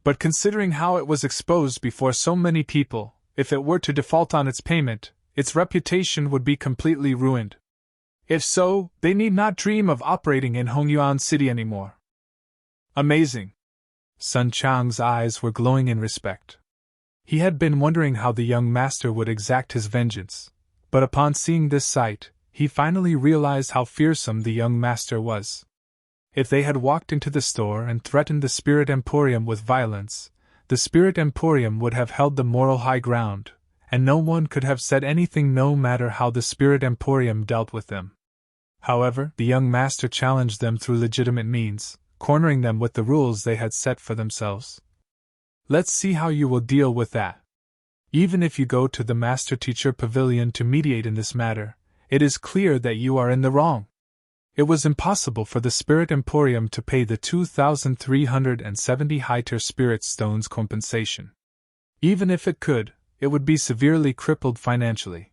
But considering how it was exposed before so many people, if it were to default on its payment, its reputation would be completely ruined. If so, they need not dream of operating in Hongyuan City anymore. Amazing. Sun Chang's eyes were glowing in respect. He had been wondering how the young master would exact his vengeance, but upon seeing this sight, he finally realized how fearsome the young master was. If they had walked into the store and threatened the Spirit Emporium with violence, the Spirit Emporium would have held the moral high ground, and no one could have said anything no matter how the Spirit Emporium dealt with them. However, the young master challenged them through legitimate means, cornering them with the rules they had set for themselves. Let's see how you will deal with that. Even if you go to the Master-Teacher Pavilion to mediate in this matter, it is clear that you are in the wrong. It was impossible for the Spirit Emporium to pay the 2,370 Haiter spirit stones compensation. Even if it could, it would be severely crippled financially.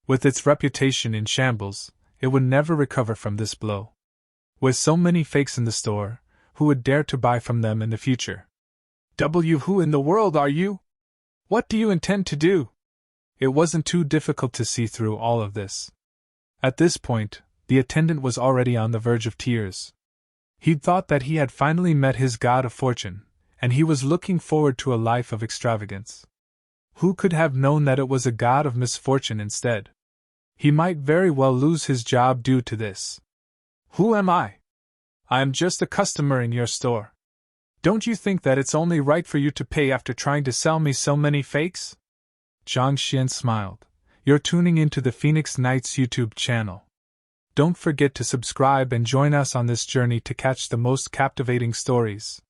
With its reputation in shambles, it would never recover from this blow. With so many fakes in the store, who would dare to buy from them in the future? Who in the world are you? What do you intend to do? It wasn't too difficult to see through all of this. At this point, the attendant was already on the verge of tears. He'd thought that he had finally met his god of fortune, and he was looking forward to a life of extravagance. Who could have known that it was a god of misfortune instead? He might very well lose his job due to this. Who am I? I am just a customer in your store. Don't you think that it's only right for you to pay after trying to sell me so many fakes? Zhang Xian smiled. You're tuning into the Phoenix Nights YouTube channel. Don't forget to subscribe and join us on this journey to catch the most captivating stories.